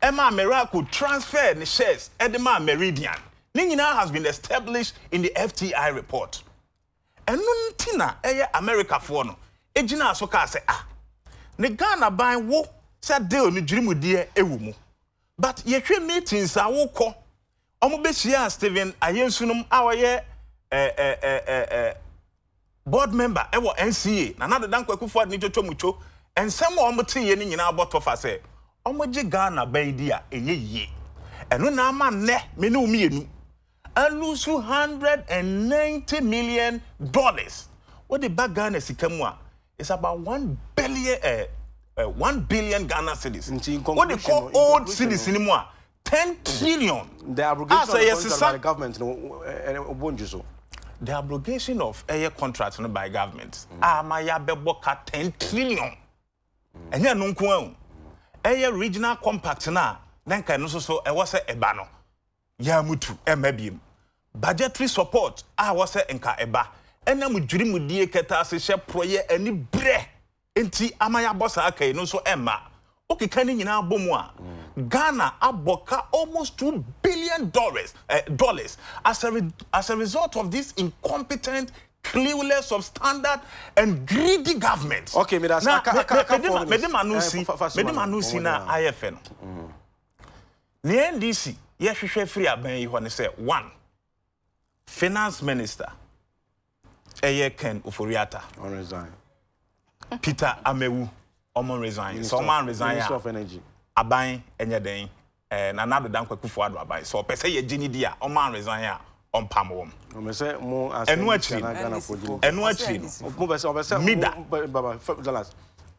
Emma miracle transfer the shares edema Meridian. Ni nyina has been established in the FTI report. Enu ntina America for no. Ejina so ka say ne Ghana ban wo said deal ni jirimudie ewumu. But yehwe meetings a wo kọ omo be shia Steven Ayensunum awoye board member ewo NCA na nado Dankwa Kufuor ni twotwo mucho ensem omo tiye ni nyina aboto fa se omo gi Ghana ban dia enye yie eno na ama ne me ne umienu and lose $190 million. What the back Ghana sikamwa is about 1 billion Ghana cedis. What they call old cedis anymore? 10 trillion. The abrogation of by the government, the abrogation of air contracts by government. Maya beboka 10 trillion. And ya nunku air regional compact na nanka no so e was a bano. Ya mutu emebiem. Budgetary support was enka eba. Ena mudwiri mudie keta se hye proye ani bre. Enti amaya bossa akai no so emma. Okeka ni nyina abomu a Ghana aboka almost $2 billion as a result of this incompetent, clueless, substandard, and greedy government. Okay, me that's Medemanusi na IFN. The NDC yehwehwe free aban yi ho ne say 1 Finance Minister Ken Uforiata on resign. Peter Amewu on resign. So man resign. Minister of Energy. Aban enye den na nado dan kwakufu ado aban. So pese ye gini dia on man resign ya on pam wom. O me say mo as enu achiri mida baba dollars.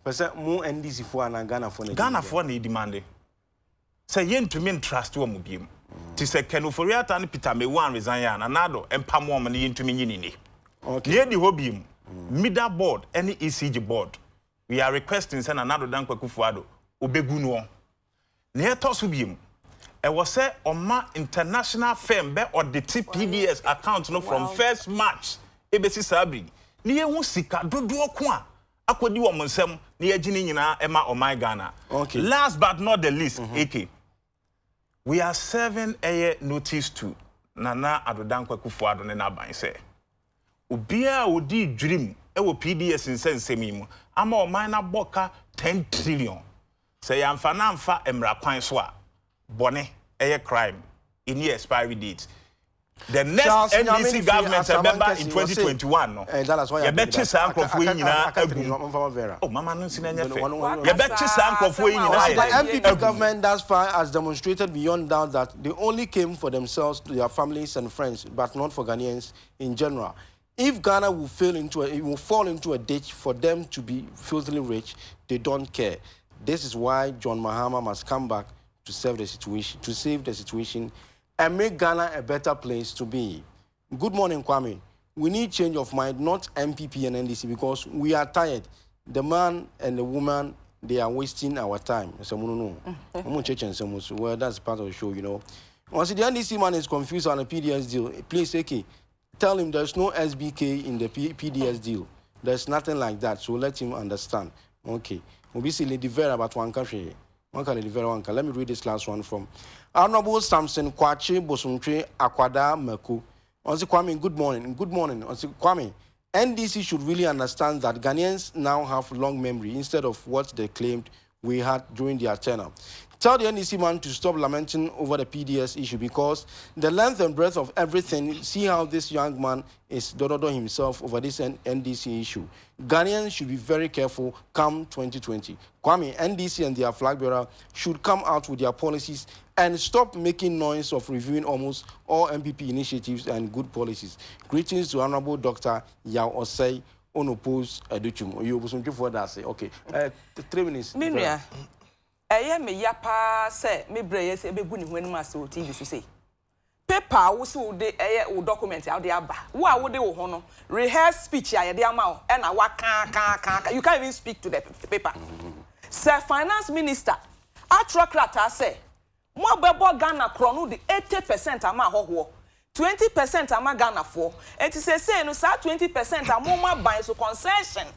Pese mo NDC for na Ghana for Ghana for na demand. Say yentumi trust wo mu biem. Ti say Ken Uforiata and Peter Amewu resign ya na nado empam wom na yentumi nyini ni. Okay. Ye di hobiem. Mida board any ECG board. We are requesting send another dan kwakufu ado obegu no. Ne to so biem. E was say oma international firm be audit PDS account no from 1st March ebesi sabri. Ne hu sika dodo ko a akodi wo monsem ne agini nyina ema omai Ghana. Okay. Last but not the least, AK. We are serving a notice to Nana Adodan kwakufu ado ne na ban say Ubia odi dream ewo PDS nsensemi mu ama o man na boka 10 trillion say amfa na amfa emra kwan so a bone eye crime in the expiry date. The next NDC government member in 2021 no ye bechi sa ankrofo yi nyina agu. Oh mama no sina nyefe ye bechi sa ankrofo yi nyina. The MPP government thus far has demonstrated beyond doubt that they only came for themselves, their families and friends, but not for Ghanaians in general. If Ghana will fall into a ditch for them to be filthily rich, they don't care. This is why John Mahama must come back to save the situation, and make Ghana a better place to be. Good morning, Kwame. We need change of mind, not MPP and NDC, because we are tired. The man and the woman, they are wasting our time. Well, that's part of the show, you know. Once the NDC man is confused on a PDS deal, please, okay. Tell him there's no SBK in the PDS deal. There's nothing like that, so let him understand. Okay. Let me read this last one from Honorable Samson Kwache Bosumtre Akwada Meku. Onsi Kwame, good morning. Good morning. Onsi Kwame, NDC should really understand that Ghanaians now have long memory instead of what they claimed we had during their tenure. Tell the NDC man to stop lamenting over the PDS issue because the length and breadth of everything, see how this young man is dodo himself over this NDC issue. Ghanaians should be very careful come 2020. Kwame, NDC and their flag bearer should come out with their policies and stop making noise of reviewing almost all MPP initiatives and good policies. Greetings to Honorable Dr. Yao Osei, unopposed Aduchum. You will for that say, okay. 3 minutes. Minia. Eye me yapa say me breye say ebegu ni hwenu ma so TV so say paper wo so de eye wo document ya de aba wo a wo de wo ho no rehearse speech ya de ama wo e na wa kan you can't even speak to the paper. Sir Finance Minister Atrokrata say mo bebo Ghana kro no de 80% ama hoho 20% ama Ghana for enti say no sa 20% ama mo ban so concession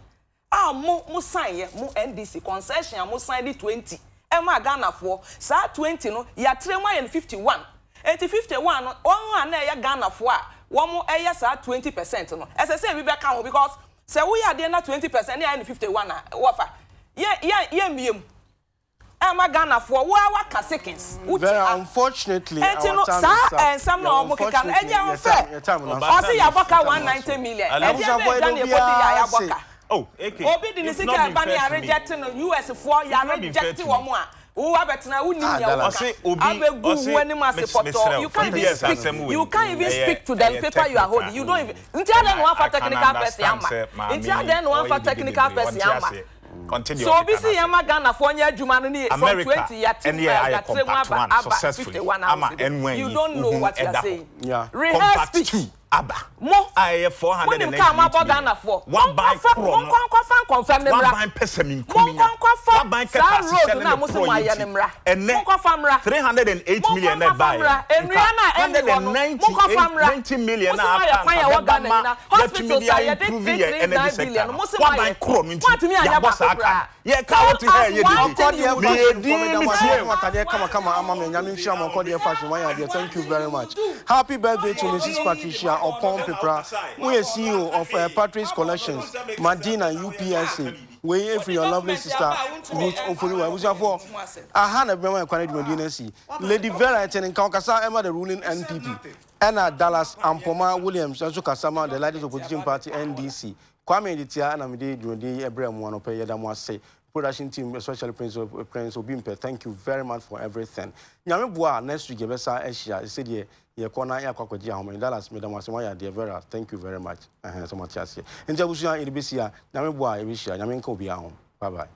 mo sign ye mo NDC concession mo sign the 20 Emma Ghana for sa 20 no ya 351 51 no on na ya Ghana for wo mo eya sa 20% no ese say we be count because say we are there na 20% na 51 na wofa ye miem Emma Ghana for wo waka seconds very unfortunately our time and some no mo keka enye unfair o say ya boka 190 million Oh, okay. Obi di nisika bani reject no US for ya reject wo mo a Who abetna who you can't even speak to them paper you are holding. You don't even until then one for technical person yama. Until then one for technical person yama. Continue. So obviously yama Ghana for nya adwuma no ni from 20 years successfully. You don't know what you are saying. Yeah. Rehearse speech. Abba. Mo. I 480 Ghana for. One by confirm them. One by person kumia. One by capacity na musumaye nemra. And 308 million na buy. 190 million na Ghana. Hospital say 3 billion. Musumaye krom nti. Ya boss aka. Ye ka what here ye Thank you very much. Happy birthday to Mrs. Patricia Opon Pepra. We are CEO of Patrice Collections, Madina UPSA. We for your lovely sister, Ruth Ofoluwa. We are for Ahana Bema Kwanedi Lady Vera and Kankasa Emma, the ruling NPP. Anna Dallas Ampoma Williams, Azu Kasama, the latest opposition party NDC. Kwame Ditia and Amide Jodi Abraham one of Yadamwase. Production team, especially Prince Obimpe, thank you very much for everything. Nyamebua next week, Gebesa Asia, said ye corner ya kwakoji home in Dallas, Madam Wasimaya, dear Vera, thank you very much. So much as here. In Jabusia, in Bisia, Nyamebua, Evisha, Nyamenko be home. Bye bye.